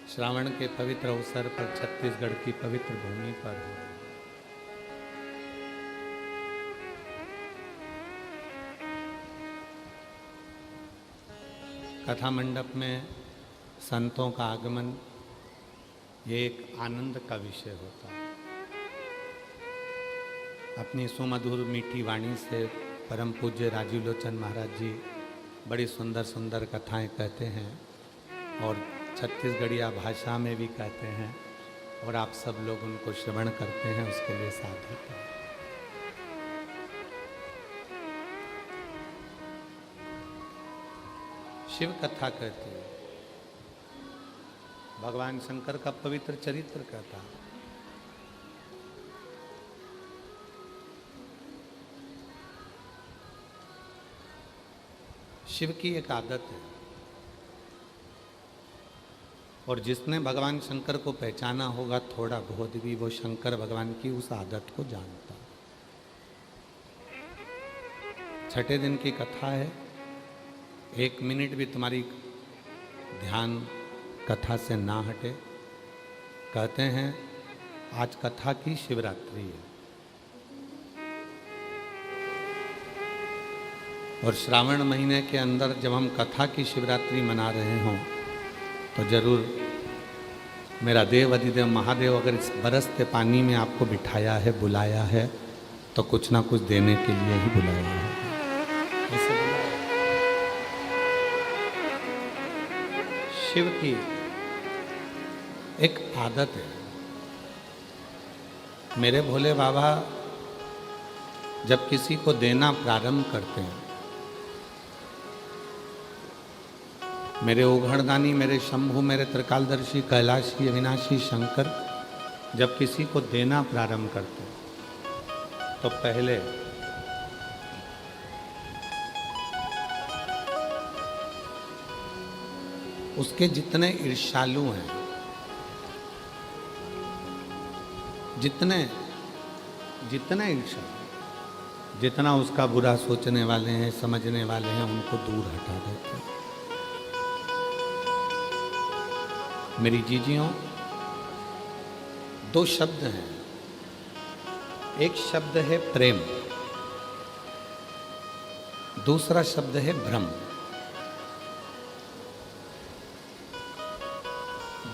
श्रावण के पवित्र अवसर पर छत्तीसगढ़ की पवित्र भूमि पर कथा मंडप में संतों का आगमन ये एक आनंद का विषय होता है। अपनी सुमधुर मीठी वाणी से परम पूज्य राजीव लोचन महाराज जी बड़ी सुंदर सुंदर कथाएं कहते हैं और छत्तीसगढ़िया भाषा में भी कहते हैं और आप सब लोग उनको श्रवण करते हैं, उसके लिए साधुवाद है। शिव कथा कहते हैं, भगवान शंकर का पवित्र चरित्र कहता है। शिव की एक आदत है और जिसने भगवान शंकर को पहचाना होगा थोड़ा बहुत भी, वो शंकर भगवान की उस आदत को जानता। छठे दिन की कथा है, एक मिनट भी तुम्हारी ध्यान कथा से ना हटे। कहते हैं आज कथा की शिवरात्रि है और श्रावण महीने के अंदर जब हम कथा की शिवरात्रि मना रहे हों तो जरूर मेरा देव अधिदेव महादेव अगर इस बरसते पानी में आपको बिठाया है, बुलाया है, तो कुछ ना कुछ देने के लिए ही बुलाया है। ऐसे बुलाया। शिव की एक आदत है। मेरे भोले बाबा जब किसी को देना प्रारंभ करते हैं, मेरे ओघड़दानी, मेरे शंभु, मेरे त्रिकालदर्शी, कैलाशी, अविनाशी शंकर जब किसी को देना प्रारंभ करते हैं तो पहले उसके जितने ईर्ष्यालु हैं, जितने ईर्ष्यालु, जितना उसका बुरा सोचने वाले हैं, समझने वाले हैं, उनको दूर हटा देते हैं। मेरी जीजियों, दो शब्द हैं। एक शब्द है प्रेम, दूसरा शब्द है भ्रम।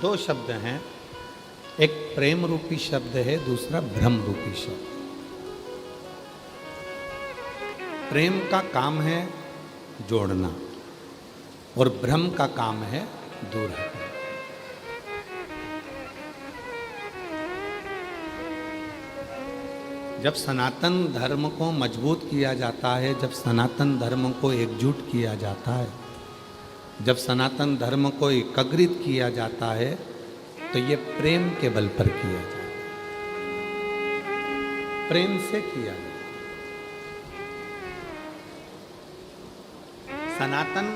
दो शब्द हैं, एक प्रेम रूपी शब्द है, दूसरा भ्रम रूपी शब्द। प्रेम का काम है जोड़ना और भ्रम का काम है दूर हटाना। जब सनातन धर्म को मजबूत किया जाता है, जब सनातन धर्म को एकजुट किया जाता है, जब सनातन धर्म को एकाग्रित किया जाता है, तो ये प्रेम के बल पर किया जाता है, प्रेम से किया जाता है। सनातन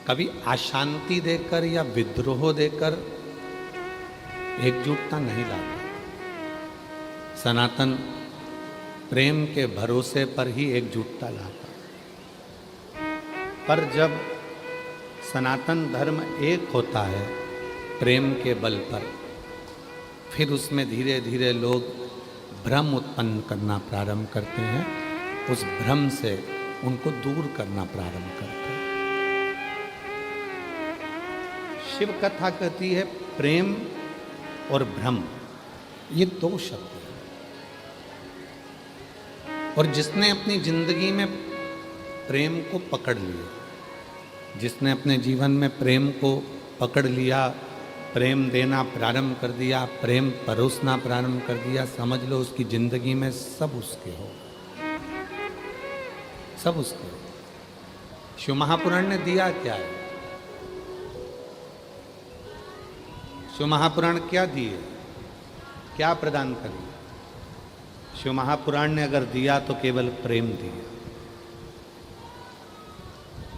कभी अशांति देकर या विद्रोह देकर एकजुटता नहीं लाता। सनातन प्रेम के भरोसे पर ही एकजुटता लाता। पर जब सनातन धर्म एक होता है प्रेम के बल पर, फिर उसमें धीरे धीरे लोग भ्रम उत्पन्न करना प्रारंभ करते हैं, उस भ्रम से उनको दूर करना प्रारंभ करते हैं। शिव कथा कहती है प्रेम और भ्रम ये दो शब्द हैं, और जिसने अपनी जिंदगी में प्रेम को पकड़ लिया, जिसने अपने जीवन में प्रेम को पकड़ लिया, प्रेम देना प्रारंभ कर दिया, प्रेम परोसना प्रारंभ कर दिया, समझ लो उसकी जिंदगी में सब उसके हो, सब उसके हो। शिव महापुराण ने दिया क्या है? शिव महापुराण क्या दिए, क्या प्रदान करिए? शिव महापुराण ने अगर दिया तो केवल प्रेम दिया।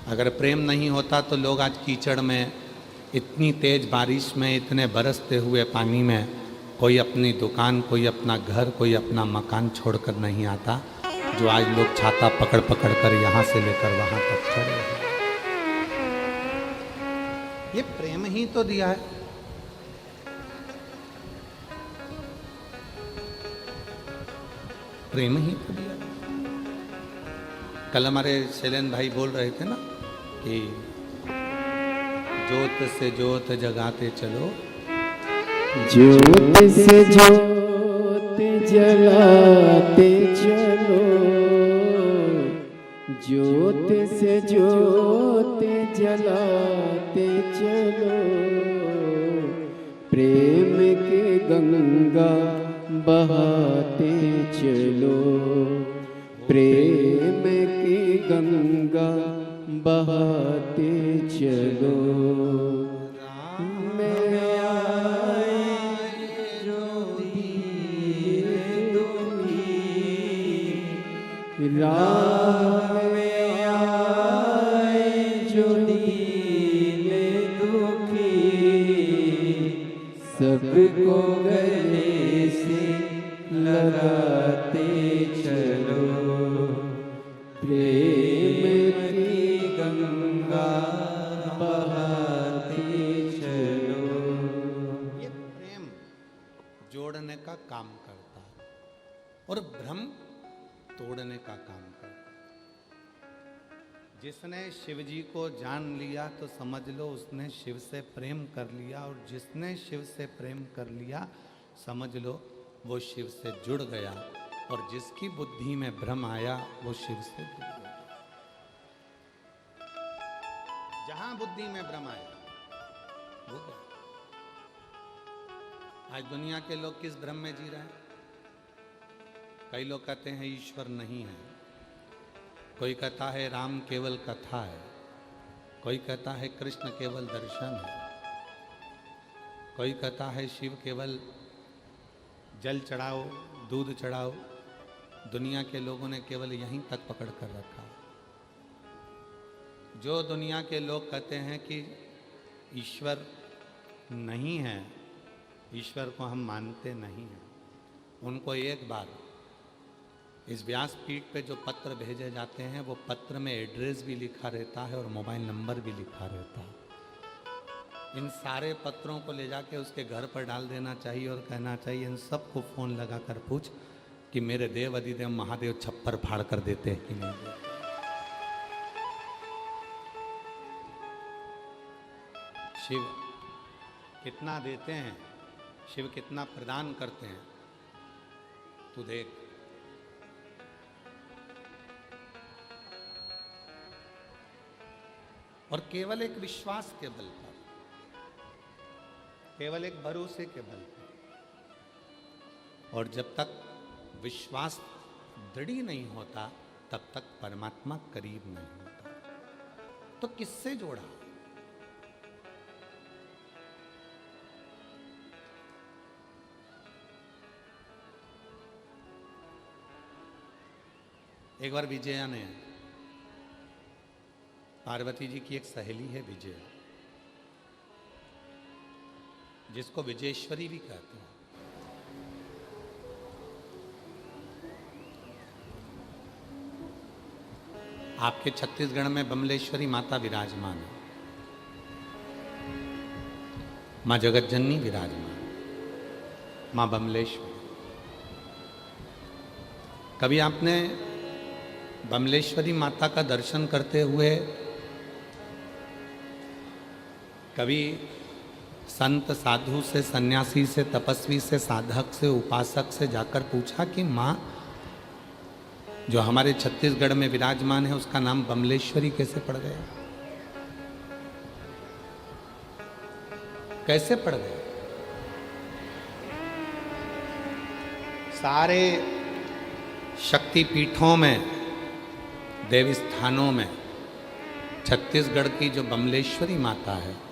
अगर प्रेम नहीं होता तो लोग आज कीचड़ में, इतनी तेज बारिश में, इतने बरसते हुए पानी में कोई अपनी दुकान, कोई अपना घर, कोई अपना मकान छोड़कर नहीं आता, जो आज लोग छाता पकड़ पकड़ कर यहाँ से लेकर वहाँ तक चढ़े हैं। ये प्रेम ही तो दिया है। प्रेम ही तो दिया है। कल हमारे शैलेंद्र भाई बोल रहे थे ना कि ज्योत से ज्योत जगाते चलो, ज्योत से ज्योत जलाते चलो, ज्योत से ज्योत जलाते चलो, प्रेम के गंगा बहाते चलो, प्रेम की गंगा बहाते चलो। राम में आए जो दीन दुखी, सबको गले से लगाते चलो, प्रेम की गंगा बहाते चलो। ये प्रेम जोड़ने का काम करता है और भ्रम तोड़ने का काम करता है। जिसने शिव जी को जान लिया तो समझ लो उसने शिव से प्रेम कर लिया, और जिसने शिव से प्रेम कर लिया समझ लो वो शिव से जुड़ गया, और जिसकी बुद्धि में भ्रम आया वो शिव से जुड़ गया। जहां बुद्धि में भ्रम आया वो गया। आज दुनिया के लोग किस भ्रम में जी रहे हैं? कई लोग कहते हैं ईश्वर नहीं है, कोई कहता है राम केवल कथा है, कोई कहता है कृष्ण केवल दर्शन है, कोई कहता है शिव केवल जल चढ़ाओ दूध चढ़ाओ। दुनिया के लोगों ने केवल यहीं तक पकड़ कर रखा। जो दुनिया के लोग कहते हैं कि ईश्वर नहीं है, ईश्वर को हम मानते नहीं हैं, उनको एक बार इस व्यासपीठ पे जो पत्र भेजे जाते हैं वो पत्र में एड्रेस भी लिखा रहता है और मोबाइल नंबर भी लिखा रहता है। इन सारे पत्रों को ले जाके उसके घर पर डाल देना चाहिए और कहना चाहिए इन सबको फ़ोन लगा कर पूछ कि मेरे देव अधिदेव महादेव छप्पर फाड़ कर देते हैं कि नहीं देते। शिव कितना देते हैं, शिव कितना प्रदान करते हैं, तू देख। और केवल एक विश्वास के बल पर, केवल एक भरोसे के बल पर, और जब तक विश्वास दृढ़ नहीं होता तब तक परमात्मा करीब नहीं होता। तो किससे जोड़ा? एक बार विजया ने, पार्वती जी की एक सहेली है विजया, जिसको विजयेश्वरी भी कहते हैं। आपके छत्तीसगढ़ में बमलेश्वरी माता विराजमान है, माँ जगतजननी विराजमान, माँ बमलेश्वरी। कभी आपने बमलेश्वरी माता का दर्शन करते हुए कभी संत साधु से, सन्यासी से, तपस्वी से, साधक से, उपासक से जाकर पूछा कि माँ जो हमारे छत्तीसगढ़ में विराजमान है उसका नाम बमलेश्वरी कैसे पड़ गया? कैसे पड़ गया? सारे शक्तिपीठों में, देवी स्थानों में छत्तीसगढ़ की जो बमलेश्वरी माता है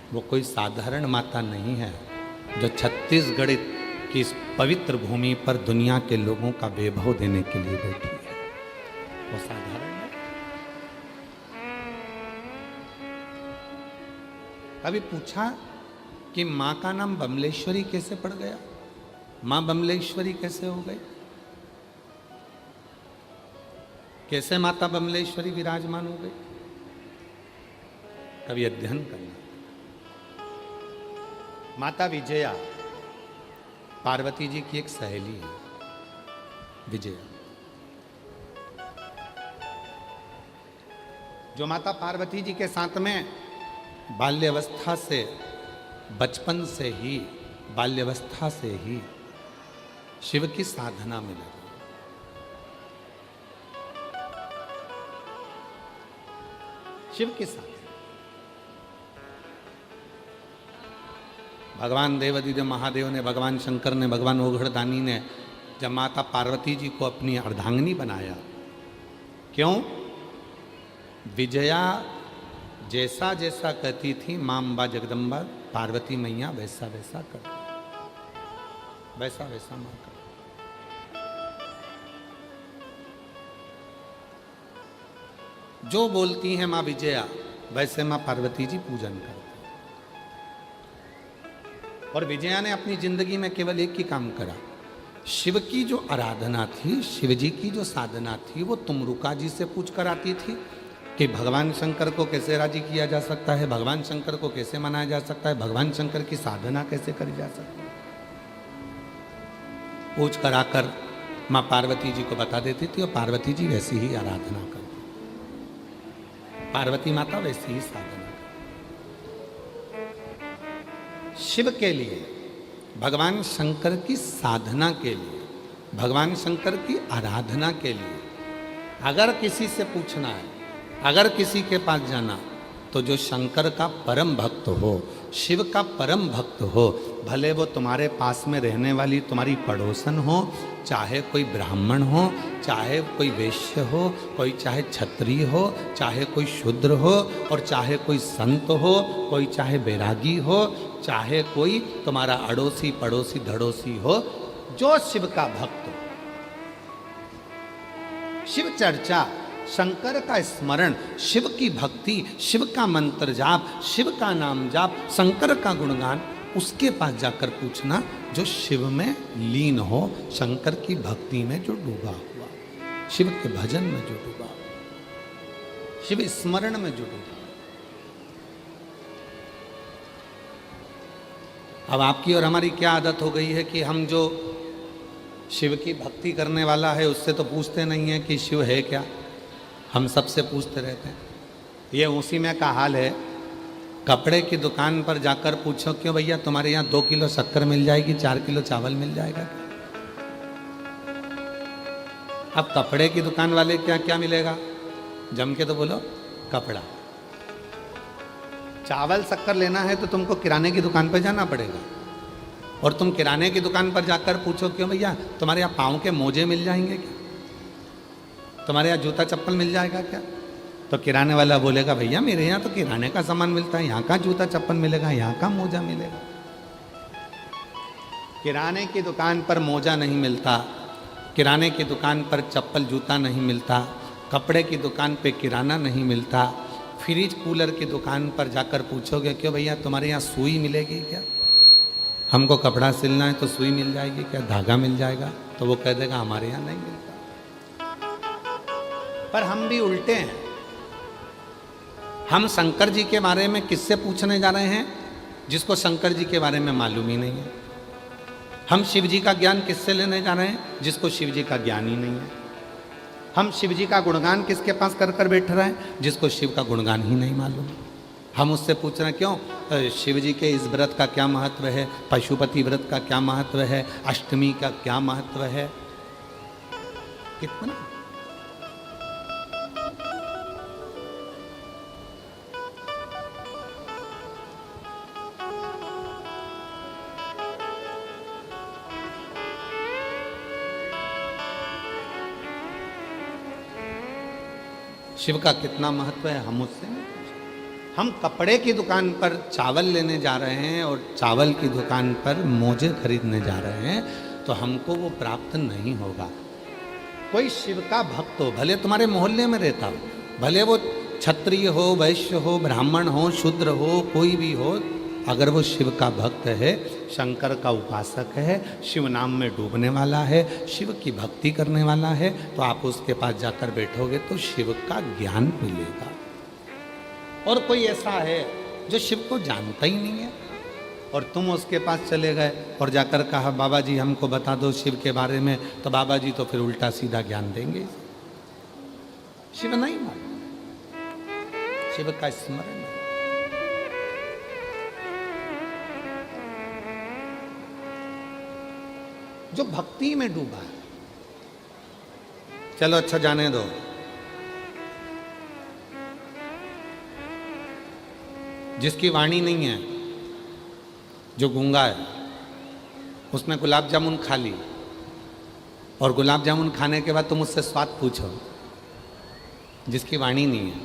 वो कोई साधारण माता नहीं है, जो छत्तीसगढ़ की इस पवित्र भूमि पर दुनिया के लोगों का वैभव देने के लिए बैठी है। वो साधारण है? कभी पूछा कि माँ का नाम बमलेश्वरी कैसे पड़ गया? माँ बमलेश्वरी कैसे हो गई? कैसे माता बमलेश्वरी विराजमान हो गई? कभी अध्ययन करना। माता विजया पार्वती जी की एक सहेली है। विजया जो माता पार्वती जी के साथ में बाल्यावस्था से, बचपन से ही, बाल्यावस्था से ही शिव की साधना में लगी। शिव के साथ भगवान देवाधिदेव महादेव ने, भगवान शंकर ने, भगवान ओघड़दानी ने जब माता पार्वती जी को अपनी अर्धांगिनी बनाया, क्यों? विजया जैसा जैसा कहती थी मां अम्बा जगदम्बा पार्वती मैया वैसा वैसा कर, वैसा वैसा मां कर। जो बोलती हैं मां विजया वैसे मां पार्वती जी पूजन करती। और विजया ने अपनी जिंदगी में केवल एक ही काम करा, शिव की जो आराधना थी, शिव जी की जो साधना थी, वो तुमरुका जी से पूछ कर आती थी कि भगवान शंकर को कैसे राजी किया जा सकता है, भगवान शंकर को कैसे मनाया जा सकता है, भगवान शंकर की साधना कैसे करी जा सकती है। पूछ कर आकर माँ पार्वती जी को बता देती थी और पार्वती जी वैसी ही आराधना करती, पार्वती माता वैसी ही साधना। शिव के लिए, भगवान शंकर की साधना के लिए, भगवान शंकर की आराधना के लिए अगर किसी से पूछना है, अगर किसी के पास जाना, तो जो शंकर का परम भक्त हो, शिव का परम भक्त हो, भले वो तुम्हारे पास में रहने वाली तुम्हारी पड़ोसन हो, चाहे कोई ब्राह्मण हो, चाहे कोई वैश्य हो, कोई चाहे क्षत्रिय हो, चाहे कोई शूद्र हो, और चाहे कोई संत हो, कोई चाहे बैरागी हो, चाहे कोई तुम्हारा अड़ोसी पड़ोसी धड़ोसी हो, जो शिव का भक्त हो, शिव चर्चा, शंकर का स्मरण, शिव की भक्ति, शिव का मंत्र जाप, शिव का नाम जाप, शंकर का गुणगान, उसके पास जाकर पूछना जो शिव में लीन हो, शंकर की भक्ति में जो डूबा हुआ, शिव के भजन में जो डूबा, शिव स्मरण में जो डूबा। अब आपकी और हमारी क्या आदत हो गई है कि हम जो शिव की भक्ति करने वाला है उससे तो पूछते नहीं है कि शिव है क्या, हम सबसे पूछते रहते हैं। ये उसी में का हाल है, कपड़े की दुकान पर जाकर पूछो क्यों भैया तुम्हारे यहाँ 2 किलो शक्कर मिल जाएगी, 4 किलो चावल मिल जाएगा। अब कपड़े की दुकान वाले क्या क्या मिलेगा, जम के तो बोलो कपड़ा। चावल शक्कर लेना है तो तुमको किराने की दुकान पर जाना पड़ेगा, और तुम किराने की दुकान पर जाकर पूछो क्यों भैया तुम्हारे यहाँ पाँव के मोजे मिल जाएंगे क्या, तुम्हारे यहाँ जूता चप्पल मिल जाएगा क्या, तो किराने वाला बोलेगा भैया मेरे यहाँ तो किराने का सामान मिलता है, यहाँ का जूता चप्पल मिलेगा, यहाँ का मोजा मिलेगा। किराने की दुकान पर मोजा नहीं मिलता, किराने की दुकान पर चप्पल जूता नहीं मिलता, कपड़े की दुकान पे किराना नहीं मिलता, फ्रिज कूलर की दुकान पर जाकर पूछोगे क्यों भैया तुम्हारे यहाँ सुई मिलेगी क्या, हमको कपड़ा सिलना है तो सुई मिल जाएगी क्या, धागा मिल जाएगा, तो वो कह देगा हमारे यहाँ नहीं मिलता। पर हम भी उल्टे हैं, हम शंकर जी के बारे में किससे पूछने जा रहे हैं जिसको शंकर जी के बारे में मालूम ही नहीं है। हम शिव जी का ज्ञान किससे लेने जा रहे हैं जिसको शिव जी का ज्ञान ही नहीं है। हम शिव जी का गुणगान किसके पास कर कर बैठ रहे हैं जिसको शिव का गुणगान ही नहीं मालूम। हम उससे पूछ रहे हैं क्यों शिव जी के इस व्रत का क्या महत्व है, पशुपति व्रत का क्या महत्व है, अष्टमी का क्या महत्व है, कितना। शिव का कितना महत्व है हम उससे नहीं। हम कपड़े की दुकान पर चावल लेने जा रहे हैं और चावल की दुकान पर मोजे खरीदने जा रहे हैं तो हमको वो प्राप्त नहीं होगा। कोई शिव का भक्त हो, भले तुम्हारे मोहल्ले में रहता हो, भले वो क्षत्रिय हो, वैश्य हो, ब्राह्मण हो, शूद्र हो, कोई भी हो, अगर वो शिव का भक्त है, शंकर का उपासक है, शिव नाम में डूबने वाला है, शिव की भक्ति करने वाला है, तो आप उसके पास जाकर बैठोगे तो शिव का ज्ञान मिलेगा। और कोई ऐसा है जो शिव को जानता ही नहीं है और तुम उसके पास चले गए और जाकर कहा बाबा जी हमको बता दो शिव के बारे में, तो बाबा जी तो फिर उल्टा सीधा ज्ञान देंगे। शिव नहीं मालूम, शिव का स्मरण है। जो भक्ति में डूबा है, चलो अच्छा जाने दो। जिसकी वाणी नहीं है, जो गूंगा है, उसने गुलाब जामुन खा ली और गुलाब जामुन खाने के बाद तुम उससे स्वाद पूछो। जिसकी वाणी नहीं है,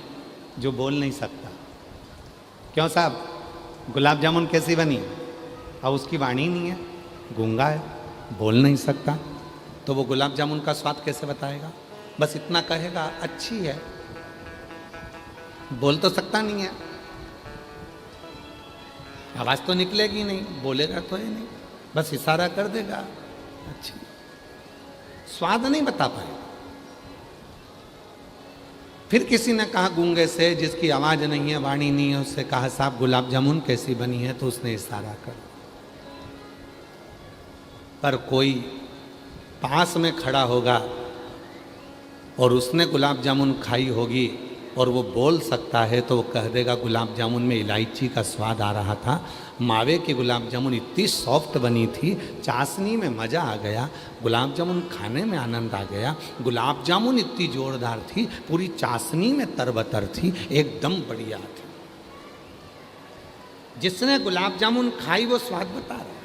जो बोल नहीं सकता, क्यों साहब गुलाब जामुन कैसी बनी? अब उसकी वाणी नहीं है, गूंगा है, बोल नहीं सकता, तो वो गुलाब जामुन का स्वाद कैसे बताएगा? बस इतना कहेगा अच्छी है, बोल तो सकता नहीं है, आवाज तो निकलेगी नहीं, बोलेगा तो है नहीं, बस इशारा कर देगा अच्छी, स्वाद नहीं बता पाए। फिर किसी ने कहा गूंगे से, जिसकी आवाज नहीं है, वाणी नहीं है, उससे कहा साहब गुलाब जामुन कैसी बनी है? तो उसने इशारा कर। पर कोई पास में खड़ा होगा और उसने गुलाब जामुन खाई होगी और वो बोल सकता है, तो वो कह देगा गुलाब जामुन में इलायची का स्वाद आ रहा था, मावे की गुलाब जामुन इतनी सॉफ्ट बनी थी, चाशनी में मज़ा आ गया, गुलाब जामुन खाने में आनंद आ गया, गुलाब जामुन इतनी जोरदार थी, पूरी चाशनी में तरबतर थी, एकदम बढ़िया थी। जिसने गुलाब जामुन खाई वो स्वाद बता रहा है,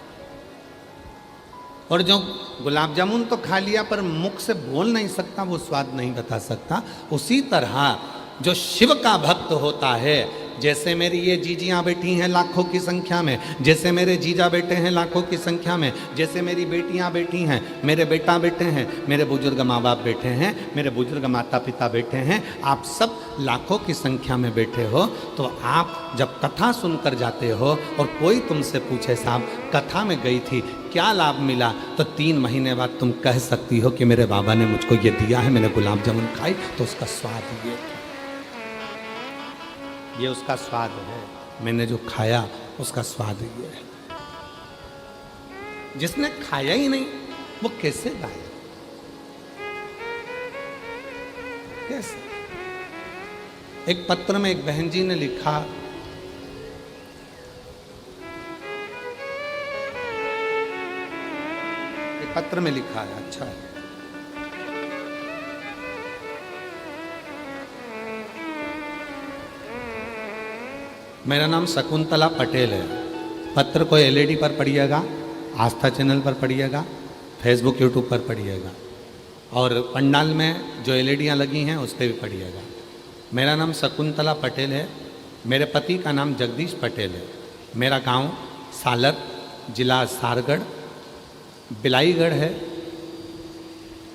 और जो गुलाब जामुन तो खा लिया पर मुख से बोल नहीं सकता, वो स्वाद नहीं बता सकता। उसी तरह जो शिव का भक्त होता है, जैसे मेरी ये जीजियाँ बैठी हैं लाखों की संख्या में, जैसे मेरे जीजा बैठे हैं लाखों की संख्या में, जैसे मेरी बेटियाँ बैठी हैं, मेरे बेटा बैठे हैं, मेरे बुजुर्ग माँ बाप बैठे हैं, मेरे बुजुर्ग माता पिता बैठे हैं, आप सब लाखों की संख्या में बैठे हो, तो आप जब कथा सुनकर जाते हो और कोई तुमसे पूछे साहब कथा में गई थी क्या लाभ मिला, तो 3 महीने बाद तुम कह सकती हो कि मेरे बाबा ने मुझको ये दिया है, मैंने गुलाब जामुन खाई तो उसका स्वाद ये उसका स्वाद है, मैंने जो खाया उसका स्वाद ये है। जिसने खाया ही नहीं वो कैसे गाया? कैसे? एक पत्र में एक बहन जी ने लिखा, एक पत्र में लिखा है, अच्छा है, मेरा नाम शकुंतला पटेल है। पत्र को एलईडी पर पढ़िएगा, आस्था चैनल पर पढ़िएगा, फेसबुक यूट्यूब पर पढ़िएगा, और पंडाल में जो एलईडियाँ लगी हैं उस पर भी पढ़िएगा। मेरा नाम शकुंतला पटेल है, मेरे पति का नाम जगदीश पटेल है, मेरा गांव सालर, जिला सारगढ़, बिलाईगढ़ है,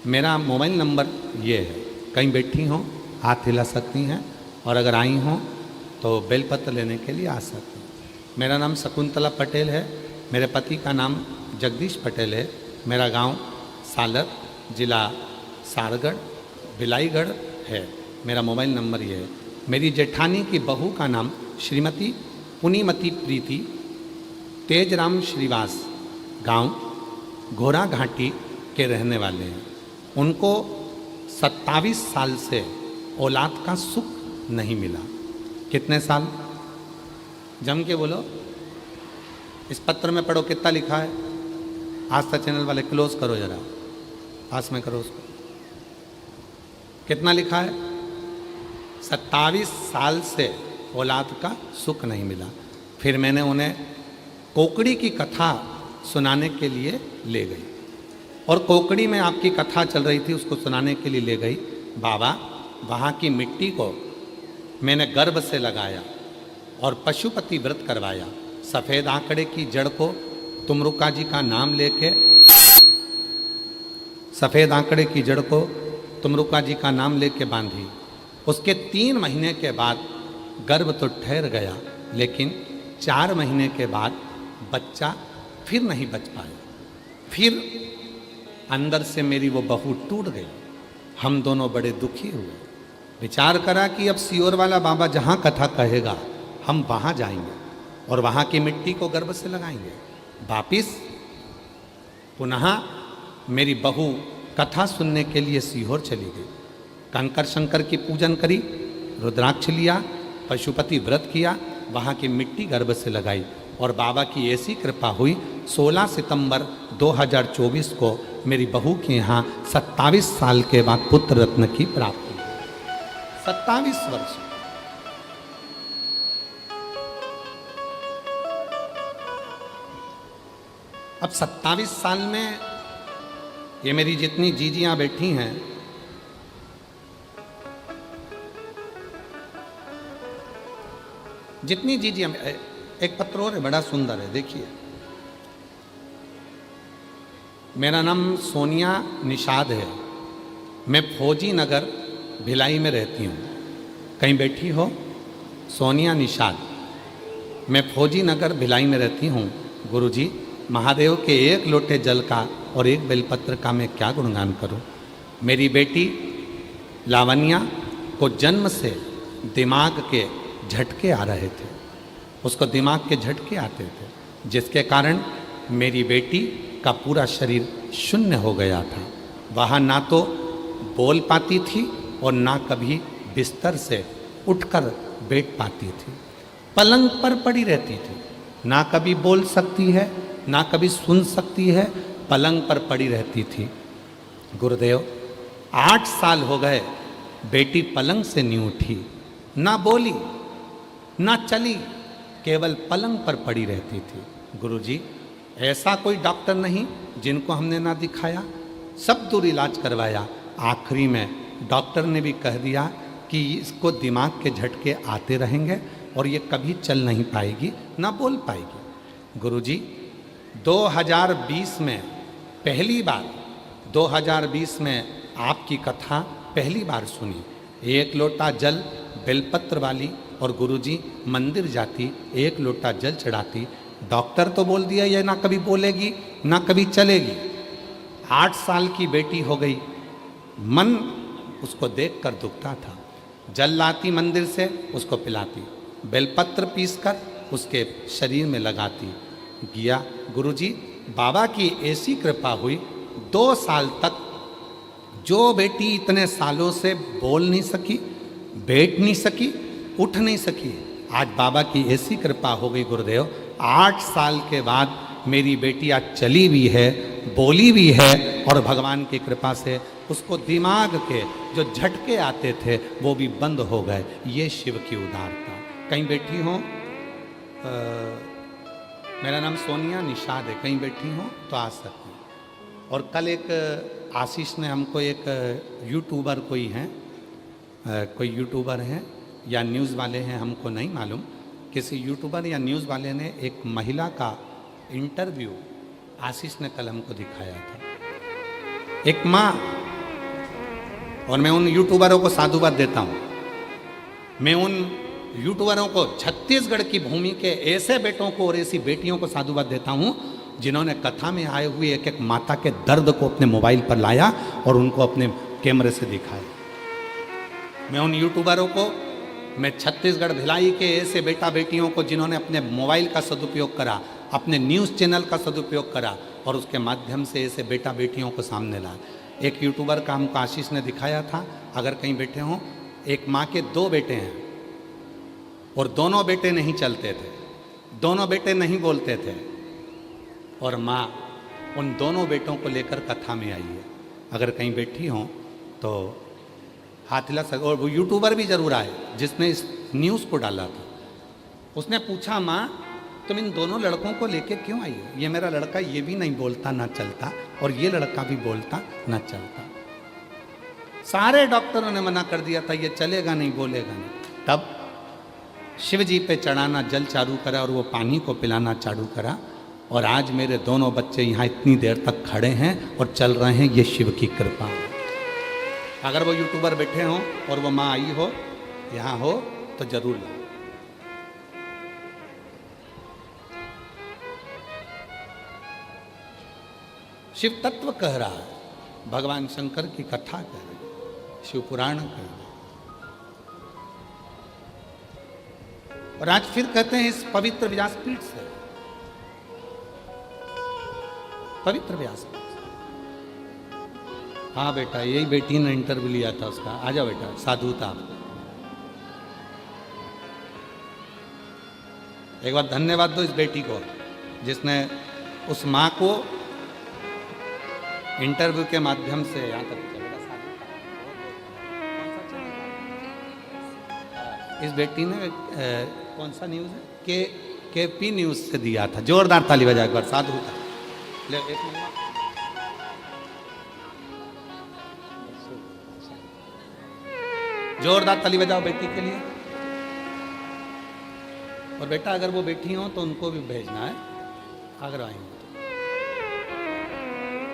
मेरा मोबाइल नंबर ये है, कहीं बैठी हों हाथ हिला सकती हैं, और अगर आई हों तो बेलपत्र लेने के लिए आ सकते हैं। मेरा नाम शकुंतला पटेल है, मेरे पति का नाम जगदीश पटेल है, मेरा गांव सालर, जिला सारगढ़, बिलाईगढ़ है, मेरा मोबाइल नंबर ये है। मेरी जेठानी की बहू का नाम श्रीमती पुनीमती प्रीति, तेजराम श्रीवास, गांव घोड़ा घाटी के रहने वाले हैं। उनको 27 साल से औलाद का सुख नहीं मिला। कितने साल? जम के बोलो, इस पत्र में पढ़ो कितना लिखा है। आस्था चैनल वाले क्लोज करो जरा, पास में करो उसको। कितना लिखा है? 27 साल से औलाद का सुख नहीं मिला। फिर मैंने उन्हें कोकड़ी की कथा सुनाने के लिए ले गई, और कोकड़ी में आपकी कथा चल रही थी, उसको सुनाने के लिए ले गई। बाबा वहाँ की मिट्टी को मैंने गर्भ से लगाया और पशुपति व्रत करवाया। सफ़ेद आंकड़े की जड़ को तुमरुका जी का नाम लेके, सफ़ेद आंकड़े की जड़ को तुमरुका जी का नाम लेके बांधी। उसके 3 महीने के बाद गर्भ तो ठहर गया, लेकिन 4 महीने के बाद बच्चा फिर नहीं बच पाया। फिर अंदर से मेरी वो बहू टूट गई। हम दोनों बड़े दुखी हुए। विचार करा कि अब सियोर वाला बाबा जहाँ कथा कहेगा हम वहाँ जाएंगे। और वहाँ की मिट्टी को गर्भ से लगाएंगे। वापिस पुनः मेरी बहू कथा सुनने के लिए सीहोर चली गई। कंकर शंकर की पूजन करी, रुद्राक्ष लिया, पशुपति व्रत किया, वहाँ की मिट्टी गर्भ से लगाई और बाबा की ऐसी कृपा हुई 16 सितंबर 2024 को मेरी बहू के यहाँ 27 साल के बाद पुत्र रत्न की प्राप्ति हुई। 27 वर्ष। अब 27 साल में ये मेरी जितनी जीजियां बैठी हैं, जितनी जीजियां, एक पत्र और है बड़ा सुंदर है, देखिए। मेरा नाम सोनिया निषाद है, मैं फौजी नगर भिलाई में रहती हूँ। कहीं बैठी हो? सोनिया निषाद, मैं फौजी नगर भिलाई में रहती हूँ। गुरुजी, महादेव के एक लोटे जल का और एक बेलपत्र का मैं क्या गुणगान करूं। मेरी बेटी लावण्या को जन्म से दिमाग के झटके आ रहे थे, उसको दिमाग के झटके आते थे, जिसके कारण मेरी बेटी का पूरा शरीर शून्य हो गया था। वह ना तो बोल पाती थी और ना कभी बिस्तर से उठकर बैठ पाती थी, पलंग पर पड़ी रहती थी। ना कभी बोल सकती है, ना कभी सुन सकती है, पलंग पर पड़ी रहती थी। गुरुदेव, 8 साल हो गए, बेटी पलंग से नहीं उठी, ना बोली, ना चली, केवल पलंग पर पड़ी रहती थी। गुरुजी, ऐसा कोई डॉक्टर नहीं जिनको हमने ना दिखाया, सब दूर इलाज करवाया। आखिरी में डॉक्टर ने भी कह दिया कि इसको दिमाग के झटके आते रहेंगे और ये कभी चल नहीं पाएगी, ना बोल पाएगी। गुरुजी, 2020 में पहली बार, 2020 में आपकी कथा पहली बार सुनी। एक लोटा जल बेलपत्र वाली, और गुरुजी मंदिर जाती, एक लोटा जल चढ़ाती। डॉक्टर तो बोल दिया ये ना कभी बोलेगी, ना कभी चलेगी। 8 साल की बेटी हो गई, मन उसको देखकर दुखता था। जल लाती मंदिर से, उसको पिलाती, बेलपत्र पीसकर उसके शरीर में लगाती। गया गुरुजी, बाबा की ऐसी कृपा हुई, 2 साल तक जो बेटी इतने सालों से बोल नहीं सकी, बैठ नहीं सकी, उठ नहीं सकी, आज बाबा की ऐसी कृपा हो गई। गुरुदेव, 8 साल के बाद मेरी बेटी आज चली भी है, बोली भी है, और भगवान की कृपा से उसको दिमाग के जो झटके आते थे वो भी बंद हो गए। ये शिव की उदारता। कहीं बैठी हो, मेरा नाम सोनिया निषाद है, कहीं बैठी हो तो आ सकती। और कल एक आशीष ने हमको, एक यूट्यूबर कोई हैं, कोई यूट्यूबर हैं या न्यूज़ वाले हैं, हमको नहीं मालूम, किसी यूट्यूबर या न्यूज़ वाले ने एक महिला का इंटरव्यू आशीष ने कल हमको दिखाया था। एक माँ, और मैं उन यूट्यूबरों को साधुवाद देता हूँ, मैं उन यूट्यूबरों को, छत्तीसगढ़ की भूमि के ऐसे बेटों को और ऐसी बेटियों को साधुवाद देता हूँ जिन्होंने कथा में आए हुए एक एक माता के दर्द को अपने मोबाइल पर लाया और उनको अपने कैमरे से दिखाया। मैं उन यूट्यूबरों को, मैं छत्तीसगढ़ भिलाई के ऐसे बेटा बेटियों को जिन्होंने अपने मोबाइल का सदुपयोग करा, अपने न्यूज़ चैनल का सदुपयोग करा और उसके माध्यम से ऐसे बेटा बेटियों को सामने ला। एक यूट्यूबर का हमको आशीष ने दिखाया था, अगर कहीं बैठे हों, एक माँ के 2 बेटे हैं और दोनों बेटे नहीं चलते थे, दोनों बेटे नहीं बोलते थे, और माँ उन दोनों बेटों को लेकर कथा में आई है। अगर कहीं बैठी हों तो हाथ हिला सक। और वो यूट्यूबर भी जरूर आए जिसने इस न्यूज़ को डाला था। उसने पूछा, माँ तुम इन दोनों लड़कों को लेके क्यों आई हो? ये मेरा लड़का ये भी नहीं बोलता ना चलता, और ये लड़का भी बोलता ना चलता। सारे डॉक्टरों ने मना कर दिया था, ये चलेगा नहीं, बोलेगा नहीं। तब शिव जी पे चढ़ाना जल चालू करा और वो पानी को पिलाना चालू करा, और आज मेरे दोनों बच्चे यहाँ इतनी देर तक खड़े हैं और चल रहे हैं। ये शिव की कृपा है। अगर वो यूट्यूबर बैठे हों और वो माँ आई हो, यहाँ हो, तो जरूर लाओ। शिव तत्व कह रहा है, भगवान शंकर की कथा कह रही है, शिव पुराण कह रही है। और आज फिर कहते हैं इस पवित्र व्यासपीठ से, पवित्र व्यासपीठ। हाँ बेटा, यही बेटी ने इंटरव्यू लिया था उसका। आ जाओ बेटा, साधु था। एक बार धन्यवाद दो इस बेटी को जिसने उस माँ को इंटरव्यू के माध्यम से यहाँ तक चलेगा। इस बेटी ने कौन सा न्यूज़ है, केपी न्यूज़ से दिया था। जोरदार ताली बजा एक बार, साधु था। ले एक मिनट, जोरदार ताली बजाओ बेटी के लिए। और बेटा अगर वो बेटी हो तो उनको भी भेजना है अगर आई हो।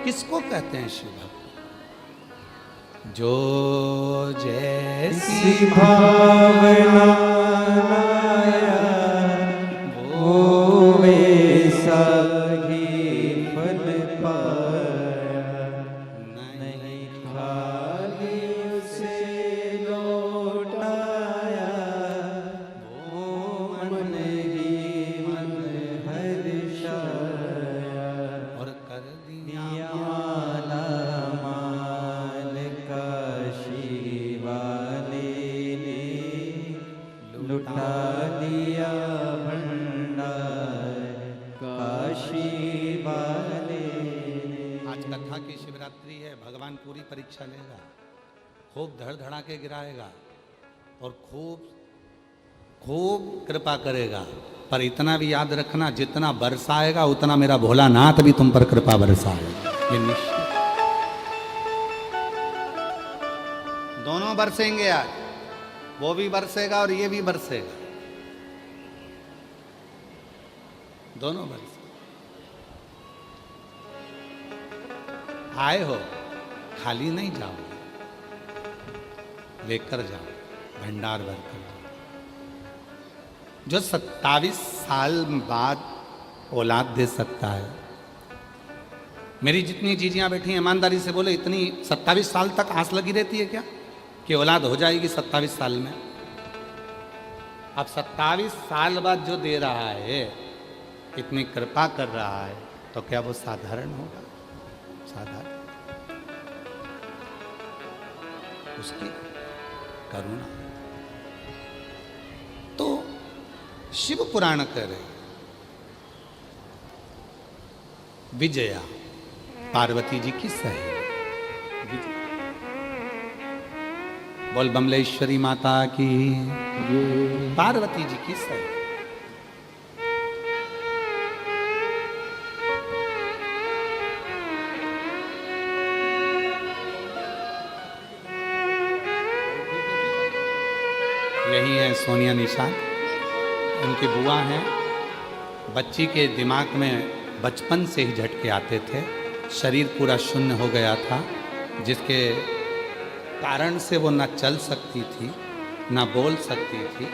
किसको कहते हैं शिव भक्त? जो जैसी भावना लाया वो वैसा ही फल पाया, नहीं खाली उसे लौटाया, वो मन ही मन हर्षाया, और कर दिया माला माल काशी वाले ने लुटा दिया भंडार काशी वाले ने। आज कथा की शिवरात्रि है। भगवान पूरी परीक्षा लेगा, खूब धड़ धड़ा के गिराएगा और खूब खूब कृपा करेगा। पर इतना भी याद रखना, जितना बरसाएगा उतना मेरा भोलानाथ भी तुम पर कृपा बरसाएगा। ये निश्चित। दोनों बरसेंगे आज, वो भी बरसेगा और ये भी बरसेगा, दोनों बरसे। आए हो खाली नहीं जाओ, लेकर जाओ, भंडार भर कर जाओ। जो 27 साल बाद औलाद दे सकता है, मेरी जितनी जीजियां बैठी हैं ईमानदारी से बोले, इतनी 27 साल तक आस लगी रहती है क्या कि औलाद हो जाएगी 27 साल में? अब 27 साल बाद जो दे रहा है, इतनी कृपा कर रहा है, तो क्या वो साधारण होगा? साधारण। उसकी करुणा। तो शिव पुराण कह रहे, विजया पार्वती जी की सहेली विजया। बोल बमलेश्वरी माता की, पार्वती जी की सहेली। यही है सोनिया निषाद, उनकी बुआ हैं। बच्ची के दिमाग में बचपन से ही झटके आते थे, शरीर पूरा शून्य हो गया था, जिसके कारण से वो ना चल सकती थी ना बोल सकती थी।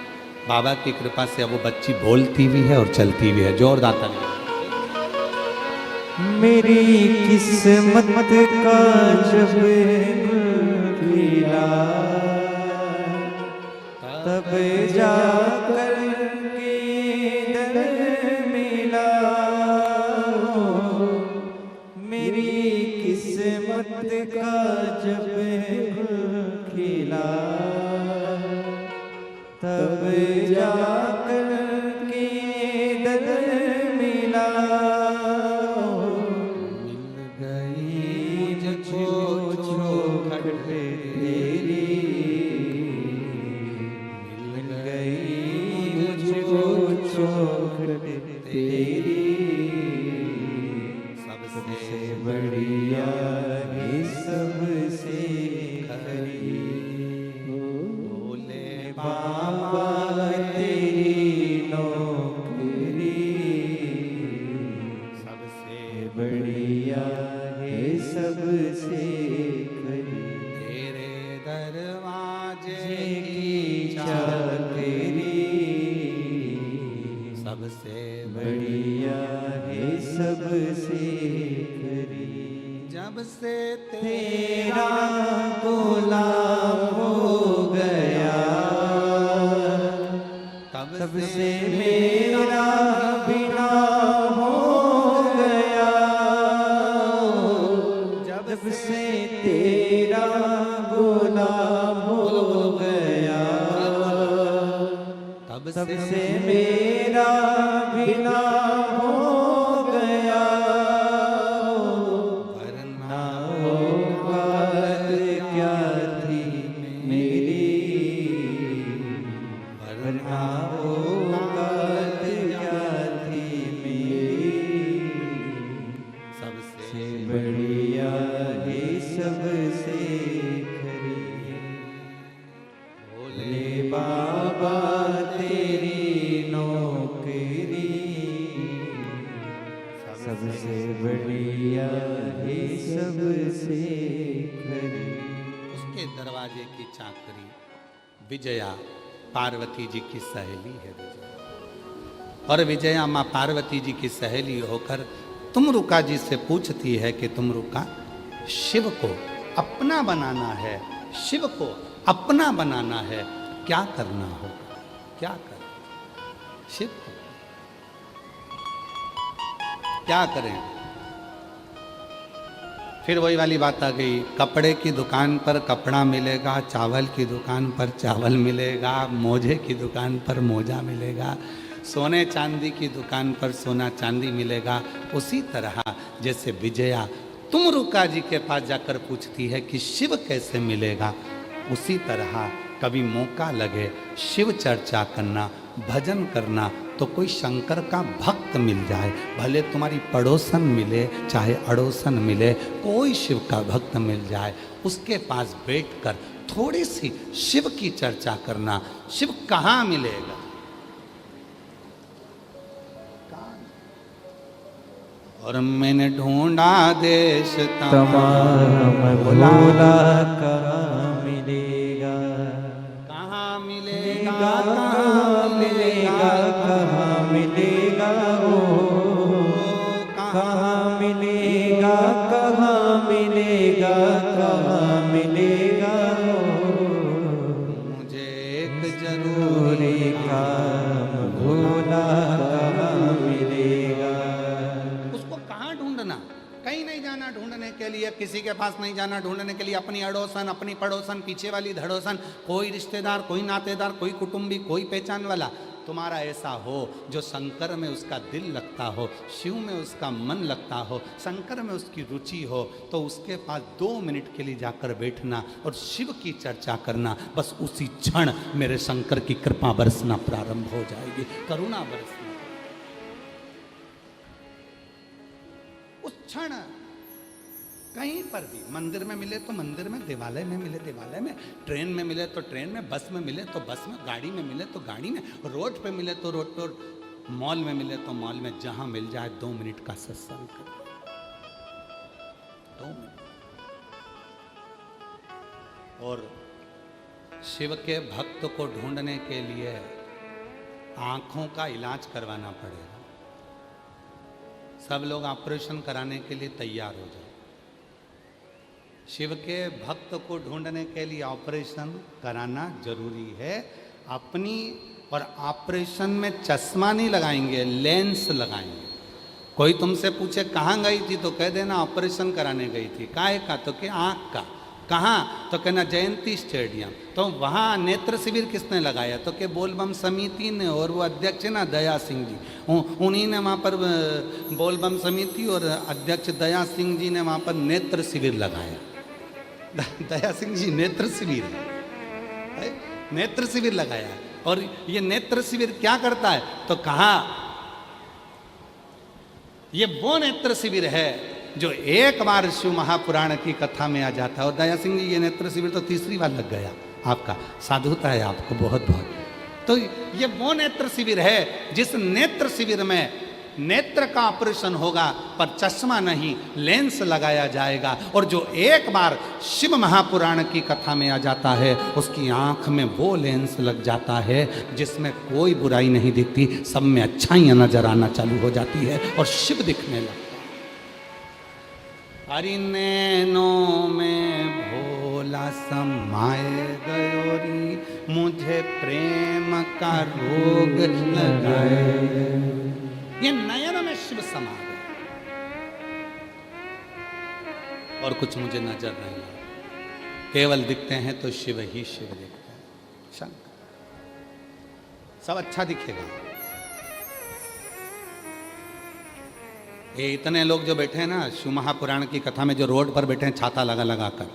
बाबा की कृपा से अब वो बच्ची बोलती भी है और चलती भी है। जोरदार ताली। मेरी किस्मत का जब खिला, तब जाकर किधर मिला। मेरी किस्मत का जब खिला, तब जाकर किधर मिला। मिल गई मुझको छोखट तेरी, मिल गई मुझको छोखट तेरी। सबसे बढ़िया है सबसे खरी, बोले बाबा तेरी नौकरी। सबसे बढ़िया है सबसे खरी, तेरे दरवाजे की चाकरी। सबसे बढ़िया है सबसे खरी। जब से तेरा गुलाम हो गया, तब सबसे मेरा बिना हो गया, जब से तेरा गुलाम हो गया, तब से मेरा बिना हो गया, वरना औकात क्या थी मेरी, वरना औकात क्या थी मेरी, सबसे बढ़िया है सबसे खरी, भोले बाबा तेरी नौकरी, सबसे बढ़िया है सबसे खरी। उसके दरवाजे की चाकरी विजया पार्वती जी की सहेली है विजया। और विजया माँ पार्वती जी की सहेली होकर तुमरुका जी से पूछती है कि तुमरुका, शिव को अपना बनाना है, शिव को अपना बनाना है, क्या करना होगा, क्या कर शिव को क्या करें। फिर वही वाली बात आ गई, कपड़े की दुकान पर कपड़ा मिलेगा, चावल की दुकान पर चावल मिलेगा, मोजे की दुकान पर मोजा मिलेगा, सोने चांदी की दुकान पर सोना चांदी मिलेगा। उसी तरह जैसे विजया तुमरुका जी के पास जाकर पूछती है कि शिव कैसे मिलेगा, उसी तरह कभी मौका लगे शिव चर्चा करना, भजन करना, तो कोई शंकर का भक्त मिल जाए, भले तुम्हारी पड़ोसन मिले चाहे अड़ोसन मिले, कोई शिव का भक्त मिल जाए, उसके पास बैठकर थोड़ी सी शिव की चर्चा करना। शिव कहाँ मिलेगा, और मैंने ढूंढा देश तमाम भोला कहाँ मिलेगा, कहाँ मिलेगा, कहाँ मिलेगा, कहाँ मिलेगा ओ, कहाँ मिलेगा, कहाँ मिलेगा, कहाँ मिलेगा ओ, मुझे एक जरूरी काम भोला कहाँ मिलेगा। उसको कहाँ ढूंढना, कहीं नहीं जाना ढूंढने के लिए, किसी के पास नहीं जाना ढूंढने के लिए, अपनी अड़ोसन, अपनी पड़ोसन, पीछे वाली धड़ोसन, कोई रिश्तेदार, कोई नातेदार, कोई कुटुंबी, कोई पहचान वाला तुम्हारा ऐसा हो जो शंकर में उसका दिल लगता हो, शिव में उसका मन लगता हो, शंकर में उसकी रुचि हो, तो उसके पास 2 मिनट के लिए जाकर बैठना और शिव की चर्चा करना। बस उसी क्षण मेरे शंकर की कृपा बरसना प्रारंभ हो जाएगी, करुणा बरसना। उस क्षण कहीं पर भी, मंदिर में मिले तो मंदिर में, देवालय में मिले देवालय में, ट्रेन में मिले तो ट्रेन में, बस में मिले तो बस में, गाड़ी में मिले तो गाड़ी में, रोड पे मिले तो रोड पर, मॉल में मिले तो मॉल में, जहां मिल जाए 2 मिनट का सत्संग करो, 2 मिनट। और शिव के भक्त को ढूंढने के लिए आंखों का इलाज करवाना पड़ेगा। सब लोग ऑपरेशन कराने के लिए तैयार हो जाए। शिव के भक्त को ढूंढने के लिए ऑपरेशन कराना जरूरी है अपनी। और ऑपरेशन में चश्मा नहीं लगाएंगे, लेंस लगाएंगे। कोई तुमसे पूछे कहाँ गई थी तो कह देना ऑपरेशन कराने गई थी। काहे का? तो कि आँख का। कहाँ? तो कहना जयंती स्टेडियम। तो वहाँ नेत्र शिविर किसने लगाया? तो कि बोलबम समिति ने, और वो अध्यक्ष है ना दया सिंह जी, उन्हीं ने वहाँ पर बोलबम समिति और अध्यक्ष दया सिंह जी ने वहाँ पर नेत्र शिविर लगाया। दया सिंह जी नेत्र शिविर है, नेत्र शिविर लगाया। और ये नेत्र शिविर क्या करता है? तो कहा ये वो नेत्र शिविर है जो एक बार शिव महापुराण की कथा में आ जाता है। और दया सिंह जी ये नेत्र शिविर तो 3री बार लग गया आपका, साधुता है आपको बहुत बहुत। तो ये वो नेत्र शिविर है जिस नेत्र शिविर में नेत्र का ऑपरेशन होगा पर चश्मा नहीं, लेंस लगाया जाएगा। और जो एक बार शिव महापुराण की कथा में आ जाता है उसकी आंख में वो लेंस लग जाता है जिसमें कोई बुराई नहीं दिखती, सब में अच्छाइयाँ नजर आना चालू हो जाती है और शिव दिखने लगता है। हरि नैनों में भोला समाए गयो री, मुझे प्रेम का रोग लगाए। ये नयन में शिव समा गए और कुछ मुझे नजर नहीं आता, केवल दिखते हैं तो शिव ही शिव दिखते हैं। शंकर सब अच्छा दिखेगा। ये इतने लोग जो बैठे हैं ना शिव महापुराण की कथा में, जो रोड पर बैठे हैं छाता लगा लगा कर,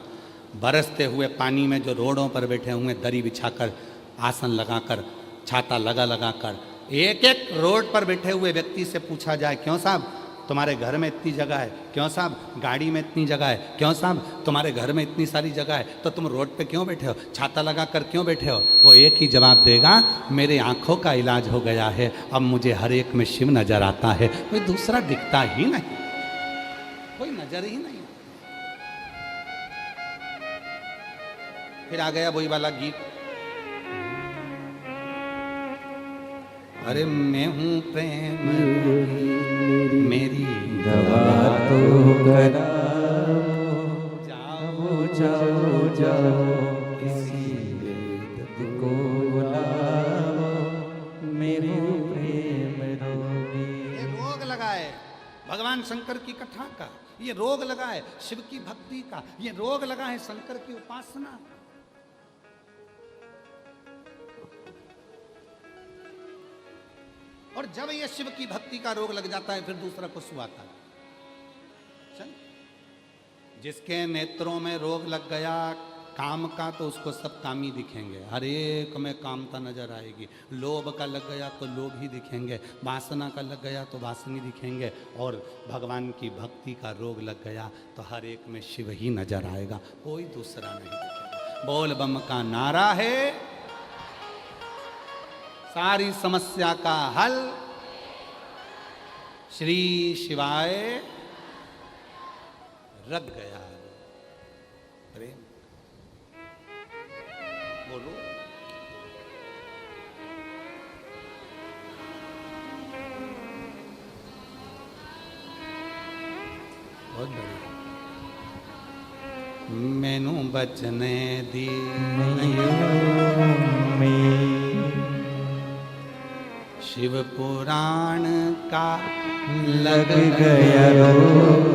बरसते हुए पानी में जो रोडों पर बैठे हुए दरी बिछाकर, आसन लगाकर, छाता लगा लगा कर, एक एक रोड पर बैठे हुए व्यक्ति से पूछा जाए, क्यों साहब तुम्हारे घर में इतनी जगह है, क्यों साहब गाड़ी में इतनी जगह है, क्यों साहब तुम्हारे घर में इतनी सारी जगह है, तो तुम रोड पे क्यों बैठे हो, छाता लगा कर क्यों बैठे हो? वो एक ही जवाब देगा, मेरे आंखों का इलाज हो गया है, अब मुझे हर एक में शिव नजर आता है, कोई दूसरा दिखता ही नहीं, कोई नजर ही नहीं। फिर आ गया वही वाला गीत, अरे मैं हूँ प्रेम मेरी दवा तो कराओ, जाओ जाओ जाओ किसी वैद्य को बुलाओ, मेरे प्रेम रोगी। ये रोग लगा है भगवान शंकर की कथा का, ये रोग लगा है शिव की भक्ति का, ये रोग लगा है शंकर की उपासना। और जब ये शिव की भक्ति का रोग लग जाता है फिर दूसरा को सुहाता है। चल, जिसके नेत्रों में रोग लग गया काम का तो उसको सब कामी दिखेंगे, हर एक में कामता नजर आएगी। लोभ का लग गया तो लोभ ही दिखेंगे, वासना का लग गया तो वासनी दिखेंगे, और भगवान की भक्ति का रोग लग गया तो हर एक में शिव ही नजर आएगा, कोई दूसरा नहीं दिखेगा। बोल बम का नारा है सारी समस्या का हल, श्री शिवाय रग गया प्रेम। बोलो बहुत बढ़िया। मैनू बचने दी में शिव पुराण का लग गया रोग,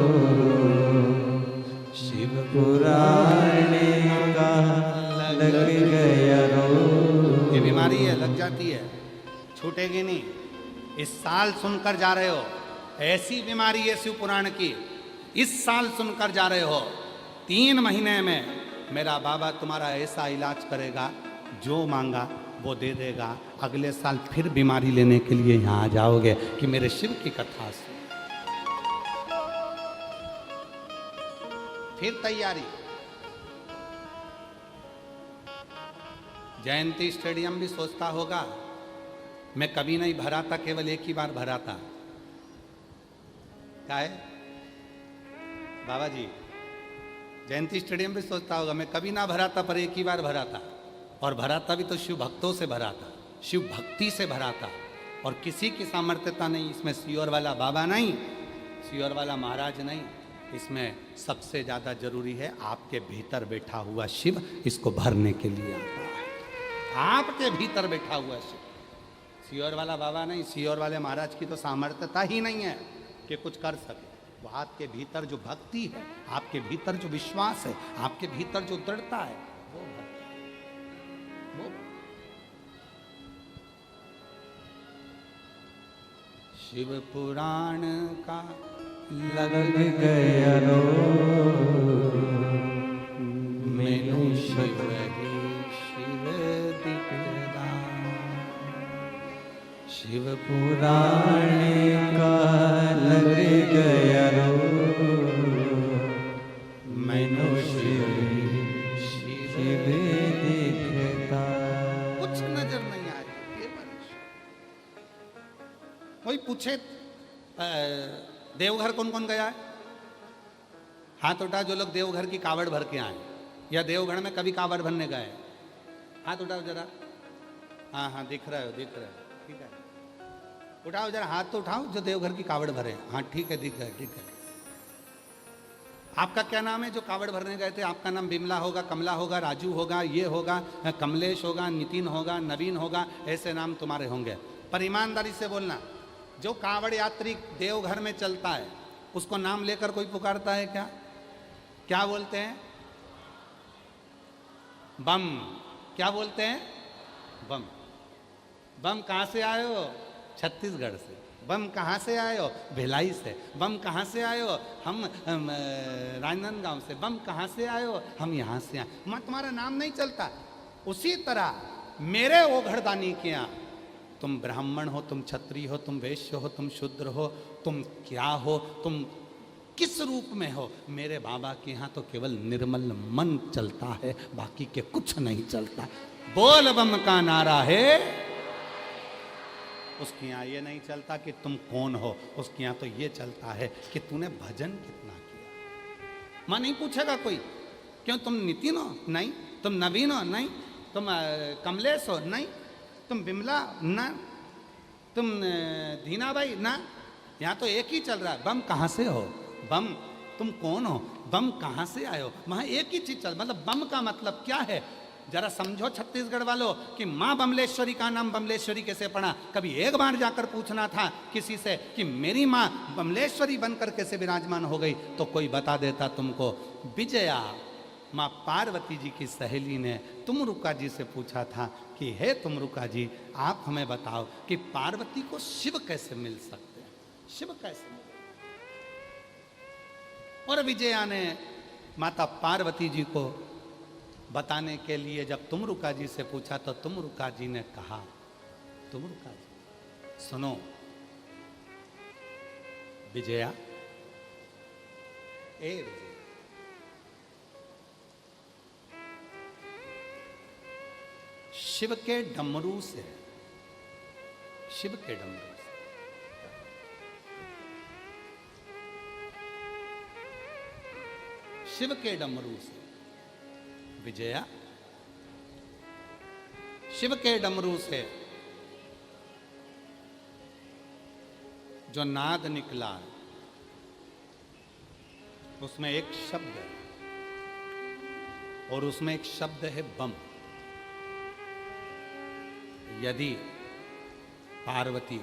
शिव पुराण का लग गया रोग। ये बीमारी है, लग जाती है, छूटेगी नहीं। इस साल सुनकर जा रहे हो, ऐसी बीमारी है शिव पुराण की, इस साल सुनकर जा रहे हो, 3 महीने में मेरा बाबा तुम्हारा ऐसा इलाज करेगा, जो मांगा वो दे देगा। अगले साल फिर बीमारी लेने के लिए यहाँ आ जाओगे कि मेरे शिव की कथा सुन। फिर तैयारी। जयंती स्टेडियम भी सोचता होगा मैं कभी नहीं भरा था, केवल एक ही बार भरा था। क्या है बाबा जी? जयंती स्टेडियम भी सोचता होगा मैं कभी ना भरा था, पर एक ही बार भरा था, और भरा था भी तो शिव भक्तों से भरा था, शिव भक्ति से भरा था, और किसी की सामर्थ्यता नहीं, इसमें सियोर वाला बाबा नहीं, सियोर वाला महाराज नहीं, इसमें सबसे ज़्यादा जरूरी है आपके भीतर बैठा हुआ शिव, इसको भरने के लिए आता है। आपके भीतर बैठा हुआ शिव, सियोर वाला बाबा नहीं, सियोर वाले महाराज की तो सामर्थ्यता ही नहीं है कि कुछ कर सके। वो आपके भीतर जो भक्ति है, आपके भीतर जो विश्वास है, आपके भीतर जो दृढ़ता है, वो वो शिव पुराण का लग गया रोग, मैनू शिव ही शिव दिखदा, शिव पुराण का लग गया रोग, मैनू शिव शिव दिखता। कुछ नजर नहीं आया। कोई पूछे देवघर कौन कौन गया है? हाथ उठा जो लोग देवघर की कावड़ भर के आए, या देवघर में कभी कावड़ भरने गए, हाथ उठाओ जरा। हाँ हाँ दिख रहे हो, दिख रहे हो, ठीक है, उठाओ जरा हाथ तो उठाओ जो देवघर की कावड़ भरे। हाँ ठीक है, दिख गए, ठीक है। आपका क्या नाम है जो कावड़ भरने गए थे? आपका नाम बिमला होगा, कमला होगा, राजू होगा, ये होगा, कमलेश होगा, नितिन होगा, नवीन होगा, ऐसे नाम तुम्हारे होंगे। पर ईमानदारी से बोलना, जो कावड़ यात्री देवघर में चलता है उसको नाम लेकर कोई पुकारता है क्या? क्या बोलते हैं? बम। क्या बोलते हैं? बम। बम कहाँ से आए हो? छत्तीसगढ़ से। बम कहाँ से आए हो? भिलाई से। बम कहाँ से आए हो? हम राजनांदगांव से। बम कहाँ से आए हो? हम यहाँ से आए। मैं तुम्हारा नाम नहीं चलता। उसी तरह मेरे वो घरदानी के यहाँ तुम ब्राह्मण हो, तुम क्षत्रिय हो, तुम वैश्य हो, तुम शूद्र हो, तुम क्या हो, तुम किस रूप में हो, मेरे बाबा के यहाँ तो केवल निर्मल मन चलता है, बाकी के कुछ नहीं चलता। बोल बम का नारा है। उसके यहाँ ये नहीं चलता कि तुम कौन हो, उसके यहाँ तो ये चलता है कि तूने भजन कितना किया। मां नहीं पूछेगा कोई, क्यों तुम नितिन हो? नहीं। तुम नवीन हो? नहीं। तुम कमलेश हो? नहीं। तुम बिमला? ना। तुम दीना भाई? ना। यहाँ तो एक ही चल रहा है, बम कहाँ से हो? बम। तुम कौन हो? बम कहाँ से आए हो? वहाँ एक ही चीज चल, मतलब बम का मतलब क्या है जरा समझो छत्तीसगढ़ वालों कि माँ बमलेश्वरी का नाम बमलेश्वरी कैसे पड़ा। कभी एक बार जाकर पूछना था किसी से कि मेरी माँ बमलेश्वरी बनकर कैसे विराजमान हो गई, तो कोई बता देता तुमको। विजया माँ पार्वती जी की सहेली ने तुमरुका जी से पूछा था कि हे तुमरुका जी, आप हमें बताओ कि पार्वती को शिव कैसे मिल सकते हैं? शिव कैसे मिले? और विजया ने माता पार्वती जी को बताने के लिए जब तुमरुका जी से पूछा तो तुमरुका जी ने कहा, तुमरुका जी सुनो विजया, ए विजया, शिव के डमरू से, शिव के डमरू से शिव के डमरू से विजया, शिव के डमरू से जो नाद निकला उसमें एक शब्द है, और उसमें एक शब्द है बम। यदि पार्वती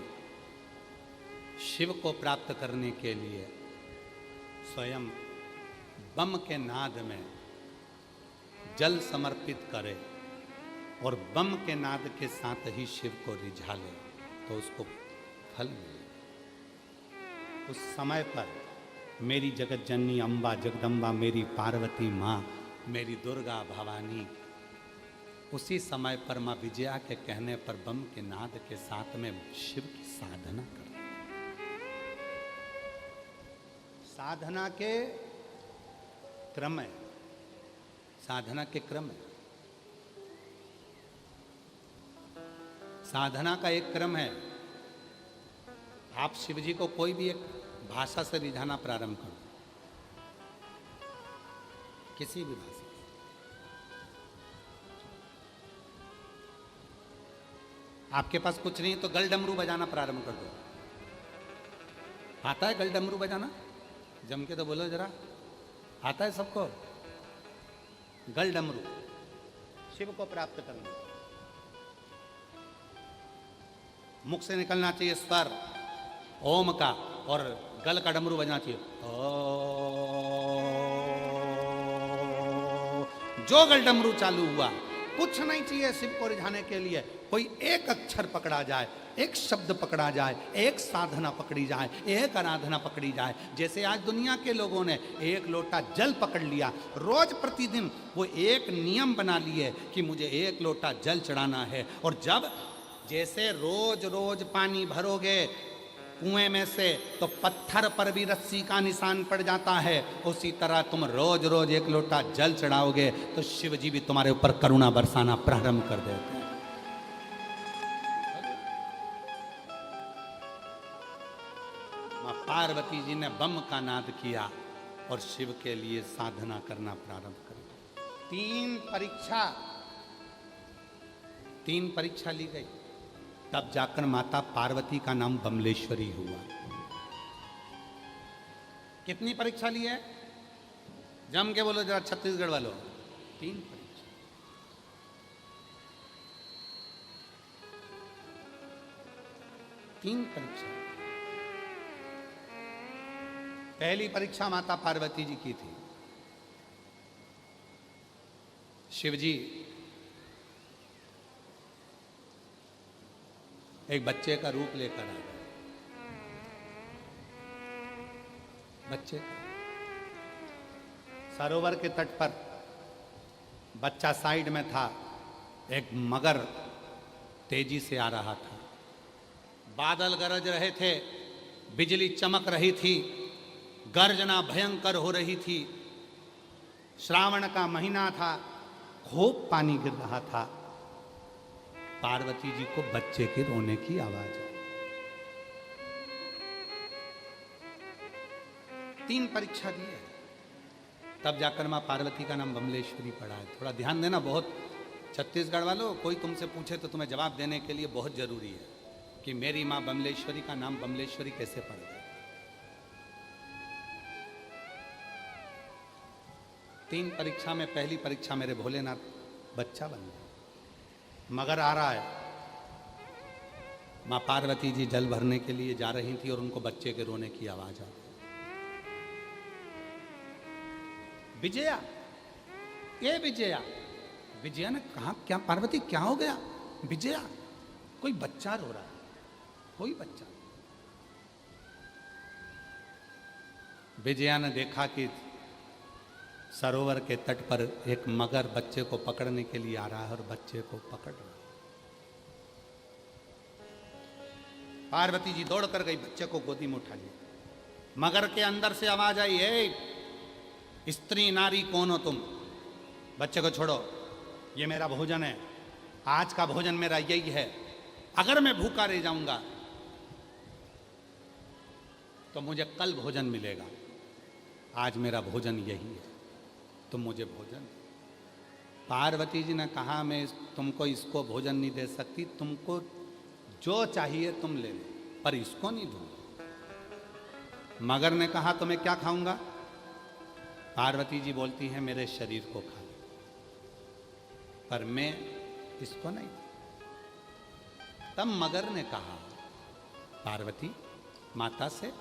शिव को प्राप्त करने के लिए स्वयं बम के नाद में जल समर्पित करे और बम के नाद के साथ ही शिव को रिझा ले तो उसको फल मिले। उस समय पर मेरी जगत जननी अम्बा जगदम्बा, मेरी पार्वती माँ, मेरी दुर्गा भवानी, उसी समय पर माँ विजया के कहने पर बम के नाद के साथ में शिव की साधना कर, साधना के क्रम है, साधना के क्रम है, साधना का एक क्रम है। आप शिव जी को कोई भी एक भाषा से रिझाना प्रारंभ करो, किसी भी भाषा। आपके पास कुछ नहीं तो गल डमरू बजाना प्रारंभ कर दो। आता है गल डमरू बजाना? जम के तो बोलो जरा, आता है सबको? गल डमरू शिव को प्राप्त करना, मुख से निकलना चाहिए स्वर ओम का, और गल का डमरू बजना चाहिए जो गल डमरू चालू हुआ, कुछ नहीं चाहिए शिव को रिझाने के लिए। कोई एक अक्षर पकड़ा जाए, एक शब्द पकड़ा जाए, एक साधना पकड़ी जाए, एक आराधना पकड़ी जाए। जैसे आज दुनिया के लोगों ने एक लोटा जल पकड़ लिया, रोज प्रतिदिन वो एक नियम बना लिए कि मुझे एक लोटा जल चढ़ाना है, और जब जैसे रोज रोज पानी भरोगे कुएं में से तो पत्थर पर भी रस्सी का निशान पड़ जाता है, उसी तरह तुम रोज रोज एक लोटा जल चढ़ाओगे तो शिव जी भी तुम्हारे ऊपर करुणा बरसाना प्रारंभ कर देते हैं। मां पार्वती जी ने बम का नाद किया और शिव के लिए साधना करना प्रारंभ कर दिया। तीन परीक्षा ली गई, तब जाकर माता पार्वती का नाम बमलेश्वरी हुआ। कितनी परीक्षा ली है? जम के बोलो जरा छत्तीसगढ़ वालों। 3 परीक्षा। तीन परीक्षा। पहली परीक्षा माता पार्वती जी की थी। शिवजी एक बच्चे का रूप लेकर आ गए। बच्चे सरोवर के तट पर बच्चा साइड में था। एक मगर तेजी से आ रहा था। बादल गरज रहे थे, बिजली चमक रही थी, गर्जना भयंकर हो रही थी। श्रावण का महीना था, खूब पानी गिर रहा था। पार्वती जी को बच्चे के रोने की आवाज आई। 3 परीक्षा दी है, तब जाकर मां पार्वती का नाम बमलेश्वरी पड़ा है। थोड़ा ध्यान देना, बहुत छत्तीसगढ़ वालों, कोई तुमसे पूछे तो तुम्हें जवाब देने के लिए बहुत जरूरी है कि मेरी मां बमलेश्वरी का नाम बमलेश्वरी कैसे पड़ गया। 3 परीक्षा में पहली परीक्षा मेरे भोलेनाथ बच्चा बन गया। मगर आ रहा है। मां पार्वती जी जल भरने के लिए जा रही थी और उनको बच्चे के रोने की आवाज आ गई। विजया, ये विजया। विजया ने कहा, क्या पार्वती क्या हो गया? विजया, कोई बच्चा रो रहा है, कोई बच्चा। विजया ने देखा कि सरोवर के तट पर एक मगर बच्चे को पकड़ने के लिए आ रहा है और बच्चे को पकड़ रहा है। पार्वती जी दौड़ कर गई, बच्चे को गोदी में उठा लिया। मगर के अंदर से आवाज आई, हे स्त्री नारी कौन हो तुम? बच्चे को छोड़ो, ये मेरा भोजन है, आज का भोजन मेरा यही है। अगर मैं भूखा रह जाऊंगा तो मुझे कल भोजन मिलेगा। आज मेरा भोजन यही है, तुम मुझे भोजन। पार्वती जी ने कहा, मैं तुमको इसको भोजन नहीं दे सकती, तुमको जो चाहिए तुम ले लो, पर इसको नहीं दूंगा। मगर ने कहा, तो मैं क्या खाऊंगा? पार्वती जी बोलती है, मेरे शरीर को खा लो, पर मैं इसको नहीं। तब मगर ने कहा पार्वती माता से,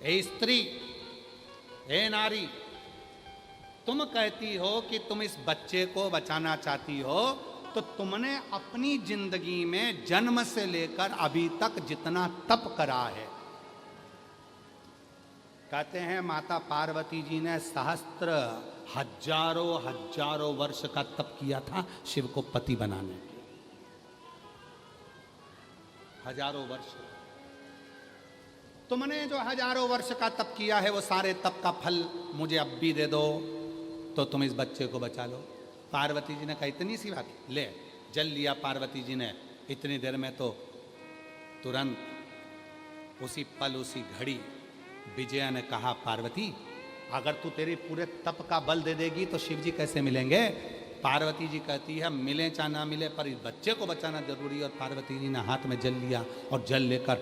ए स्त्री, ए नारी, तुम कहती हो कि तुम इस बच्चे को बचाना चाहती हो, तो तुमने अपनी जिंदगी में जन्म से लेकर अभी तक जितना तप करा है, कहते हैं माता पार्वती जी ने सहस्त्र हजारों वर्ष का तप किया था शिव को पति बनाने के। हजारों वर्ष। तुमने जो हजारों वर्ष का तप किया है, वो सारे तप का फल मुझे अब भी दे दो, तो तुम इस बच्चे को बचा लो। पार्वती जी ने कहा, इतनी सी बात, ले। जल लिया पार्वती जी ने। इतनी देर में तो तुरंत उसी पल उसी घड़ी विजया ने कहा, पार्वती अगर तू तेरे पूरे तप का बल दे देगी तो शिव जी कैसे मिलेंगे? पार्वती जी कहती है, मिले चाहे ना मिले, पर इस बच्चे को बचाना जरूरी है। और पार्वती जी ने हाथ में जल लिया और जल लेकर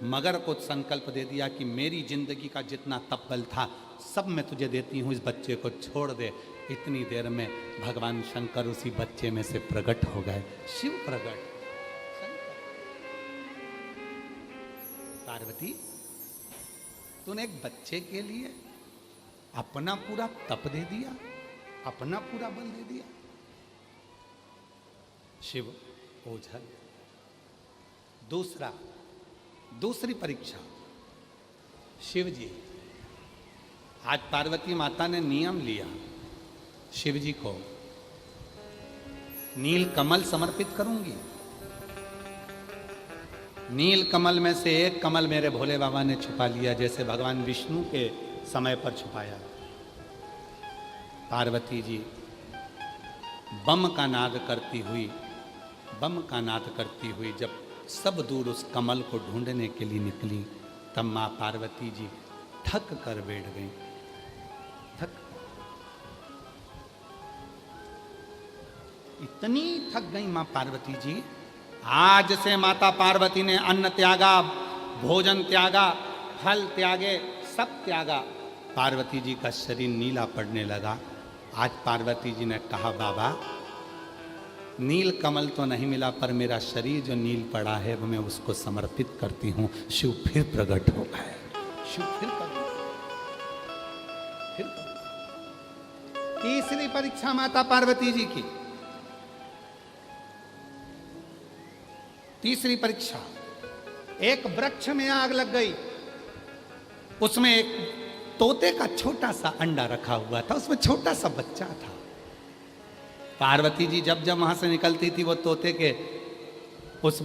मगर को संकल्प दे दिया कि मेरी जिंदगी का जितना तप बल था सब मैं तुझे देती हूँ, इस बच्चे को छोड़ दे। इतनी देर में भगवान शंकर उसी बच्चे में से प्रकट हो गए। शिव प्रकट। पार्वती, तूने एक बच्चे के लिए अपना पूरा तप दे दिया, अपना पूरा बल दे दिया। शिव ओझल। दूसरी परीक्षा। शिव जी, आज पार्वती माता ने नियम लिया, शिव जी को नील कमल समर्पित करूंगी। नील कमल में से एक कमल मेरे भोले बाबा ने छुपा लिया, जैसे भगवान विष्णु के समय पर छुपाया। पार्वती जी बम का नाद करती हुई जब सब दूर उस कमल को ढूंढने के लिए निकली, तब मां पार्वती जी थक कर बैठ गई। इतनी थक गई मां पार्वती जी, आज से माता पार्वती ने अन्न त्यागा, भोजन त्यागा, फल त्यागे, सब त्यागा पार्वती जी का शरीर नीला पड़ने लगा। आज पार्वती जी ने कहा, बाबा नील कमल तो नहीं मिला, पर मेरा शरीर जो नील पड़ा है वो मैं उसको समर्पित करती हूँ। शिव फिर प्रकट हो गए। शिव फिर प्रकट, फिर तीसरी परीक्षा माता पार्वती जी की। तीसरी परीक्षा, एक वृक्ष में आग लग गई, उसमें एक तोते का छोटा सा अंडा रखा हुआ था, उसमें छोटा सा बच्चा था। पार्वती जी जब जब वहां से निकलती थी, वो उस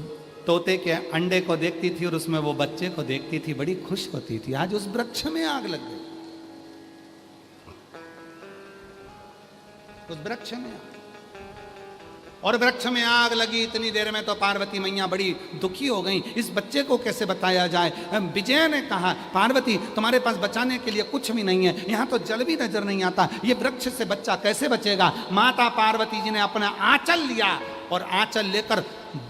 तोते के अंडे को देखती थी और उसमें वो बच्चे को देखती थी, बड़ी खुश होती थी। आज उस वृक्ष में आग लग गई, उस वृक्ष में आग, और वृक्ष में आग लगी। इतनी देर में तो पार्वती मैया बड़ी दुखी हो गई, इस बच्चे को कैसे बताया जाए। विजय ने कहा, पार्वती तुम्हारे पास बचाने के लिए कुछ भी नहीं है, यहाँ तो जल भी नजर नहीं आता, ये वृक्ष से बच्चा कैसे बचेगा। माता पार्वती जी ने अपना आंचल लिया और आंचल लेकर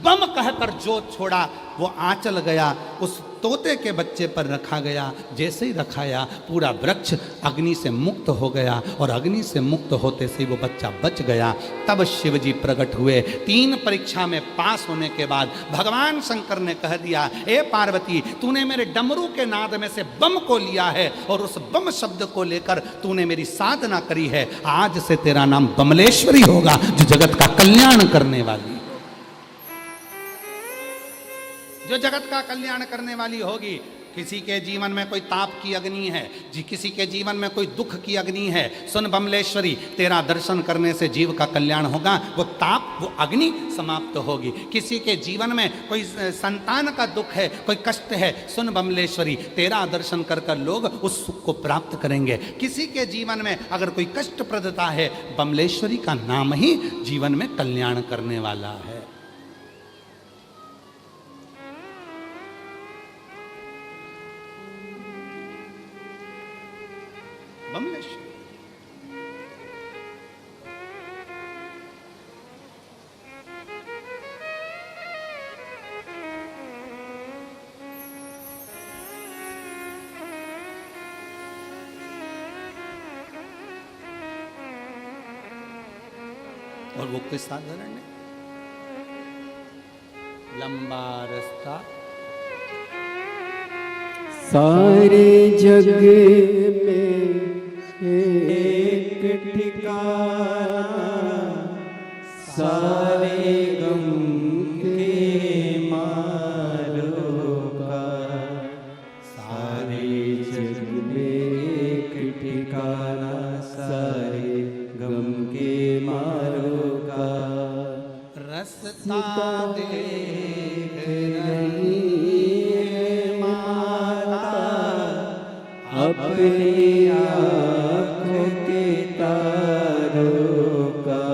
बम कहकर जोत छोड़ा। वो आंचल गया, उस तोते के बच्चे पर रखा गया। जैसे ही रखाया, पूरा वृक्ष अग्नि से मुक्त हो गया, और अग्नि से मुक्त होते से वो बच्चा बच गया। तब शिव जी प्रकट हुए। 3 परीक्षा में पास होने के बाद भगवान शंकर ने कह दिया, ए पार्वती तूने मेरे डमरू के नाद में से बम को लिया है, और उस बम शब्द को लेकर तूने मेरी साधना करी है। आज से तेरा नाम बमलेश्वरी होगा, जो जगत का कल्याण करने वाली, जो जगत का कल्याण करने वाली होगी। किसी के जीवन में कोई ताप की अग्नि है जी, किसी के जीवन में कोई दुख की अग्नि है, सुन बमलेश्वरी तेरा दर्शन करने से जीव का कल्याण होगा, वो ताप वो अग्नि समाप्त होगी। किसी के जीवन में कोई संतान का दुख है, कोई कष्ट है, सुन बमलेश्वरी तेरा दर्शन कर कर लोग उस सुख को प्राप्त करेंगे। किसी के जीवन में अगर कोई कष्टप्रदता है, बमलेश्वरी का नाम ही जीवन में कल्याण करने वाला है। बमलेश्वरी और वो कोई साधारण नहीं, लंबा रास्ता सारे जग में एक ठिकाना, सारे गम के मारों का, सारे जग में एक ठिकाना, सारे गम के मारों का, रास्ता देख रही है माता अपनी आँखों के तारों का,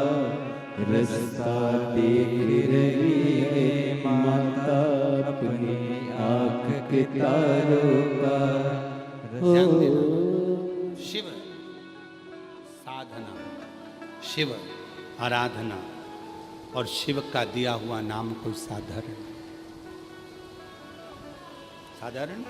रास्ता देख रही है माता अपनी आँख के तारों का। ध्यान देना, शिव साधना, शिव आराधना और शिव का दिया हुआ नाम कोई साधारण साधारण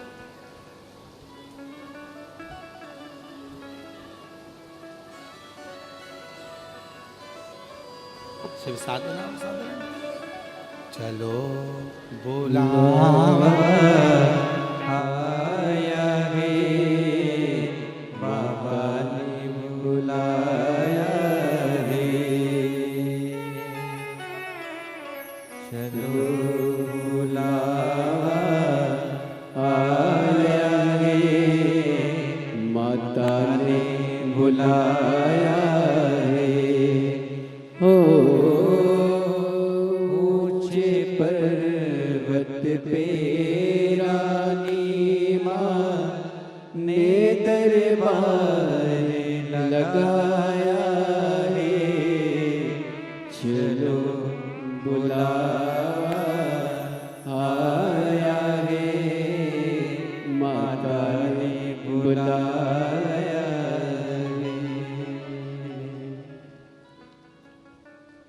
शिव साधना साधारण। चलो बुलावा आया है, बाबा ने बुलाया है, चलो बुलावा आया है, माता ने बुलाया है। हो ऊंचे पर्वत पे रानी माँ ने दरबार लगाया है, चलो बुलावा आया है, माता ने बुलाया है।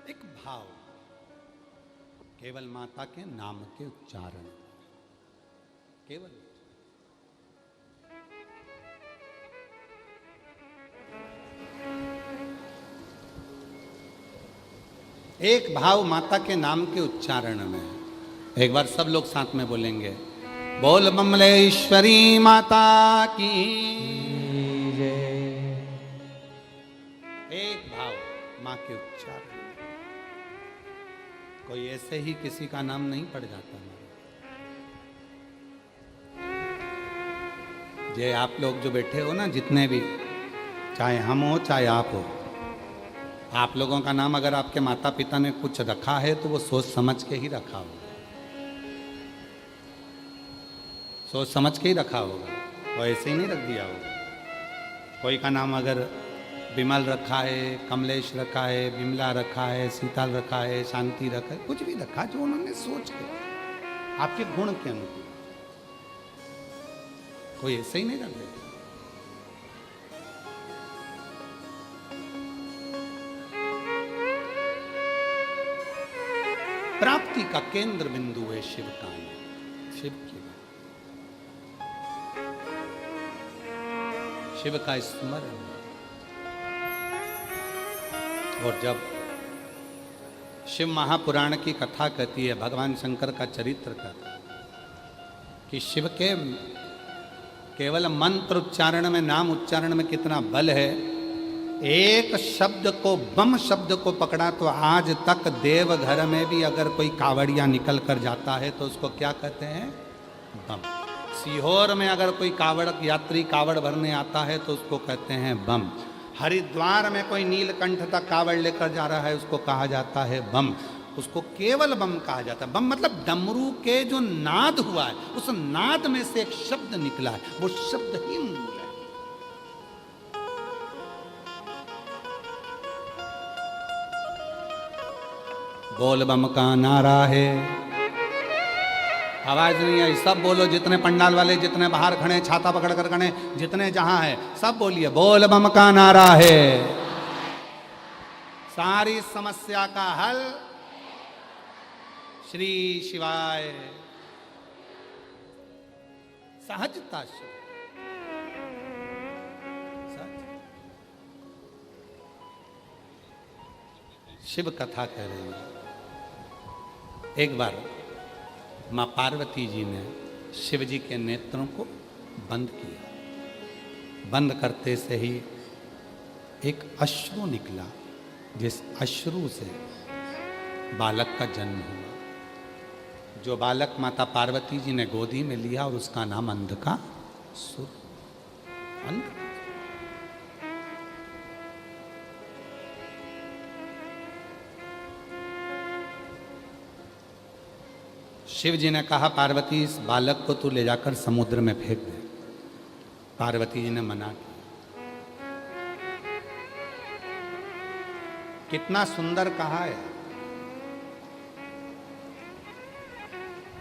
एक भाव, केवल माता के नाम के उच्चारण, केवल एक भाव माता के नाम के उच्चारण में है। एक बार सब लोग साथ में बोलेंगे, बोल बमलेश्वरी माता की जय। एक भाव माँ के उच्चारण में। कोई ऐसे ही किसी का नाम नहीं पड़ जाता। ये आप लोग जो बैठे हो ना, जितने भी, चाहे हम हो चाहे आप हो, आप लोगों का नाम अगर आपके माता पिता ने कुछ रखा है तो वो सोच समझ के ही रखा होगा, सोच समझ के ही रखा होगा, वो ऐसे ही नहीं रख दिया होगा। कोई का नाम अगर विमल रखा है, कमलेश रखा है, विमला रखा है, सीताल रखा है, शांति रखा है, कुछ भी रखा जो उन्होंने सोच के आपके गुण के अनुकूल, कोई ऐसे ही नहीं रख देता। प्राप्ति का केंद्र बिंदु है शिव का, शिव की, शिव का स्मरण। और जब शिव महापुराण की कथा कहती है, भगवान शंकर का चरित्र कहता है कि शिव के केवल मंत्र उच्चारण में, नाम उच्चारण में कितना बल है। एक शब्द को, बम शब्द को पकड़ा तो आज तक देवघर में भी अगर कोई कावड़िया निकल कर जाता है तो उसको क्या कहते हैं? बम। सीहोर में अगर कोई कावड़ यात्री कावड़ भरने आता है तो उसको कहते हैं बम। हरिद्वार में कोई नीलकंठ तक कावड़ लेकर जा रहा है उसको कहा जाता है बम। उसको केवल बम कहा जाता है। बम मतलब डमरू के जो नाद हुआ है, उस नाद में से एक शब्द निकला है, वो शब्द ही मूल है। बोल बम का नारा है। आवाज नहीं आई, सब बोलो, जितने पंडाल वाले, जितने बाहर खड़े, छाता पकड़ कर खड़े, जितने जहां है, सब बोलिए, बोल बम का नारा है। सारी समस्या का हल श्री शिवाय। सहजता से शिव कथा कह रही है। एक बार मां पार्वती जी ने शिव जी के नेत्रों को बंद किया। बंद करते से ही एक अश्रु निकला, जिस अश्रु से बालक का जन्म हुआ। जो बालक माता पार्वती जी ने गोदी में लिया और उसका नाम अंधकासुर। शिव जी ने कहा, पार्वती इस बालक को तू ले जाकर समुद्र में फेंक दे। पार्वती जी ने मना किया। कितना सुंदर कहा है।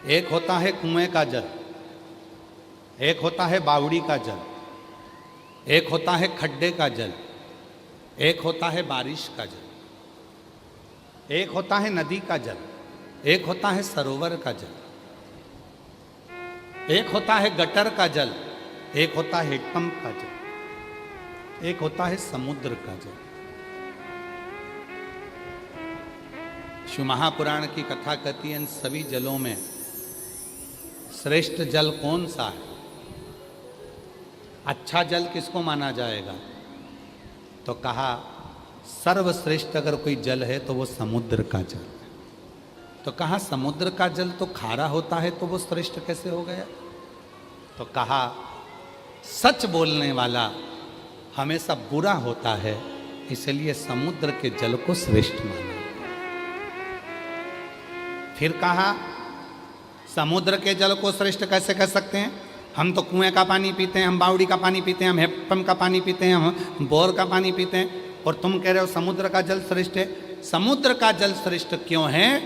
एक होता है कुएं का जल, एक होता है बावड़ी का जल, एक होता है खड्डे का जल, एक होता है बारिश का जल, एक होता है नदी का जल, एक होता है सरोवर का जल, एक होता है गटर का जल, एक होता है हेडपंप का जल, एक होता है समुद्र का जल। शिव महापुराण की कथा कहती है, इन सभी जलों में श्रेष्ठ जल कौन सा है? अच्छा जल किसको माना जाएगा? तो कहा, सर्वश्रेष्ठ अगर कोई जल है तो वो समुद्र का जल। तो कहा, समुद्र का जल तो खारा होता है तो वो श्रेष्ठ कैसे हो गया? तो कहा, सच बोलने वाला हमेशा बुरा होता है, इसलिए समुद्र के जल को श्रेष्ठ माना। फिर कहा, समुद्र के जल को श्रेष्ठ कैसे कह सकते हैं? हम तो कुएं का पानी पीते हैं, हम बावड़ी का पानी पीते हैं, हम हेडपंप का पानी पीते हैं, हम बोर का पानी पीते हैं, और तुम कह रहे हो समुद्र का जल श्रेष्ठ है। समुद्र का जल श्रेष्ठ क्यों है?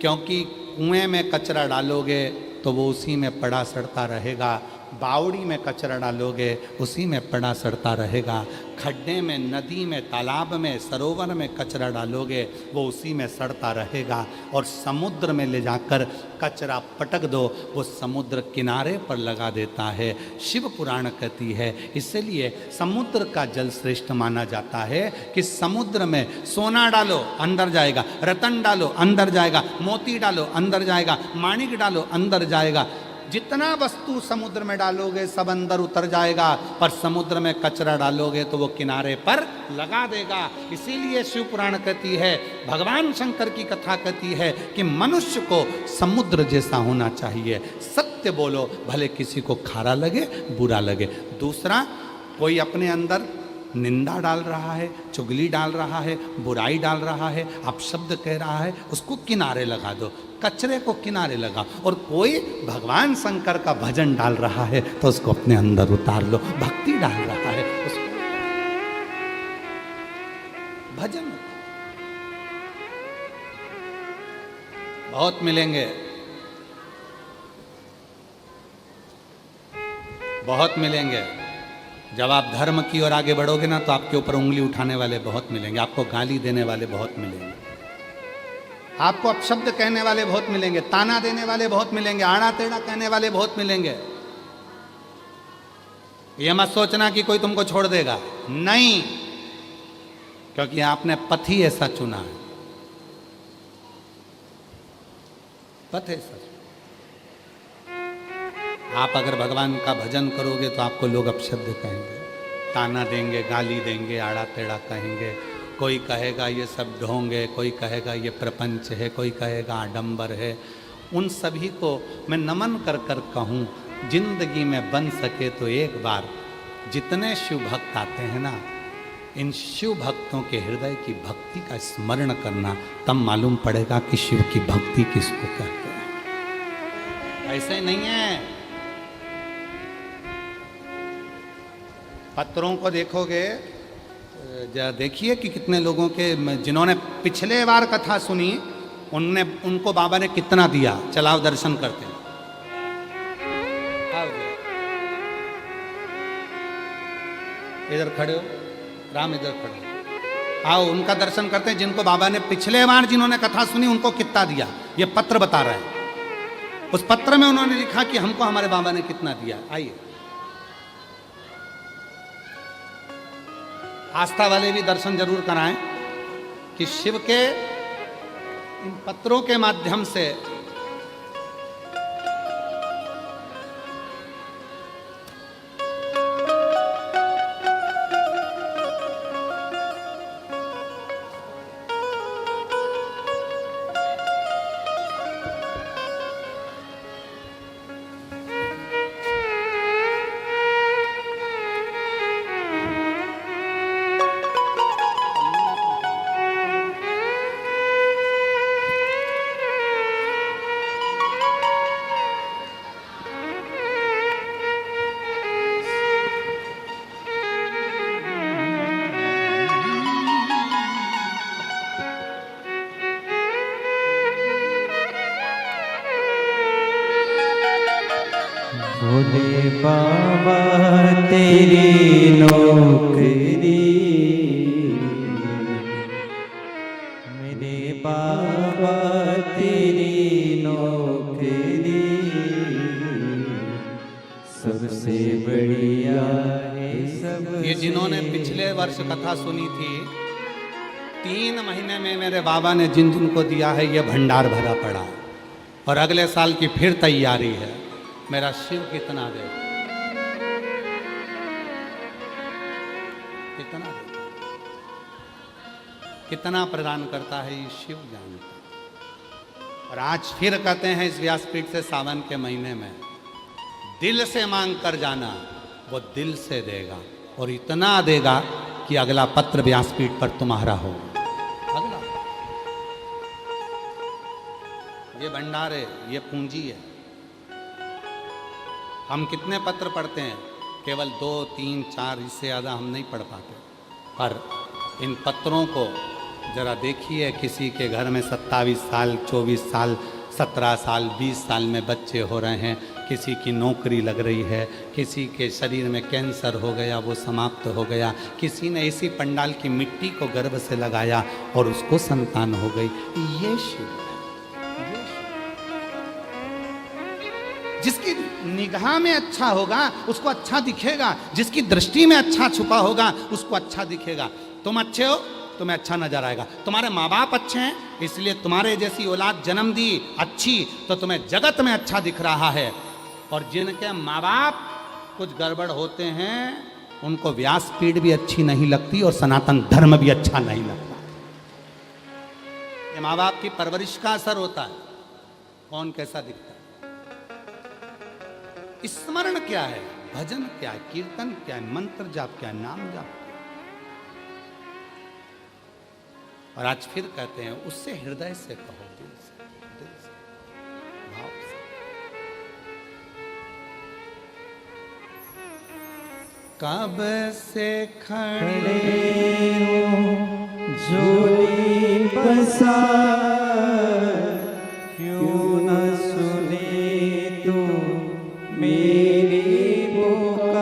क्योंकि कुएं में कचरा डालोगे तो वो उसी में पड़ा सड़ता रहेगा, बावड़ी में कचरा डालोगे उसी में पड़ा सड़ता रहेगा। खड्डे में, नदी में, तालाब में, सरोवर में कचरा डालोगे वो उसी में सड़ता रहेगा। और समुद्र में ले जाकर कचरा पटक दो, वो समुद्र किनारे पर लगा देता है। शिव पुराण कहती है इसलिए समुद्र का जल श्रेष्ठ माना जाता है कि समुद्र में सोना डालो अंदर जाएगा, रतन डालो अंदर जाएगा, मोती डालो अंदर जाएगा, माणिक डालो अंदर जाएगा। जितना वस्तु समुद्र में डालोगे सब अंदर उतर जाएगा, पर समुद्र में कचरा डालोगे तो वो किनारे पर लगा देगा। इसीलिए शिव पुराण कहती है, भगवान शंकर की कथा कहती है कि मनुष्य को समुद्र जैसा होना चाहिए। सत्य बोलो, भले किसी को खारा लगे, बुरा लगे। दूसरा, कोई अपने अंदर निंदा डाल रहा है, चुगली डाल रहा है, बुराई डाल रहा है, अपशब्द कह रहा है, उसको किनारे लगा दो, कचरे को किनारे लगा। और कोई भगवान शंकर का भजन डाल रहा है तो उसको अपने अंदर उतार लो। भक्ति डाल रहा है उसको भजन। बहुत मिलेंगे, बहुत मिलेंगे। जब आप धर्म की ओर आगे बढ़ोगे ना तो आपके ऊपर उंगली उठाने वाले बहुत मिलेंगे, आपको गाली देने वाले बहुत मिलेंगे, आपको अपशब्द कहने वाले बहुत मिलेंगे, ताना देने वाले बहुत मिलेंगे, आड़ा टेढ़ा कहने वाले बहुत मिलेंगे। ये मत सोचना कि कोई तुमको छोड़ देगा, नहीं, क्योंकि आपने पथ ही ऐसा चुना है, पथ ऐसा। आप अगर भगवान का भजन करोगे तो आपको लोग अपशब्द कहेंगे, ताना देंगे, गाली देंगे, आड़ा टेढ़ा कहेंगे। कोई कहेगा ये सब ढोंग है, कोई कहेगा ये प्रपंच है, कोई कहेगा आडंबर है। उन सभी को मैं नमन कर कर कहूँ, जिंदगी में बन सके तो एक बार जितने शिव भक्त आते हैं ना, इन शिव भक्तों के हृदय की भक्ति का स्मरण करना, तब मालूम पड़ेगा कि शिव की भक्ति किसको कहते हैं। ऐसे नहीं है। पत्रों को देखोगे, देखिए कि कितने लोगों के जिन्होंने पिछले बार कथा सुनी उनको बाबा ने कितना दिया। चलाओ दर्शन करते हैं, इधर खड़े हो, राम इधर खड़े हो, आओ उनका दर्शन करते हैं। जिनको बाबा ने पिछले बार जिन्होंने कथा सुनी उनको कितना दिया, ये पत्र बता रहा है। उस पत्र में उन्होंने लिखा कि हमको हमारे बाबा ने कितना दिया। आइए, आस्था वाले भी दर्शन जरूर कराएं कि शिव के इन पत्रों के माध्यम से भोले बाबा तेरी नौकरी, मेरे बाबा तेरी नौकरी सबसे बढ़िया है। सब ये जिन्होंने पिछले वर्ष कथा सुनी थी, 3 महीने में मेरे बाबा ने जिन जिन को दिया है ये भंडार भरा पड़ा, और अगले साल की फिर तैयारी है। मेरा शिव कितना दे, कितना दे, कितना प्रदान करता है ये शिव जानता। और आज फिर कहते हैं इस व्यासपीठ से, सावन के महीने में दिल से मांग कर जाना, वो दिल से देगा, और इतना देगा कि अगला पत्र व्यासपीठ पर तुम्हारा हो। अगला ये भंडार है, ये पूंजी है। हम कितने पत्र पढ़ते हैं? केवल 2, 3, 4, इससे ज़्यादा हम नहीं पढ़ पाते। पर इन पत्रों को जरा देखिए, किसी के घर में 27 साल, 24 साल, 17 साल, 20 साल में बच्चे हो रहे हैं, किसी की नौकरी लग रही है, किसी के शरीर में कैंसर हो गया, वो समाप्त हो गया, किसी ने इसी पंडाल की मिट्टी को गर्भ से लगाया और उसको संतान हो गई। ये शिव है। जिसकी निगाह में अच्छा होगा उसको अच्छा दिखेगा, जिसकी दृष्टि में अच्छा छुपा होगा उसको अच्छा दिखेगा। तुम अच्छे हो, तुम्हें अच्छा नजर आएगा। तुम्हारे माँ बाप अच्छे हैं, इसलिए तुम्हारे जैसी औलाद जन्म दी अच्छी, तो तुम्हें जगत में अच्छा दिख रहा है। और जिनके माँ बाप कुछ गड़बड़ होते हैं उनको व्यासपीठ भी अच्छी नहीं लगती और सनातन धर्म भी अच्छा नहीं लगता। ये माँ बाप की परवरिश का असर होता है, कौन कैसा दिखता है। स्मरण क्या है, भजन क्या है, कीर्तन क्या है, मंत्र जाप क्या है, नाम जाप। और आज फिर कहते हैं उससे हृदय से कहो, दिल से, भाव से। कब से खड़े झोली पसार, क्यों न सुने तू मेरी पुकार।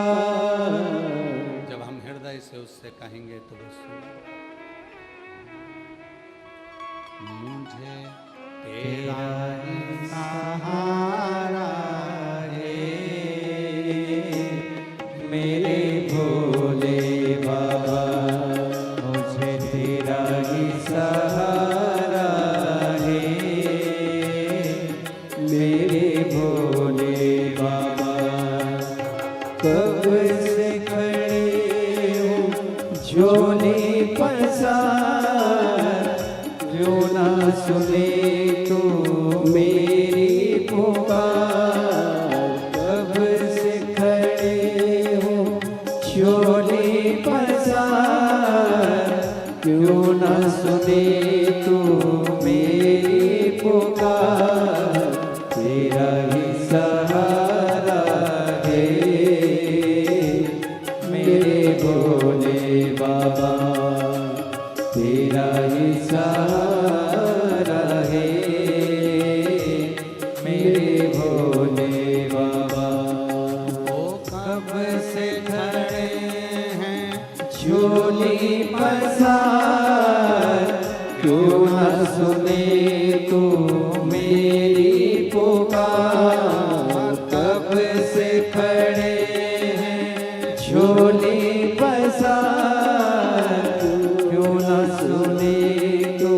जब हम हृदय से उससे कहेंगे तो वो सुने। मुझे तेरा ही सहारा है, मेरे भोले बाबा, मुझे तेरा ही सहारा है। मेरे भोले बाबा, कब से खड़े हो झोली पसार, क्यों ना सुने तू मेरी पुकार। कब से खड़े हो झोली पसार, क्यों ना सुने तू मेरी पुकार। तेरा ही सहारा है, मेरे भोले बाबा, तेरा ही सहारा है, मेरे भोले बाबा। वो कब से खड़े हैं झोली पसार, क्यों न सुने तू मेरी पुकार। कब से खड़े हैं झोली पसार, क्यों न सुने तू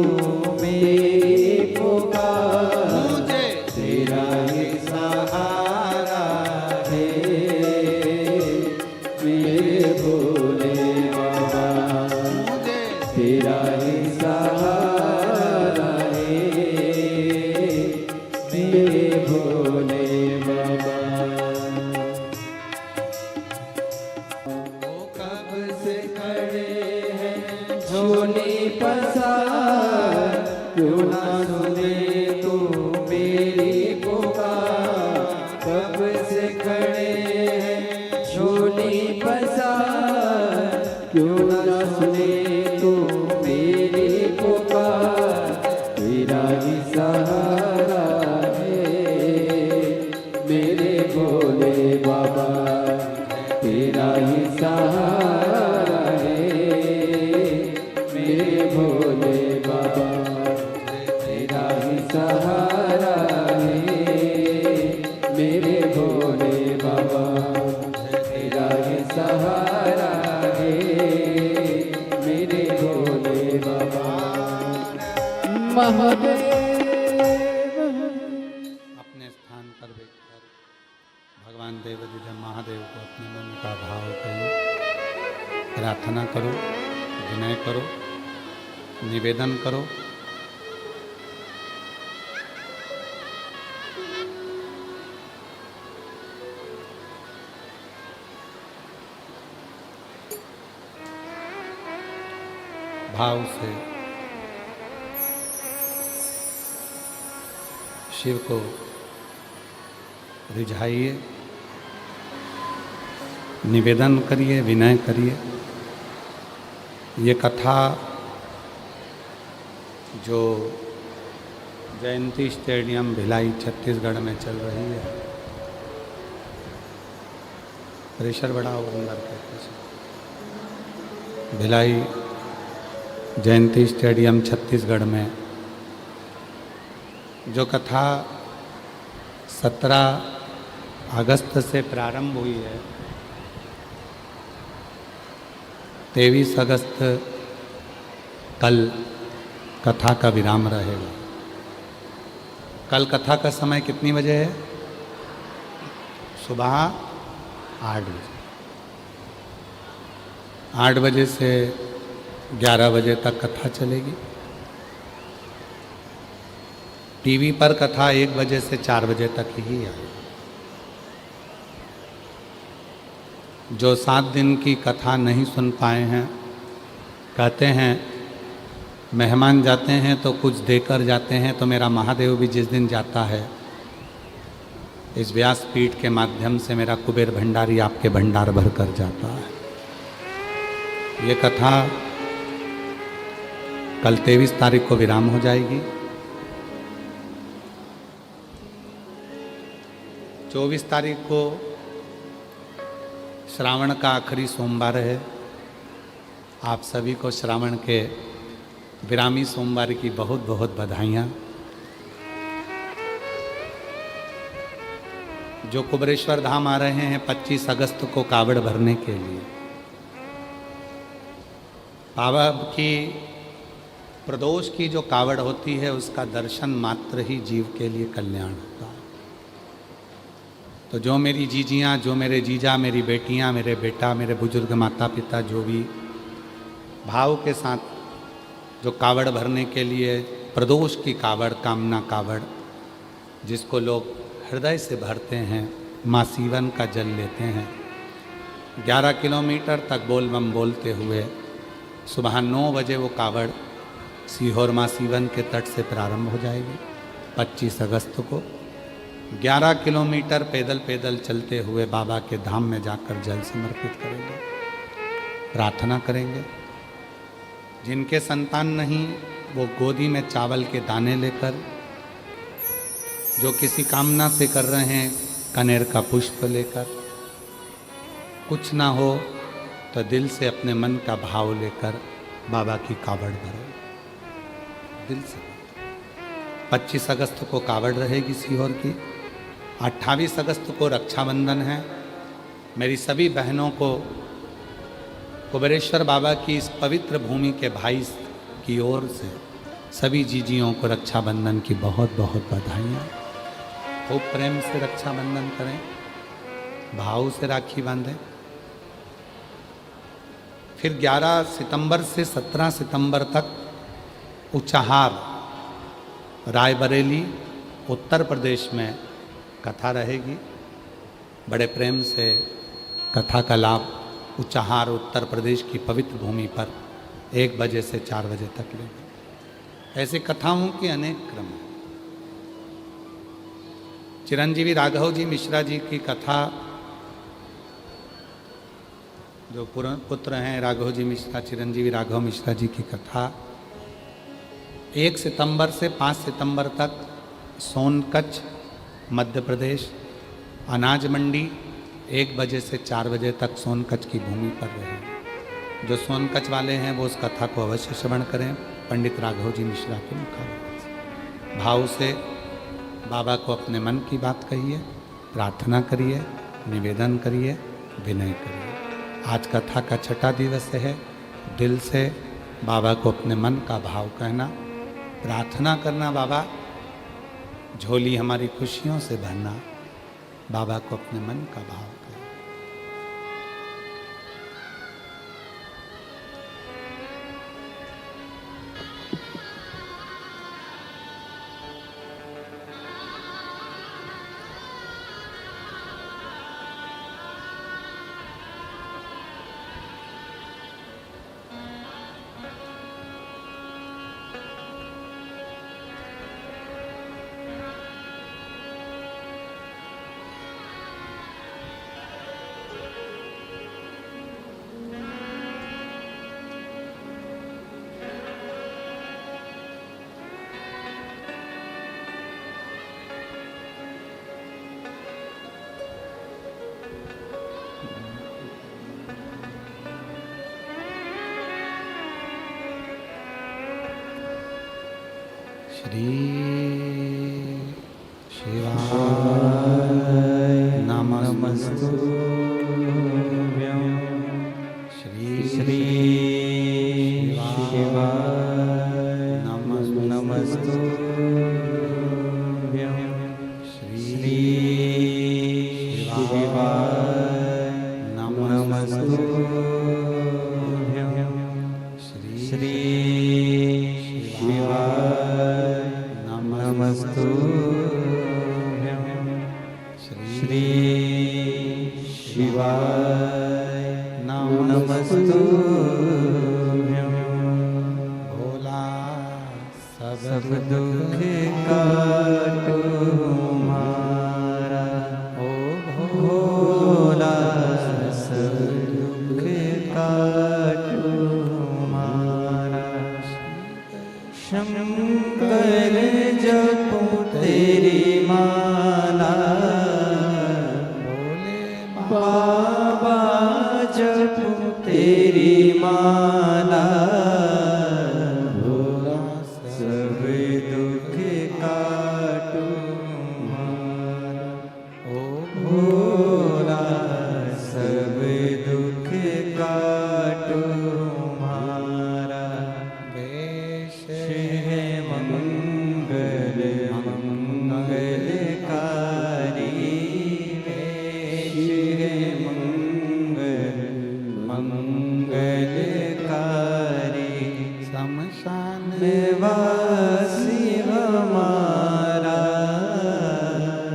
मेरी पुकार। मुझे तेरा ही सहारा है, मेरे भोले बाबा, मुझे तेरा ही सहारा है, मेरे भोले बाबा। वो कब से खड़े हैं झोली पसार, क्यों ना सुने तू मेरी पुकार। कब से खड़े हैं झोली पसार, क्यों ना सुने तू मेरी पुकार। तेरा ही सहारा है, मेरे भोले बाबा, तेरा ही सहारा है, मेरे भोले बाबा, तेरा ही सहारा है, मेरे भोले बाबा, तेरा ही सहारा है, मेरे भोले बाबा। महादेव अपने स्थान पर बैठकर भगवान देवाधिदेव महादेव को अपने मन का भाव कहिए, प्रार्थना करो, विनय करो, निवेदन करो। भाव से शिव को रिझाइए, निवेदन करिए, विनय करिए। ये कथा जो जयंती स्टेडियम भिलाई छत्तीसगढ़ में चल रही है, प्रेशर बढ़ा हो अंदर के। भिलाई जयंती स्टेडियम छत्तीसगढ़ में जो कथा 17 अगस्त से प्रारंभ हुई है, 23 अगस्त कल कथा का विराम रहेगा। कल कथा का समय कितनी बजे है? सुबह 8 बजे। 8 बजे से 11 बजे तक कथा चलेगी। टीवी पर कथा 1 बजे से 4 बजे तक ही आएगी। जो 7 दिन की कथा नहीं सुन पाए हैं, कहते हैं मेहमान जाते हैं तो कुछ देकर जाते हैं, तो मेरा महादेव भी जिस दिन जाता है, इस व्यासपीठ के माध्यम से मेरा कुबेर भंडारी आपके भंडार भर कर जाता है। ये कथा कल 23 तारीख को विराम हो जाएगी। 24 तारीख को श्रावण का आखिरी सोमवार है। आप सभी को श्रावण के विरामी सोमवार की बहुत बहुत बधाइयाँ। जो कुबेरेश्वर धाम आ रहे हैं 25 अगस्त को कावड़ भरने के लिए, बाबा की प्रदोष की जो कावड़ होती है उसका दर्शन मात्र ही जीव के लिए कल्याण होता है। तो जो मेरी जीजियाँ, जो मेरे जीजा, मेरी बेटियाँ, मेरे बेटा, मेरे बुजुर्ग माता पिता, जो भी भाव के साथ जो कावड़ भरने के लिए, प्रदोष की कावड़, कामना कावड़, जिसको लोग हृदय से भरते हैं, माँ सीवन का जल लेते हैं, 11 किलोमीटर तक बोल बम बोलते हुए सुबह 9 बजे वो कावड़ सीहोर माँ सीवन के तट से प्रारंभ हो जाएगी। 25 अगस्त को 11 किलोमीटर पैदल पैदल चलते हुए बाबा के धाम में जाकर जल समर्पित करेंगे, प्रार्थना करेंगे। जिनके संतान नहीं वो गोदी में चावल के दाने लेकर, जो किसी कामना से कर रहे हैं कनेर का पुष्प लेकर, कुछ ना हो तो दिल से अपने मन का भाव लेकर बाबा की कावड़ भरो दिल से। 25 अगस्त को कावड़ रहेगी सीहोर की। 28 अगस्त को रक्षाबंधन है। मेरी सभी बहनों को कुबेरेश्वर बाबा की इस पवित्र भूमि के भाई की ओर से सभी जीजियों को रक्षाबंधन की बहुत बहुत बधाइयाँ। खूब प्रेम से रक्षाबंधन करें, भाव से राखी बांधें। फिर 11 सितंबर से 17 सितंबर तक उचाहार रायबरेली उत्तर प्रदेश में कथा रहेगी। बड़े प्रेम से कथा का लाभ उचाहार उत्तर प्रदेश की पवित्र भूमि पर 1 बजे से 4 बजे तक लेंगे। ऐसे कथाओं के अनेक क्रम हैं। चिरंजीवी राघव जी मिश्रा जी की कथा, जो पुत्र हैं राघव जी मिश्रा, चिरंजीवी राघव मिश्रा जी की कथा 1 सितंबर से 5 सितंबर तक सोनकच्छ मध्य प्रदेश अनाज मंडी 1 बजे से 4 बजे तक सोनकच्छ की भूमि पर रहेगी। जो सोनकच्छ वाले हैं वो उस कथा को अवश्य श्रवण करें। पंडित राघव जी मिश्रा के मुखारबिंद से भाव से बाबा को अपने मन की बात कहिए, प्रार्थना करिए, निवेदन करिए, विनय करिए। आज कथा का 6ठा दिवस है। दिल से बाबा को अपने मन का भाव कहना, प्रार्थना करना, बाबा झोली हमारी खुशियों से भरना, बाबा को अपने मन का भाव कहना। श्री शिवाय नमस्तुभ्यं। श्री शिवाय नमस्तुभ्यं। श्री शिवाय नमस्तुभ्यं। श्री शिवाय नमस्तुभ्यं। श्री शिवाय नमस्तुभ्यं। भोला सब दुख काटो हमारा, ओ भोला सब दुख काटो हमारा। शंकर जपो तेरी माला, भोले बाबा जपो तेरी माला। भोला सब दुख काटो हमारा, ओ भोला सब दुख काटो हमारा। वेश है मंगल मंगलकारी, वेश है मंगल मंगलकारी। शमशान निवासी हमारा,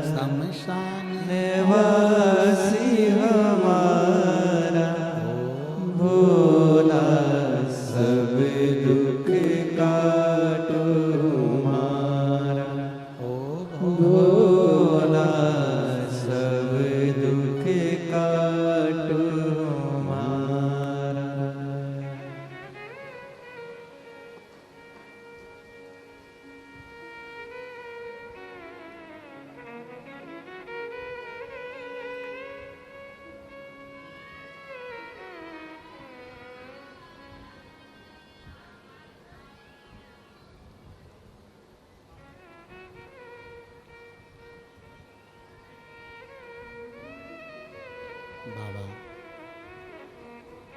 शमशान निवासी हमारा। भोला सब दुख काटो हमारा, ओ भोला सब दुख काटो हमारा। बाबा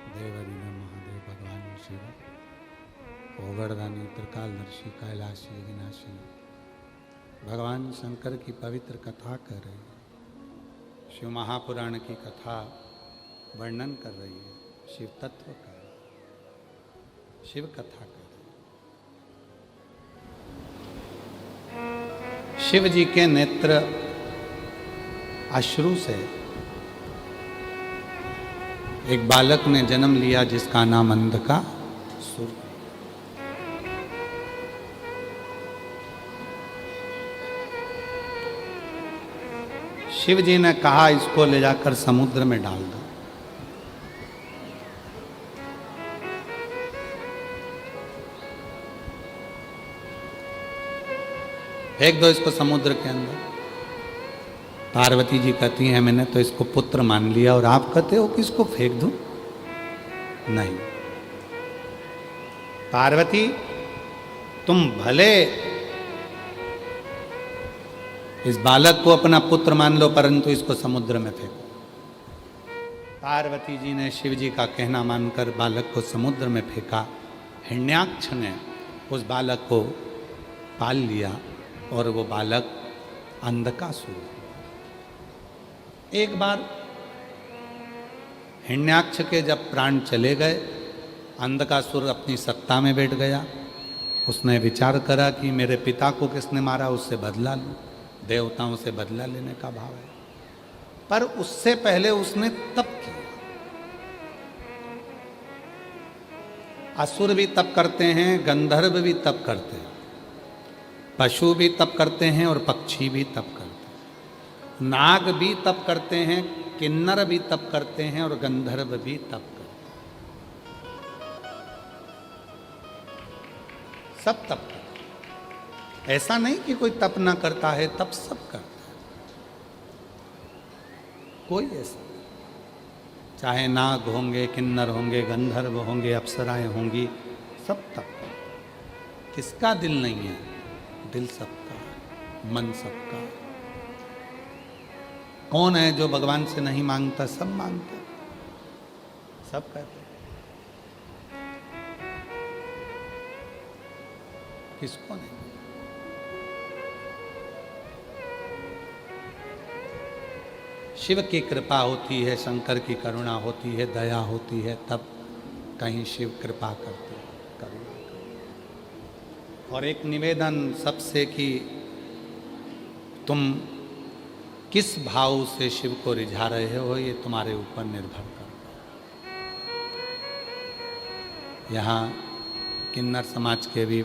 देवरिया महादेव भगवान शिव ओगड़दानी त्रिकालदर्शी कैलाशी विनाशी भगवान शंकर की पवित्र कथा कर रही है। शिव महापुराण की कथा वर्णन कर रही है, शिव तत्व का शिव कथा कर रही है। शिव जी के नेत्र अश्रु से एक बालक ने जन्म लिया जिसका नाम अंधकासुर। शिव जी ने कहा इसको ले जाकर समुद्र में डाल दो। फेंक दो इसको समुद्र के अंदर। पार्वती जी कहती हैं मैंने तो इसको पुत्र मान लिया और आप कहते हो कि इसको फेंक दूं? नहीं पार्वती, तुम भले इस बालक को अपना पुत्र मान लो परंतु इसको समुद्र में फेंको। पार्वती जी ने शिव जी का कहना मानकर बालक को समुद्र में फेंका। हिरण्याक्ष ने उस बालक को पाल लिया और वो बालक अंधकासुर। एक बार हिरण्याक्ष के जब प्राण चले गए, अंधकासुर अपनी सत्ता में बैठ गया। उसने विचार करा कि मेरे पिता को किसने मारा, उससे बदला लूं। देवताओं से बदला लेने का भाव है, पर उससे पहले उसने तप किया। असुर भी तप करते हैं, गंधर्व भी तप करते हैं, पशु भी तप करते हैं और पक्षी भी तप करते हैं। नाग भी तप करते हैं, किन्नर भी तप करते हैं और गंधर्व भी तप करते हैं। सब तप करते हैं। ऐसा नहीं कि कोई तप ना करता है, तप सब करता है। कोई ऐसा नहीं। चाहे नाग होंगे, किन्नर होंगे, गंधर्व होंगे, अप्सराएं होंगी, सब तप करते हैं। किसका दिल नहीं है? दिल सबका, मन सबका। कौन है जो भगवान से नहीं मांगता? सब मांगते, सब कहते। किसको नहीं? शिव की कृपा होती है, शंकर की करुणा होती है, दया होती है, तब कहीं शिव कृपा करते हैं, करुणा करते। और एक निवेदन सबसे कि तुम किस भाव से शिव को रिझा रहे हो, ये तुम्हारे ऊपर निर्भर करता है। यहाँ किन्नर समाज के भी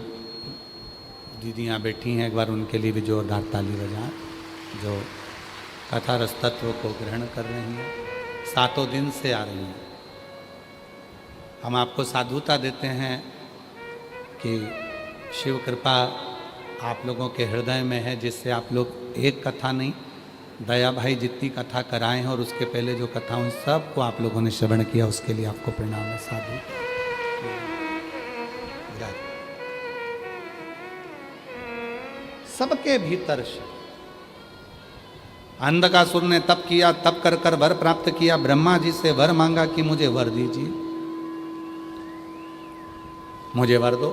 दीदियाँ बैठी हैं, एक बार उनके लिए भी जोरदार ताली बजा, जो कथा रस तत्व को ग्रहण कर रही हैं, 7 दिन से आ रही हैं। हम आपको साधुता देते हैं कि शिव कृपा आप लोगों के हृदय में है, जिससे आप लोग एक कथा नहीं, दया भाई जितनी कथा कराए हैं और उसके पहले जो कथा उन सब को आप लोगों ने श्रवण किया, उसके लिए आपको प्रणाम है। साधु सबके भीतर से अंधकासुर ने तप किया, तप कर कर वर प्राप्त किया, ब्रह्मा जी से वर मांगा कि मुझे वर दीजिए, मुझे वर दो,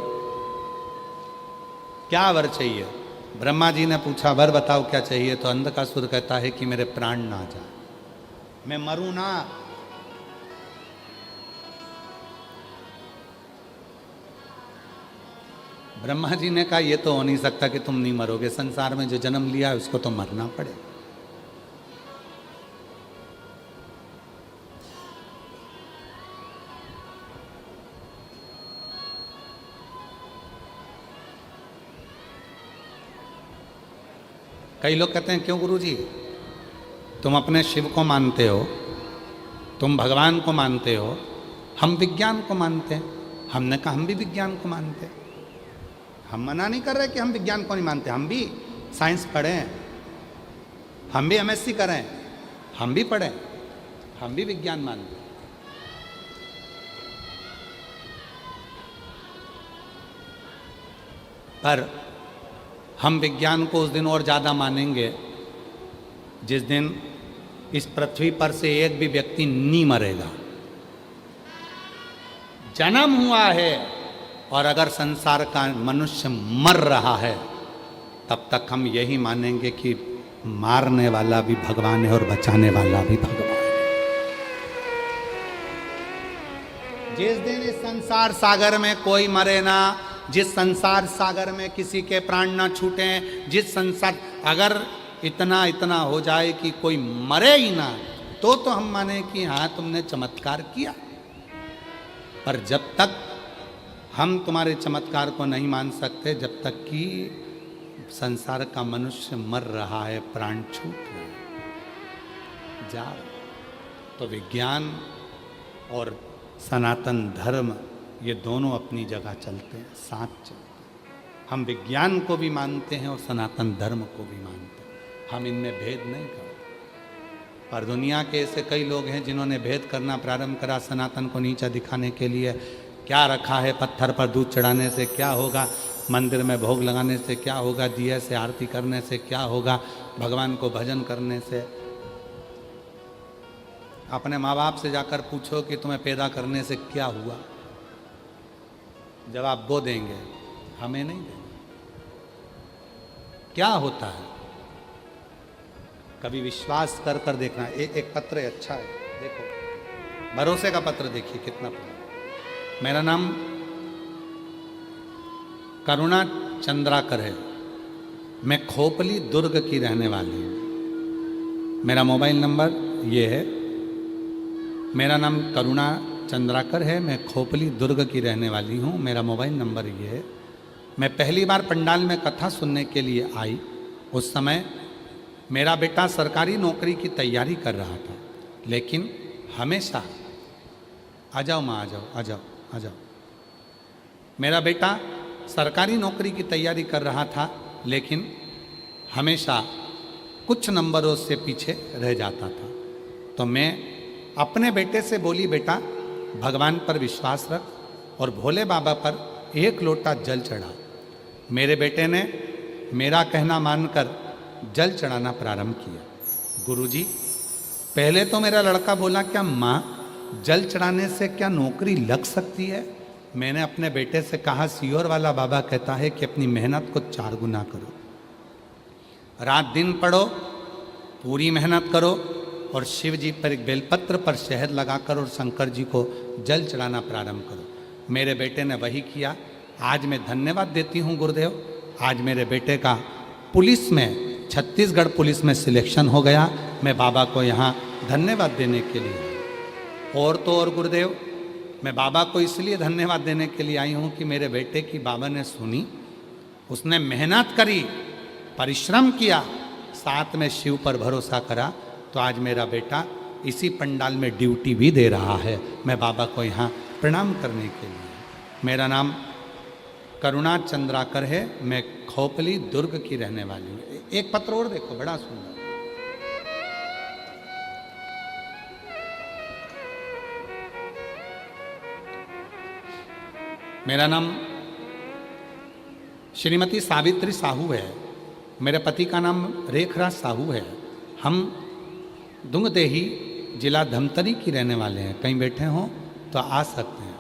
क्या वर चाहिए? ब्रह्मा जी ने पूछा वर बताओ क्या चाहिए? तो अंधकासुर कहता है कि मेरे प्राण ना जाए, मैं मरूं ना। ब्रह्मा जी ने कहा ये तो हो नहीं सकता कि तुम नहीं मरोगे, संसार में जो जन्म लिया है उसको तो मरना पड़ेगा। कई लोग कहते हैं क्यों गुरुजी, तुम अपने शिव को मानते हो, तुम भगवान को मानते हो, हम विज्ञान को मानते हैं। हमने कहा हम भी विज्ञान को मानते हैं, हम मना नहीं कर रहे कि हम विज्ञान को नहीं मानते, हम भी साइंस पढ़े हैं, हम भी एमएससी करें, हम भी पढ़ें, हम भी विज्ञान मानते हैं। पर हम विज्ञान को उस दिन और ज़्यादा मानेंगे जिस दिन इस पृथ्वी पर से एक भी व्यक्ति नहीं मरेगा। जन्म हुआ है और अगर संसार का मनुष्य मर रहा है, तब तक हम यही मानेंगे कि मारने वाला भी भगवान है और बचाने वाला भी भगवान है। जिस दिन इस संसार सागर में कोई मरे ना, जिस संसार सागर में किसी के प्राण ना छूटें, जिस संसार अगर इतना हो जाए कि कोई मरे ही ना, तो हम माने कि हाँ तुमने चमत्कार किया। पर जब तक हम तुम्हारे चमत्कार को नहीं मान सकते, जब तक कि संसार का मनुष्य मर रहा है, प्राण छूट रहे हैं, जा। तो विज्ञान और सनातन धर्म ये दोनों अपनी जगह चलते हैं, साथ चलते हैं। हम विज्ञान को भी मानते हैं और सनातन धर्म को भी मानते हैं, हम इनमें भेद नहीं करते। पर दुनिया के ऐसे कई लोग हैं जिन्होंने भेद करना प्रारंभ करा, सनातन को नीचा दिखाने के लिए। क्या रखा है पत्थर पर दूध चढ़ाने से क्या होगा, मंदिर में भोग लगाने से क्या होगा, दिए से आरती करने से क्या होगा, भगवान को भजन करने से। अपने माँ बाप से जाकर पूछो कि तुम्हें पैदा करने से क्या हुआ, जवाब वो देंगे, हमें नहीं देंगे। क्या होता है कभी विश्वास कर कर देखना। एक पत्र है, अच्छा है, देखो, भरोसे का पत्र देखिए कितना पत्र। मेरा नाम करुणा चंद्राकर है, मैं खोपली दुर्ग की रहने वाली हूँ। मेरा मोबाइल नंबर ये है, मेरा नाम करुणा चंद्राकर है, मैं खोपली दुर्ग की रहने वाली हूँ। मेरा मोबाइल नंबर ये है। मैं पहली बार पंडाल में कथा सुनने के लिए आई, उस समय मेरा बेटा सरकारी नौकरी की तैयारी कर रहा था, लेकिन हमेशा आ जाओ माँ, आ जाओ आ जाओ आ जाओ। मेरा बेटा सरकारी नौकरी की तैयारी कर रहा था, लेकिन हमेशा कुछ नंबरों से पीछे रह जाता था। तो मैं अपने बेटे से बोली, बेटा भगवान पर विश्वास रख और भोले बाबा पर 1 लोटा जल चढ़ा। मेरे बेटे ने मेरा कहना मानकर जल चढ़ाना प्रारंभ किया। गुरुजी, पहले तो मेरा लड़का बोला, क्या माँ जल चढ़ाने से क्या नौकरी लग सकती है? मैंने अपने बेटे से कहा, सीहोर वाला बाबा कहता है कि अपनी मेहनत को 4 गुना करो, रात दिन पढ़ो, पूरी मेहनत करो और शिव जी पर एक बेलपत्र पर शहद लगाकर और शंकर जी को जल चढ़ाना प्रारंभ करो। मेरे बेटे ने वही किया। आज मैं धन्यवाद देती हूँ गुरुदेव, आज मेरे बेटे का पुलिस में, छत्तीसगढ़ पुलिस में सिलेक्शन हो गया। मैं बाबा को यहाँ धन्यवाद देने के लिए, और तो और गुरुदेव, मैं बाबा को इसलिए धन्यवाद देने के लिए आई हूँ कि मेरे बेटे की बाबा ने सुनी, उसने मेहनत करी, परिश्रम किया, साथ में शिव पर भरोसा करा, तो आज मेरा बेटा इसी पंडाल में ड्यूटी भी दे रहा है। मैं बाबा को यहाँ प्रणाम करने के लिए। मेरा नाम करुणा चंद्राकर है, मैं खोपली दुर्ग की रहने वाली हूँ। एक पत्र और देखो, बड़ा सुंदर। मेरा नाम श्रीमती सावित्री साहू है, मेरे पति का नाम रेखराज साहू है। हम दुंगदेही जिला धमतरी की रहने वाले हैं। कहीं बैठे हों तो आ सकते हैं।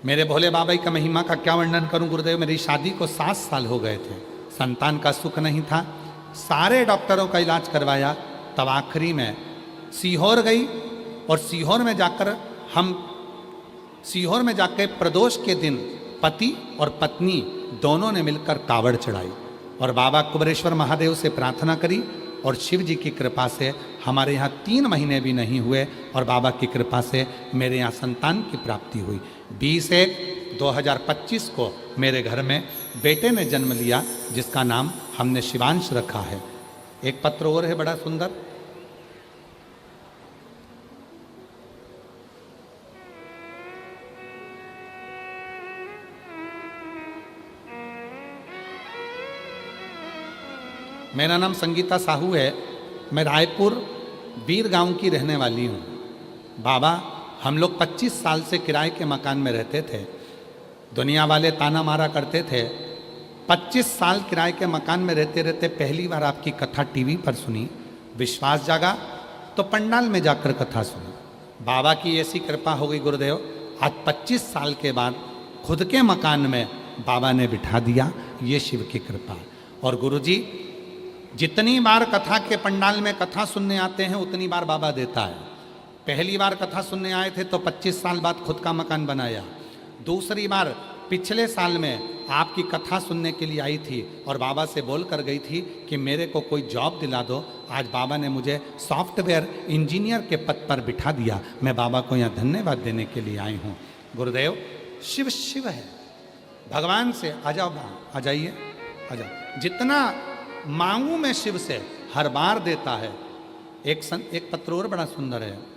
मेरे भोले बाबा का महिमा का क्या वर्णन करूं गुरुदेव। मेरी शादी को 7 साल हो गए थे, संतान का सुख नहीं था, सारे डॉक्टरों का इलाज करवाया, तब आखिरी में सीहोर गई और सीहोर में जाकर प्रदोष के दिन पति और पत्नी दोनों ने मिलकर कावड़ चढ़ाई और बाबा कुबेरेश्वर महादेव से प्रार्थना करी और शिव जी की कृपा से हमारे यहाँ 3 महीने भी नहीं हुए और बाबा की कृपा से मेरे यहाँ संतान की प्राप्ति हुई। 20/1/2025 को मेरे घर में बेटे ने जन्म लिया, जिसका नाम हमने शिवांश रखा है। एक पत्र और है बड़ा सुंदर। मेरा नाम संगीता साहू है, मैं रायपुर बीर गांव की रहने वाली हूँ। बाबा, हम लोग 25 साल से किराए के मकान में रहते थे। दुनिया वाले ताना मारा करते थे। 25 साल किराए के मकान में रहते रहते पहली बार आपकी कथा टीवी पर सुनी, विश्वास जागा तो पंडाल में जाकर कथा सुनी। बाबा की ऐसी कृपा हो गई गुरुदेव, आज 25 साल के बाद खुद के मकान में बाबा ने बिठा दिया। ये शिव की कृपा। और गुरुजी, जितनी बार कथा के पंडाल में कथा सुनने आते हैं उतनी बार बाबा देता है। पहली बार कथा सुनने आए थे तो 25 साल बाद खुद का मकान बनाया। दूसरी बार पिछले साल में आपकी कथा सुनने के लिए आई थी और बाबा से बोल कर गई थी कि मेरे को कोई जॉब दिला दो। आज बाबा ने मुझे सॉफ्टवेयर इंजीनियर के पद पर बिठा दिया। मैं बाबा को यहाँ धन्यवाद देने के लिए आई हूँ। गुरुदेव, शिव शिव है, भगवान से आ जाओ, आ जाइए, आ जाओ। जितना मांगू मैं शिव से हर बार देता है। एक पत्र और बड़ा सुंदर है।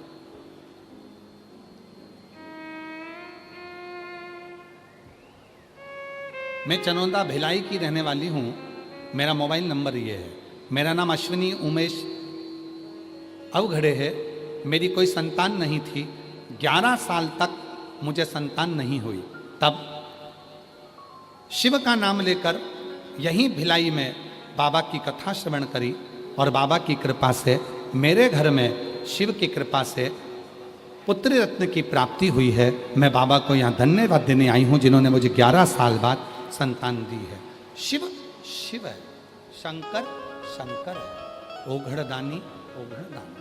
मैं चनौदा भिलाई की रहने वाली हूं। मेरा मोबाइल नंबर ये है। मेरा नाम अश्विनी उमेश अवघड़े है। मेरी कोई संतान नहीं थी। 11 साल तक मुझे संतान नहीं हुई। तब शिव का नाम लेकर यहीं भिलाई में बाबा की कथा श्रवण करी और बाबा की कृपा से मेरे घर में शिव की कृपा से पुत्र रत्न की प्राप्ति हुई है। मैं बाबा को यहाँ धन्यवाद देने आई हूँ, जिन्होंने मुझे 11 साल बाद संतान दी है। शिव शिव है, शंकर शंकर है, ओघड़दानी ओघड़दानी।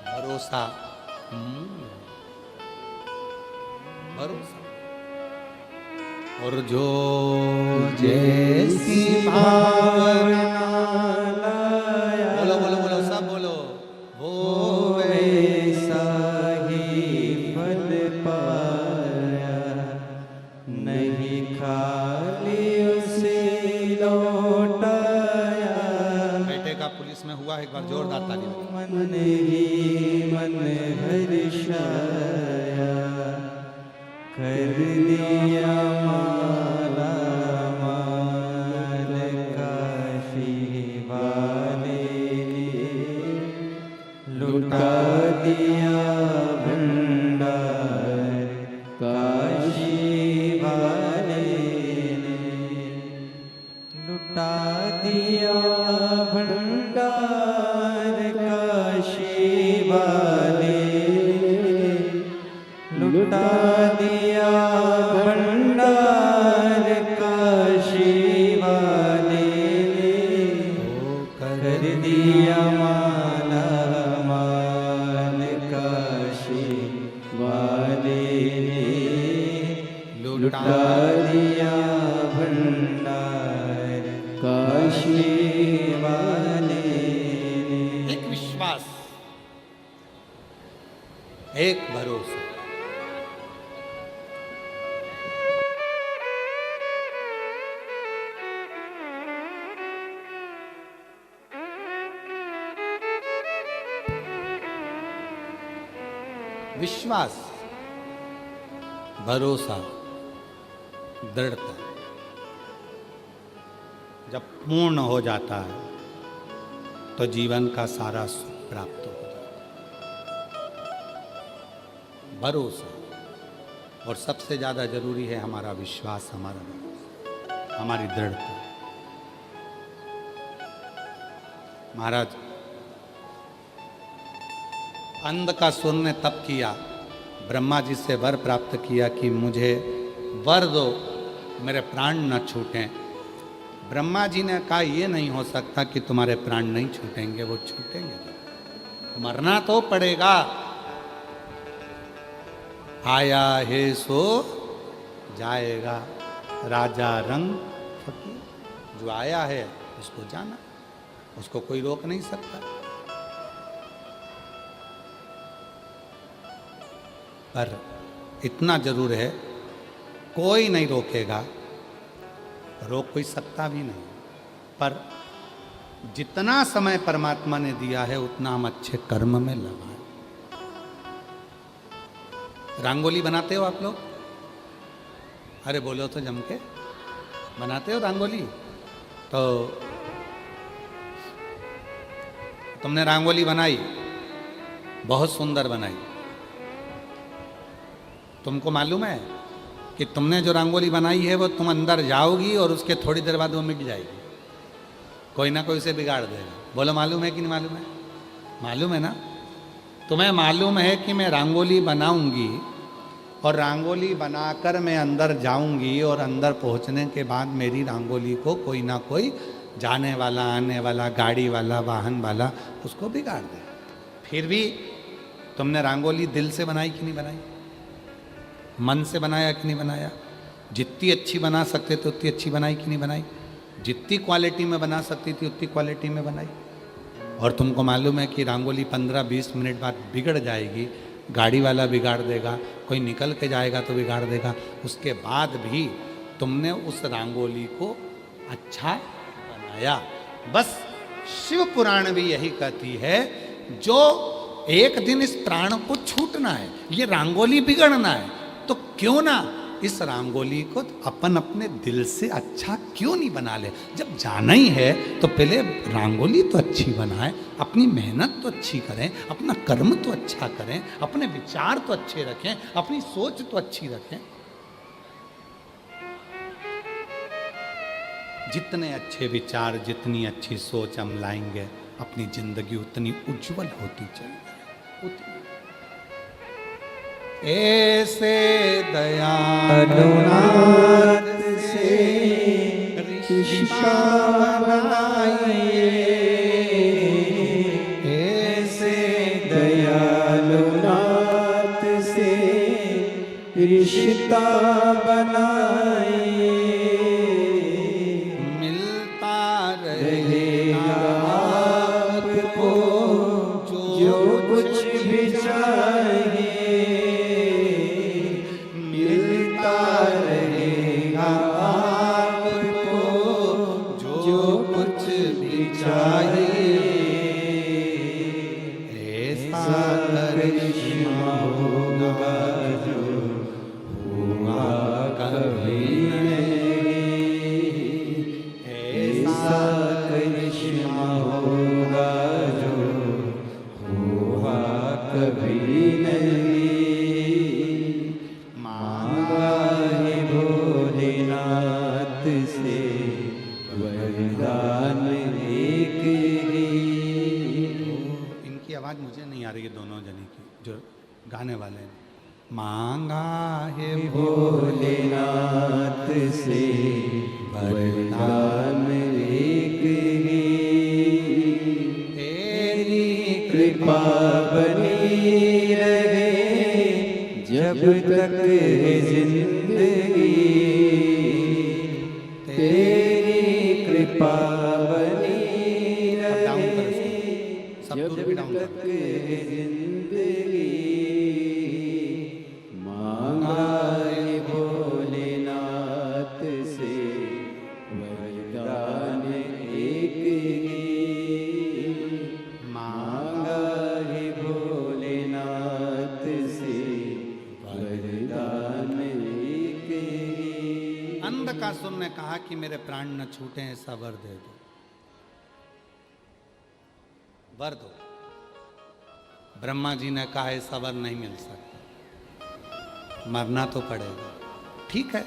भरोसा भरोसा और जो जैसी भावना लाया, बोलो बोलो बोलो, सब बोलो, वो वैसा ही फल पाया, नहीं खाली उसे लौटाया। बेटे का पुलिस में हुआ, एक बार जोरदार ताली बजाओ। मन ही मन हर्षाया, कर दिया माला माल काशी वाले ने, लुटा दिया भंडार काशी वाले ने। वाले ने लुटा लुटा दिया भंडार काशी वाले ने। एक विश्वास, एक भरोसा। विश्वास, भरोसा, दृढ़ता जब पूर्ण हो जाता है तो जीवन का सारा सुख प्राप्त हो जाता है। भरोसा, और सबसे ज्यादा जरूरी है हमारा विश्वास, हमारा भरोसा, हमारी दृढ़ता। महाराज अंध का सुर ने तप किया, ब्रह्मा जी से वर प्राप्त किया कि मुझे वर दो, मेरे प्राण न छूटें। ब्रह्मा जी ने कहा ये नहीं हो सकता कि तुम्हारे प्राण नहीं छूटेंगे, वो छूटेंगे, मरना तो पड़ेगा। आया है सो जाएगा, राजा रंग फकीर। जो आया है उसको जाना, उसको कोई रोक नहीं सकता। पर इतना जरूर है, कोई नहीं रोकेगा, रोक कोई सकता भी नहीं। पर जितना समय परमात्मा ने दिया है उतना हम अच्छे कर्म में लगाएं। रंगोली बनाते हो आप लोग? अरे बोलो तो जम के, बनाते हो रंगोली? तो तुमने रंगोली बनाई, बहुत सुंदर बनाई। तुमको मालूम है कि तुमने जो रंगोली बनाई है वो तुम अंदर जाओगी और उसके थोड़ी देर बाद वो मिट जाएगी, कोई ना कोई उसे बिगाड़ देगा। बोलो मालूम है कि नहीं मालूम है? मालूम है ना? तुम्हें मालूम है कि मैं रंगोली बनाऊंगी और रंगोली बनाकर मैं अंदर जाऊंगी और अंदर पहुंचने के बाद मेरी रंगोली को कोई ना कोई जाने वाला, आने वाला, गाड़ी वाला, वाहन वाला उसको बिगाड़ दे। फिर भी तुमने रंगोली दिल से बनाई कि नहीं बनाई? मन से बनाया कि नहीं बनाया? जितनी अच्छी बना सकते थे उतनी अच्छी बनाई कि नहीं बनाई? जितनी क्वालिटी में बना सकती थी उतनी क्वालिटी में बनाई। और तुमको मालूम है कि रंगोली 15-20 मिनट बाद बिगड़ जाएगी, गाड़ी वाला बिगाड़ देगा, कोई निकल के जाएगा तो बिगाड़ देगा। उसके बाद भी तुमने उस रंगोली को अच्छा बनाया। बस शिव पुराण भी यही कहती है, जो एक दिन इस प्राण को छूटना है, ये रंगोली बिगड़ना है, तो क्यों ना इस रंगोली को अपन अपने दिल से अच्छा क्यों नहीं बना ले? जब जाना ही है तो पहले रंगोली तो अच्छी बनाएं, अपनी मेहनत तो अच्छी करें, अपना कर्म तो अच्छा करें, अपने विचार तो अच्छे रखें, अपनी सोच तो अच्छी रखें। जितने अच्छे विचार, जितनी अच्छी सोच हम लाएंगे, अपनी जिंदगी उतनी उज्जवल होती चलेगी। उतनी ऐसे दयालुनाथ से रिश्ता बनाइए, ऐसे दयालुनाथ से रिश्ता बनाइए, मिलता रहेगा आपको जो कुछ भी चाहिए, मिलता रहेगा आपको जो कुछ भी चाहिए। ऐसा करिश्मा होगा जो हुआ कभी नहीं, ऐसा करिश्मा होगा जो हुआ कभी नहीं। मांगा है भोलेनाथ से वरदान एक ही। इनकी आवाज़ मुझे नहीं आ रही है, दोनों जने की जो गाने वाले हैं। मांगा है भोलेनाथ से वरदान एक ही, तेरी कृपा बनी रहे जब तक है जिंदगी तेरी कृपा बनी रहे, जब तक है जिंदगी मांगा है भोलेनाथ से वरदान एक ही, मांगा है भोलेनाथ से वरदान एक ही। अंधकासुर ने कहा कि मेरे प्राण न छूटे, ऐसा वर दे दो, वर दो। ब्रह्मा जी ने कहा ऐसा वर नहीं मिल सकता, मरना तो पड़ेगा। ठीक है,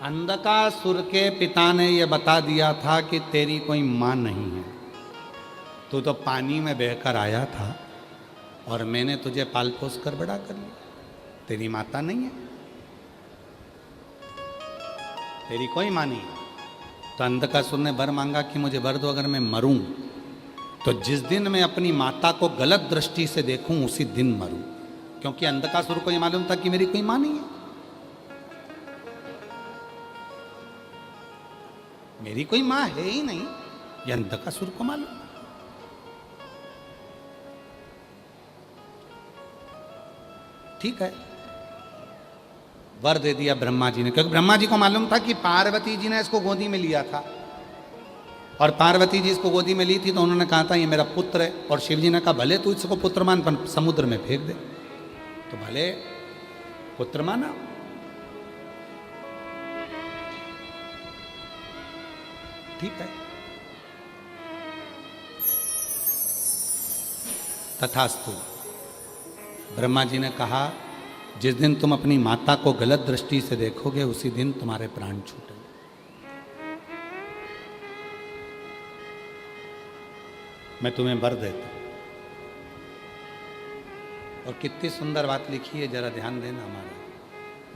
अंधकासुर के पिता ने यह बता दिया था कि तेरी कोई मां नहीं है, तू तो पानी में बहकर आया था और मैंने तुझे पाल पोस कर बड़ा कर लिया, तेरी माता नहीं है, तेरी कोई मां नहीं है। तो अंधकासुर ने वर मांगा कि मुझे वर दो, अगर मैं मरूं तो जिस दिन मैं अपनी माता को गलत दृष्टि से देखूं उसी दिन मरूं, क्योंकि अंधकासुर को यह मालूम था कि मेरी कोई मां नहीं है, मेरी कोई मां है ही नहीं, यह अंधकासुर को मालूम। ठीक है, वर दे दिया ब्रह्मा जी ने, क्योंकि ब्रह्मा जी को मालूम था कि पार्वती जी ने इसको गोदी में लिया था, और पार्वती जी इसको गोदी में ली थी तो उन्होंने कहा था ये मेरा पुत्र है, और शिव जी ने कहा भले तू इसको पुत्र मान पर समुद्र में फेंक दे, तो भले पुत्र माना। ठीक है, तथास्तु। ब्रह्मा जी ने कहा जिस दिन तुम अपनी माता को गलत दृष्टि से देखोगे उसी दिन तुम्हारे प्राण छूटेंगे। मैं तुम्हें वर देता हूं। और कितनी सुंदर बात लिखी है, जरा ध्यान देना हमारा।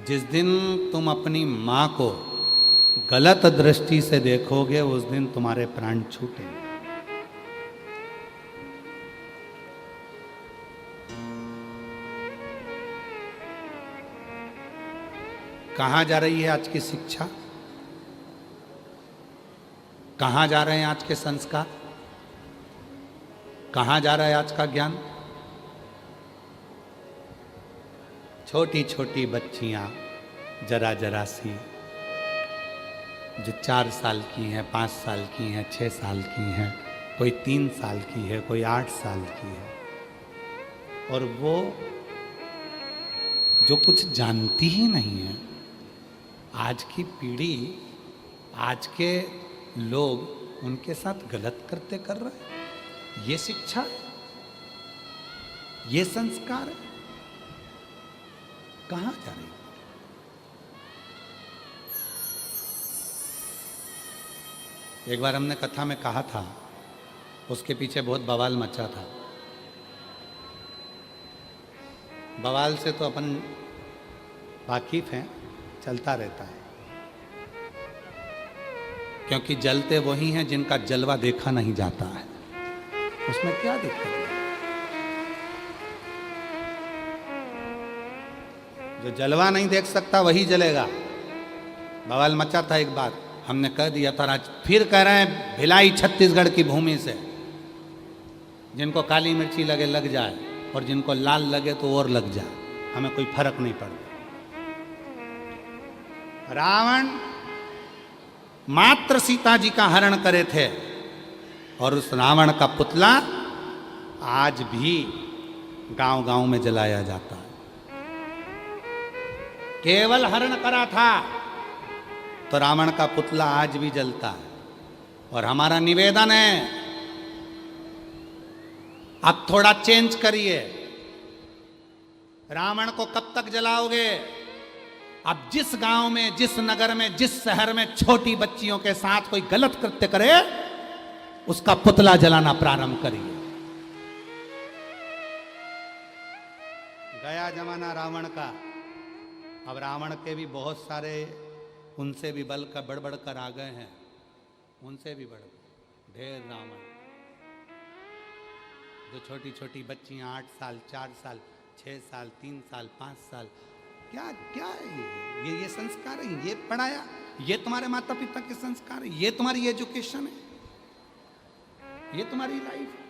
जिस दिन तुम अपनी मां को गलत दृष्टि से देखोगे उस दिन तुम्हारे प्राण छूटेंगे। कहां जा रही है आज की शिक्षा, कहां जा रहे हैं आज के संस्कार, कहां जा रहा है आज का ज्ञान? छोटी छोटी बच्चियां जरा जरा सी, जो 4 साल की हैं, 5 साल की हैं, 6 साल की हैं, कोई 3 साल की है, कोई 8 साल की है, और वो जो कुछ जानती ही नहीं है। आज की पीढ़ी, आज के लोग उनके साथ गलत करते कर रहे हैं। ये शिक्षा है, ये संस्कार है, कहां जा रही है? एक बार हमने कथा में कहा था, उसके पीछे बहुत बवाल मचा था। बवाल से तो अपन वाकिफ हैं, चलता रहता है, क्योंकि जलते वही हैं जिनका जलवा देखा नहीं जाता है, उसमें क्या दिक्कत है? जो जलवा नहीं देख सकता वही जलेगा। बवाल मचा था एक बार, हमने कह दिया था, आज फिर कह रहे हैं भिलाई छत्तीसगढ़ की भूमि से जिनको काली मिर्ची लगे लग जाए, और जिनको लाल लगे तो और लग जाए, हमें कोई फर्क नहीं पड़ता। रावण मात्र सीता जी का हरण करे थे, और उस रावण का पुतला आज भी गांव गांव में जलाया जाता है। केवल हरण करा था तो रावण का पुतला आज भी जलता है। और हमारा निवेदन है, अब थोड़ा चेंज करिए। रावण को कब तक जलाओगे? अब जिस गांव में, जिस नगर में, जिस शहर में छोटी बच्चियों के साथ कोई गलत कृत्य करे, उसका पुतला जलाना प्रारंभ करिए। गया जमाना रावण का, अब रावण के भी बहुत सारे उनसे भी बढ़ कर आ गए हैं, उनसे भी बढ़ ढेर रावण, जो छोटी छोटी बच्चियां 8 साल 4 साल 6 साल, 3 साल, 5 साल, क्या क्या है ये संस्कार है, ये पढ़ाया, ये तुम्हारे माता पिता के संस्कार है, ये तुम्हारी एजुकेशन है, ये तुम्हारी लाइफ है।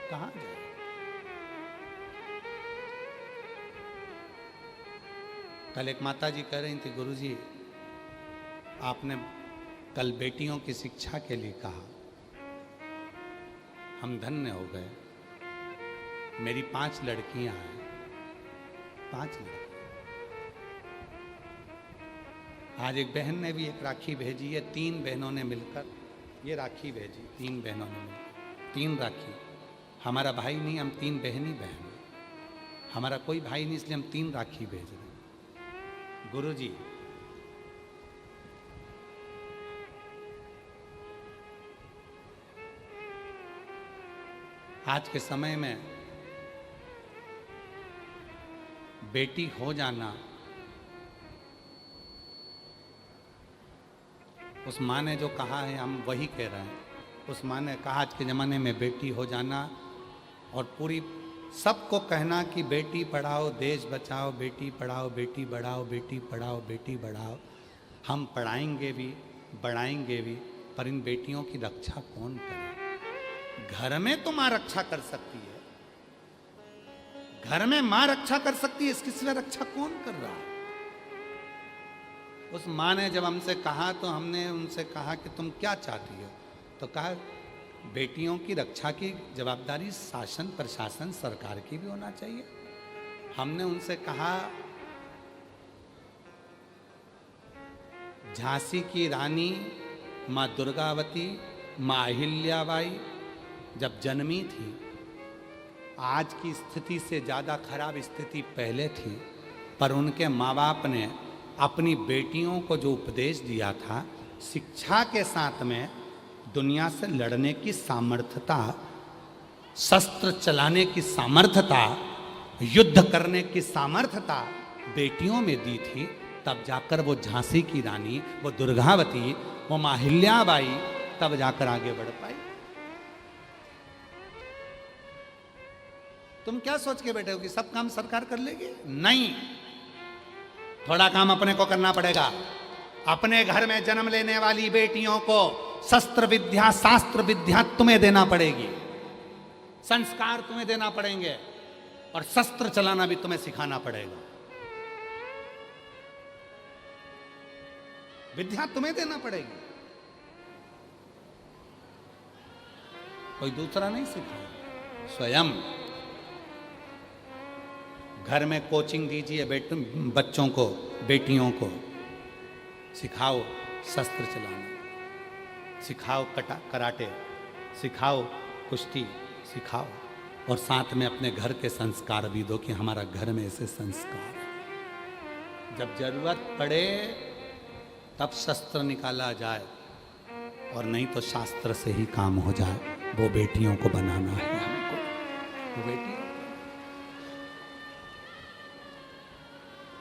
कहां जाए? कल एक माता जी कह रही थी, गुरुजी आपने कल बेटियों की शिक्षा के लिए कहा, हम धन्य हो गए। मेरी 5 लड़कियां हैं, 5 लड़कियां। आज एक बहन ने भी एक राखी भेजी है, 3 बहनों ने मिलकर ये राखी भेजी, 3 बहनों ने मिलकर 3 राखी। हमारा भाई नहीं, हम 3 बहनी बहन, हमारा कोई भाई नहीं, इसलिए हम 3 राखी भेज रहे हैं। गुरुजी आज के समय में बेटी हो जाना, उस माँ ने जो कहा है हम वही कह रहे हैं। उस माँ ने कहा आज के ज़माने में बेटी हो जाना और पूरी सबको कहना कि बेटी पढ़ाओ देश बचाओ, बेटी पढ़ाओ बेटी बढ़ाओ, बेटी पढ़ाओ बेटी बढ़ाओ। हम पढ़ाएंगे भी बढ़ाएंगे भी, पर इन बेटियों की रक्षा कौन करे? घर में तो माँ रक्षा कर सकती है, घर में माँ रक्षा कर सकती है, इसकी सिवा रक्षा कौन कर रहा है? उस माँ ने जब हमसे कहा तो हमने उनसे कहा कि तुम क्या चाहती हो? तो कहा बेटियों की रक्षा की जवाबदारी शासन प्रशासन सरकार की भी होना चाहिए। हमने उनसे कहा झांसी की रानी माँ दुर्गावती, माँ अहिल्याबाई जब जन्मी थी, आज की स्थिति से ज़्यादा खराब स्थिति पहले थी, पर उनके माँ बाप ने अपनी बेटियों को जो उपदेश दिया था, शिक्षा के साथ में दुनिया से लड़ने की सामर्थ्यता, शस्त्र चलाने की सामर्थ्यता, युद्ध करने की सामर्थ्यता बेटियों में दी थी। तब जाकर वो झांसी की रानी, वो दुर्गावती, वो माँ अहिल्याबाई तब जाकर आगे बढ़ पाई। तुम क्या सोच के बैठे हो कि सब काम सरकार कर लेगी? नहीं, थोड़ा काम अपने को करना पड़ेगा। अपने घर में जन्म लेने वाली बेटियों को शस्त्र विद्या शास्त्र विद्या तुम्हें देना पड़ेगी, संस्कार तुम्हें देना पड़ेंगे, और शस्त्र चलाना भी तुम्हें सिखाना पड़ेगा। विद्या तुम्हें देना पड़ेगी, कोई दूसरा नहीं सिखाएगा, स्वयं। घर में कोचिंग दीजिए बच्चों को, बेटियों को सिखाओ शस्त्र चलाना, सिखाओ कराटे, सिखाओ कुश्ती सिखाओ, और साथ में अपने घर के संस्कार भी दो कि हमारा घर में ऐसे संस्कार है। जब जरूरत पड़े तब शस्त्र निकाला जाए, और नहीं तो शास्त्र से ही काम हो जाए। वो बेटियों को बनाना है हमको, वो बेटियों।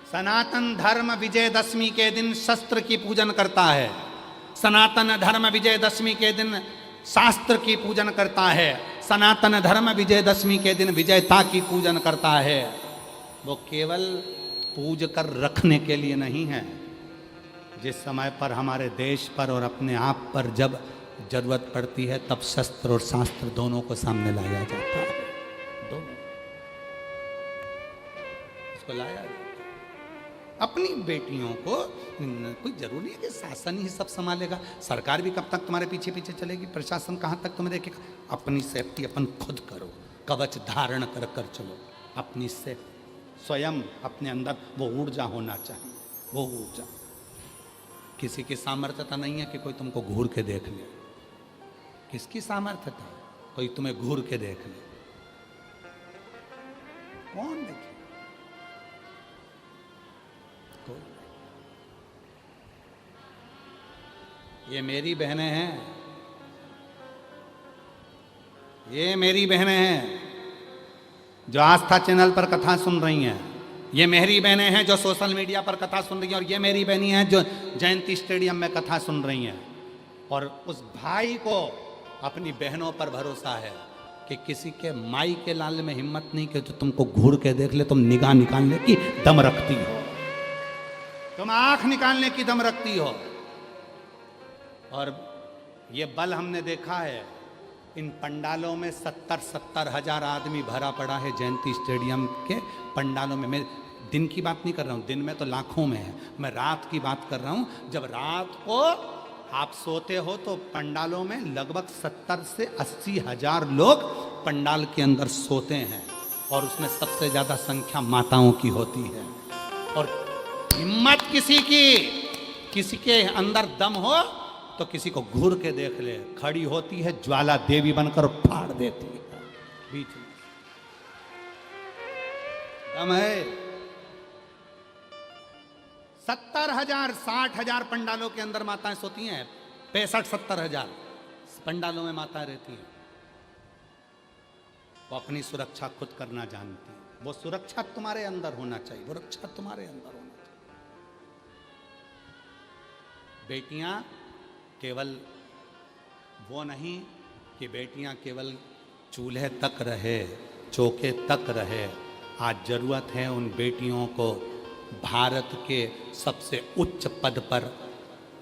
सनातन धर्म विजयदशमी के दिन शस्त्र की पूजन करता है, सनातन धर्म विजयदशमी के दिन शास्त्र की पूजन करता है, सनातन धर्म विजयदशमी के दिन विजयता की पूजन करता है। वो केवल पूज कर रखने के लिए नहीं है। जिस समय पर हमारे देश पर और अपने आप पर जब जरूरत पड़ती है, तब शस्त्र और शास्त्र दोनों को सामने लाया जाता है, दोनों इसको लाया जाता है। अपनी बेटियों को कोई जरूरी है कि शासन ही सब संभालेगा, सरकार भी कब तक तुम्हारे पीछे पीछे चलेगी, प्रशासन कहाँ तक तुम्हें देखेगा। अपनी सेफ्टी अपन खुद करो, कवच धारण कर कर चलो, अपनी सेफ्टी स्वयं अपने अंदर वो ऊर्जा होना चाहिए। वो ऊर्जा किसी की सामर्थ्यता नहीं है कि कोई तुमको घूर के देख ले। किसकी सामर्थ्यता है? कोई तुम्हें घूर के देख ले, कौन देखे? ये मेरी बहनें हैं, ये मेरी बहनें हैं जो आस्था चैनल पर कथा सुन रही हैं। ये मेरी बहनें हैं जो सोशल मीडिया पर कथा सुन रही हैं, और ये मेरी बहनी हैं जो जयंती स्टेडियम में कथा सुन रही हैं। और उस भाई को अपनी बहनों पर भरोसा है कि किसी के माई के लाल में हिम्मत नहीं कि तो तुमको घूर के देख ले, तुम निगाह निकालने की दम रखती हो, तुम आंख निकालने की दम रखती हो। और ये बल हमने देखा है इन पंडालों में 70-70 हजार आदमी भरा पड़ा है जयंती स्टेडियम के पंडालों में। मैं दिन की बात नहीं कर रहा हूँ, दिन में तो लाखों में है, मैं रात की बात कर रहा हूँ। जब रात को आप सोते हो तो पंडालों में लगभग 70 से 80 हजार लोग पंडाल के अंदर सोते हैं और उसमें सबसे ज्यादा संख्या माताओं की होती है। और हिम्मत किसी के अंदर दम हो तो किसी को घूर के देख ले, खड़ी होती है ज्वाला देवी बनकर फाड़ देती है बीच में। दम है। 70,000 60,000 पंडालों के अंदर माताएं सोती हैं, 65-70 हजार पंडालों में माताएं रहती हैं। वो अपनी सुरक्षा खुद करना जानती है। वो सुरक्षा तुम्हारे अंदर होना चाहिए, वो रक्षा तुम्हारे अंदर होना चाहिए। बेटियां केवल वो नहीं कि बेटियां केवल चूल्हे तक रहे, चौके तक रहे। आज जरूरत है उन बेटियों को भारत के सबसे उच्च पद पर।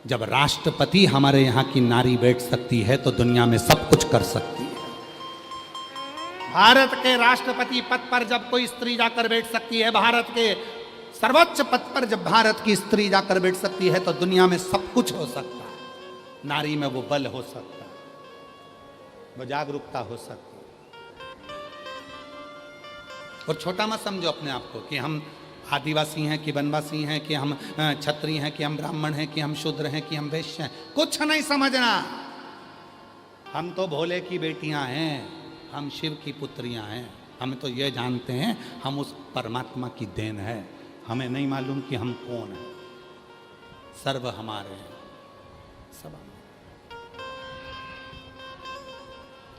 जब राष्ट्रपति हमारे यहाँ की नारी बैठ सकती है तो दुनिया में सब कुछ कर सकती है। भारत के राष्ट्रपति पद पर जब कोई स्त्री जाकर बैठ सकती है, भारत के सर्वोच्च पद पर जब भारत की स्त्री जाकर बैठ सकती है तो दुनिया में सब कुछ हो सकता है। नारी में वो बल हो सकता है, वो जागरूकता हो सकती है। और छोटा मत समझो अपने आप को कि हम आदिवासी हैं कि वनवासी हैं कि हम क्षत्रिय हैं कि हम ब्राह्मण हैं कि हम शूद्र हैं कि हम वैश्य हैं। कुछ नहीं समझना। हम तो भोले की बेटियां हैं, हम शिव की पुत्रियां हैं। हम तो ये जानते हैं हम उस परमात्मा की देन है। हमें नहीं मालूम कि हम कौन हैं। सर्व हमारे हैं, सब हमारे।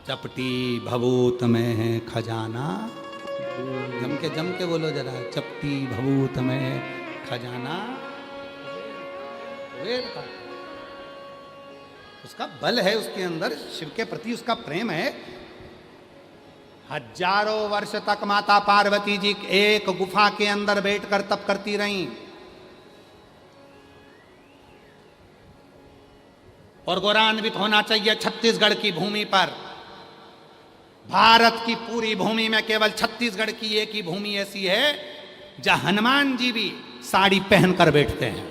चपटी भभूत में है खजाना, जम के बोलो जरा, चपटी भभूत में खजाना वेद का। उसका बल है, उसके अंदर शिव के प्रति उसका प्रेम है। हजारों वर्ष तक माता पार्वती जी एक गुफा के अंदर बैठकर तप करती रहीं। और गौरवान्वित होना चाहिए छत्तीसगढ़ की भूमि पर, भारत की पूरी भूमि में केवल छत्तीसगढ़ की एक ही भूमि ऐसी है जहां हनुमान जी भी साड़ी पहनकर बैठते हैं।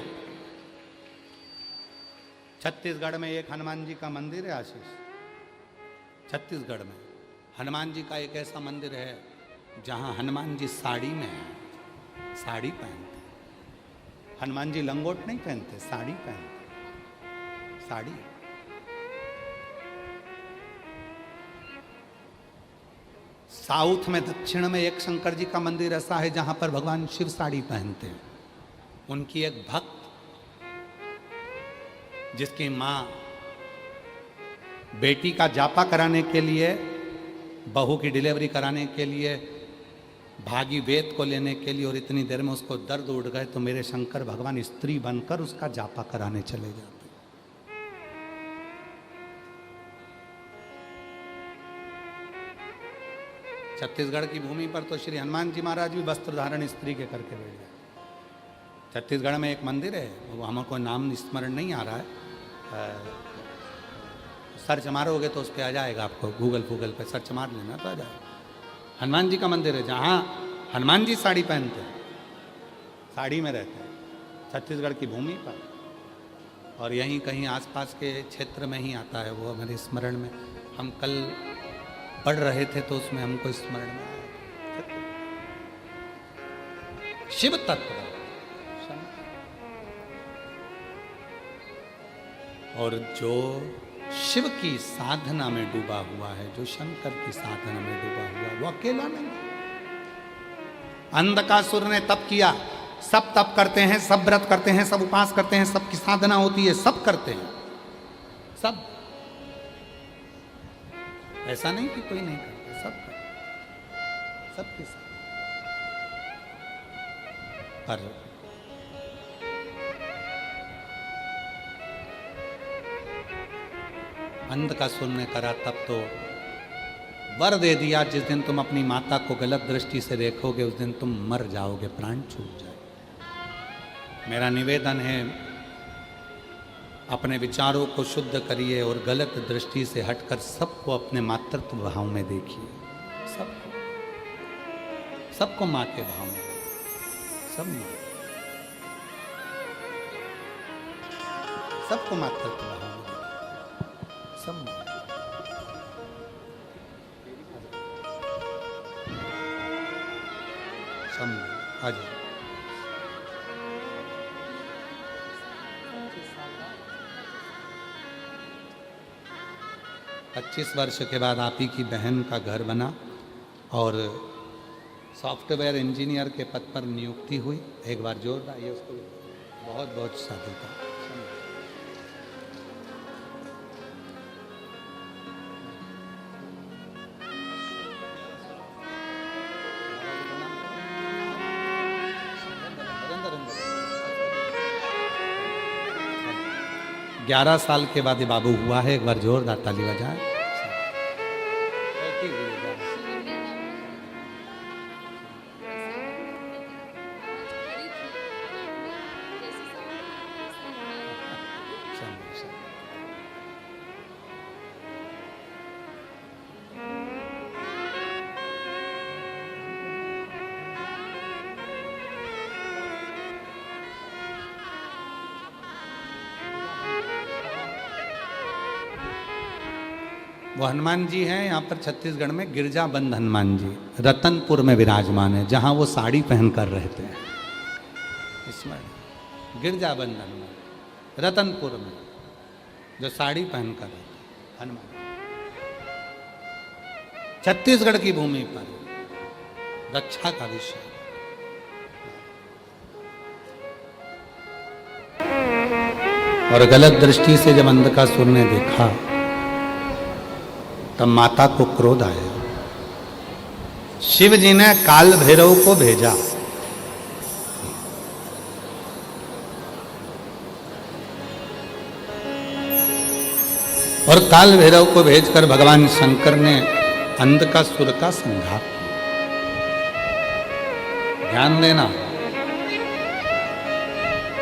छत्तीसगढ़ में एक हनुमान जी का मंदिर है आशीष। छत्तीसगढ़ में हनुमान जी का एक ऐसा मंदिर है जहां हनुमान जी साड़ी में है, साड़ी पहनते हैं। हनुमान जी लंगोट नहीं पहनते, साड़ी पहनते, साड़ी। साउथ में, दक्षिण में एक शंकर जी का मंदिर ऐसा है जहां पर भगवान शिव साड़ी पहनते हैं। उनकी एक भक्त जिसकी मां बेटी का जापा कराने के लिए, बहू की डिलीवरी कराने के लिए भागी वेद को लेने के लिए, और इतनी देर में उसको दर्द उठ गए तो मेरे शंकर भगवान स्त्री बनकर उसका जापा कराने चले जाते। छत्तीसगढ़ की भूमि पर तो श्री हनुमान जी महाराज भी वस्त्र धारण स्त्री के करके बैठ गए। छत्तीसगढ़ में एक मंदिर है, वो हमको नाम स्मरण नहीं आ रहा है, सर्च मारोगे तो उस पर आ जाएगा, आपको गूगल पे सर्च मार लेना तो आ जाएगा। हनुमान जी का मंदिर है जहाँ हनुमान जी साड़ी पहनते हैं, साड़ी में रहते हैं छत्तीसगढ़ की भूमि पर। और यहीं कहीं आसपास के क्षेत्र में ही आता है वो, मेरे स्मरण में। हम कल पढ़ रहे थे तो उसमें हमको स्मरण में आया शिव तत्व। और जो शिव की साधना में डूबा हुआ है, जो शंकर की साधना में डूबा हुआ है, वो अकेला नहीं। अंधकासुर ने तप किया, सब तप करते हैं, सब व्रत करते हैं, सब उपास करते हैं, सबकी साधना होती है, सब करते हैं, सब। ऐसा नहीं कि कोई नहीं करता, सब करते, सबके साथ। पर अंधकासुर ने करा तब तो वर दे दिया, जिस दिन तुम अपनी माता को गलत दृष्टि से देखोगे उस दिन तुम मर जाओगे, प्राण छूट जाए। मेरा निवेदन है, अपने विचारों को शुद्ध करिए और गलत दृष्टि से हटकर सबको अपने मातृत्व भाव में देखिए। सबको माँ के भाव में, सब माँ, सबको मातृत्व भाव में, सब माँ। आ जाओ। 25 वर्ष के बाद आप ही की बहन का घर बना और सॉफ्टवेयर इंजीनियर के पद पर नियुक्ति हुई। एक बार जोरदार ये उसको बहुत बहुत साधुता। ग्यारह साल के बाद ये बाबू हुआ है। एक बार जोरदार ताली बजाएं। वो हनुमान जी हैं यहाँ पर छत्तीसगढ़ में, गिरजाबंद हनुमान जी रतनपुर में विराजमान है, जहाँ वो साड़ी पहन कर रहते हैं। इसमें गिरजाबंद हनुमान रतनपुर में जो साड़ी पहन कर रहते हैं हनुमान, छत्तीसगढ़ की भूमि पर रक्षा का विषय। और गलत दृष्टि से जब अंधकासुर ने देखा तब माता को क्रोध आया। शिव जी ने काल भैरव को भेजा। और काल भैरव को भेजकर भगवान शंकर ने अंधकासुर का संहार किया। ध्यान देना,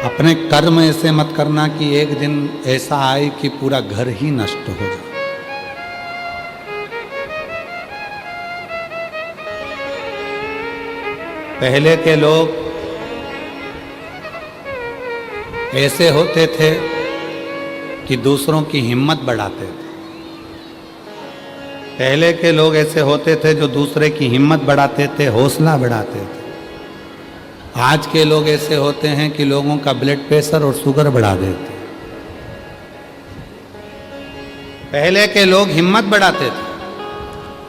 अपने कर्म ऐसे मत करना कि एक दिन ऐसा आए कि पूरा घर ही नष्ट हो जाए। पहले के लोग ऐसे होते थे कि दूसरों की हिम्मत बढ़ाते थे। पहले के लोग ऐसे होते थे जो दूसरे की हिम्मत बढ़ाते थे, हौसला बढ़ाते थे। आज के लोग ऐसे होते हैं कि लोगों का ब्लड प्रेशर और शुगर बढ़ा देते। पहले के लोग हिम्मत बढ़ाते थे,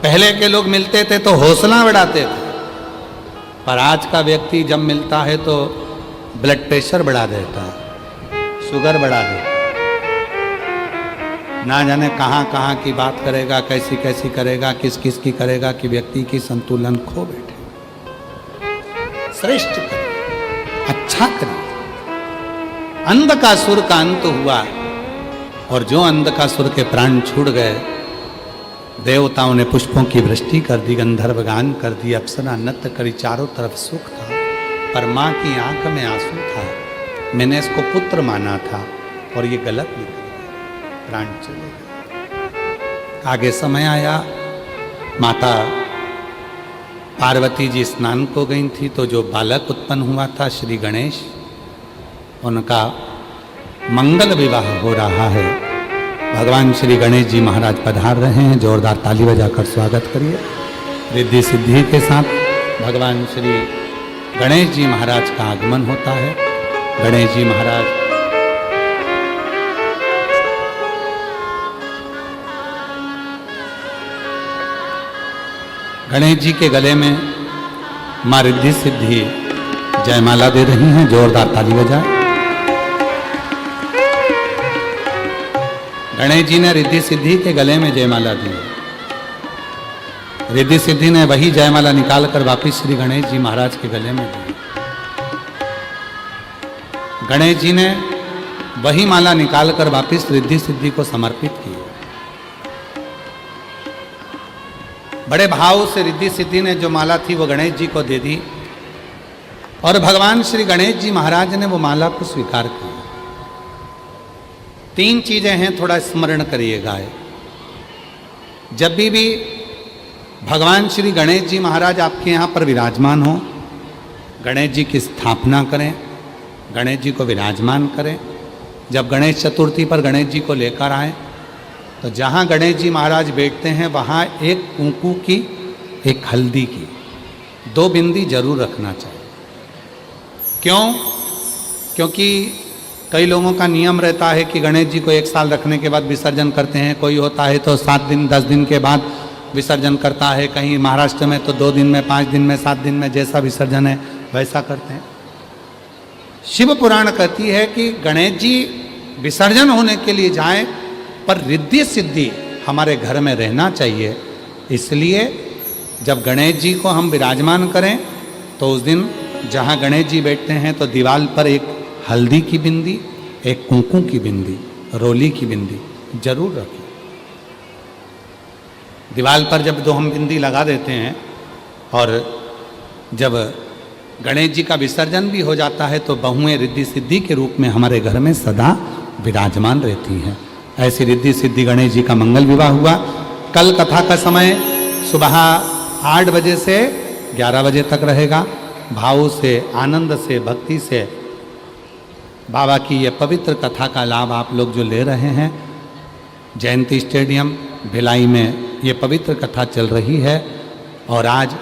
पहले के लोग मिलते थे तो हौसला बढ़ाते थे। पर आज का व्यक्ति जब मिलता है तो ब्लड प्रेशर बढ़ा देता है, शुगर बढ़ा देता है, ना जाने कहाँ कहाँ की बात करेगा, कैसी कैसी करेगा, किस किस की करेगा कि व्यक्ति की संतुलन खो बैठे। श्रेष्ठ करे, अच्छा करे। अंधकासुर का अंत हुआ और जो अंधकासुर के प्राण छूट गए, देवताओं ने पुष्पों की वृष्टि कर दी, गंधर्व गान कर दी, अप्सरा नृत्य करी, चारों तरफ सुख था। पर माँ की आंख में आंसू था। मैंने इसको पुत्र माना था और ये गलत निकला, प्राण चले गए। आगे समय आया, माता पार्वती जी स्नान को गई थी तो जो बालक उत्पन्न हुआ था श्री गणेश, उनका मंगल विवाह हो रहा है। भगवान श्री गणेश जी महाराज पधार रहे हैं। जोरदार ताली बजाकर स्वागत करिए। रिद्धि सिद्धि के साथ भगवान श्री गणेश जी महाराज का आगमन होता है। गणेश जी महाराज गणेश जी के गले में मां रिद्धि सिद्धि जयमाला दे रही हैं। जोरदार ताली बजाएं। गणेश जी ने रिद्धि सिद्धि के गले में जयमाला दी। रिद्धि सिद्धि ने वही जयमाला निकालकर वापिस श्री गणेश जी महाराज के गले में दी। गणेश जी ने वही माला निकालकर वापिस रिद्धि सिद्धि को समर्पित की। बड़े भाव से रिद्धि सिद्धि ने जो माला थी वो गणेश जी को दे दी और भगवान श्री गणेश जी महाराज ने वो माला को स्वीकार किया। 3 चीजें हैं, थोड़ा स्मरण करिएगा। जब भी भगवान श्री गणेश जी महाराज आपके यहाँ पर विराजमान हो, गणेश जी की स्थापना करें, गणेश जी को विराजमान करें। जब गणेश चतुर्थी पर गणेश जी को लेकर आए तो जहाँ गणेश जी महाराज बैठते हैं वहाँ एक कुंकू की, एक हल्दी की 2 बिंदी जरूर रखना चाहिए। क्यों? क्योंकि कई लोगों का नियम रहता है कि गणेश जी को 1 साल रखने के बाद विसर्जन करते हैं, कोई होता है तो 7 दिन 10 दिन के बाद विसर्जन करता है, कहीं महाराष्ट्र में तो 2 दिन में, 5 दिन में, 7 दिन में, जैसा विसर्जन है वैसा करते हैं। शिव पुराण कहती है कि गणेश जी विसर्जन होने के लिए जाएं पर रिद्धि सिद्धि हमारे घर में रहना चाहिए। इसलिए जब गणेश जी को हम विराजमान करें तो उस दिन जहाँ गणेश जी बैठते हैं तो दीवार पर एक हल्दी की बिंदी, एक कुंकू की बिंदी, रोली की बिंदी जरूर रखें। दीवार पर जब 2 हम बिंदी लगा देते हैं और जब गणेश जी का विसर्जन भी हो जाता है तो बहुएं रिद्धि सिद्धि के रूप में हमारे घर में सदा विराजमान रहती हैं। ऐसी रिद्धि सिद्धि गणेश जी का मंगल विवाह हुआ। कल कथा का समय सुबह 8 बजे से 11 बजे तक रहेगा। भाव से, आनंद से, भक्ति से बाबा की ये पवित्र कथा का लाभ आप लोग जो ले रहे हैं, जयंती स्टेडियम भिलाई में ये पवित्र कथा चल रही है और आज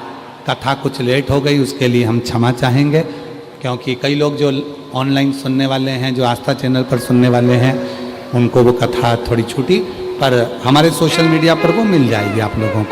कथा कुछ लेट हो गई, उसके लिए हम क्षमा चाहेंगे क्योंकि कई लोग जो ऑनलाइन सुनने वाले हैं, जो आस्था चैनल पर सुनने वाले हैं, उनको वो कथा थोड़ी छूटी, पर हमारे सोशल मीडिया पर वो मिल जाएगी आप लोगों को।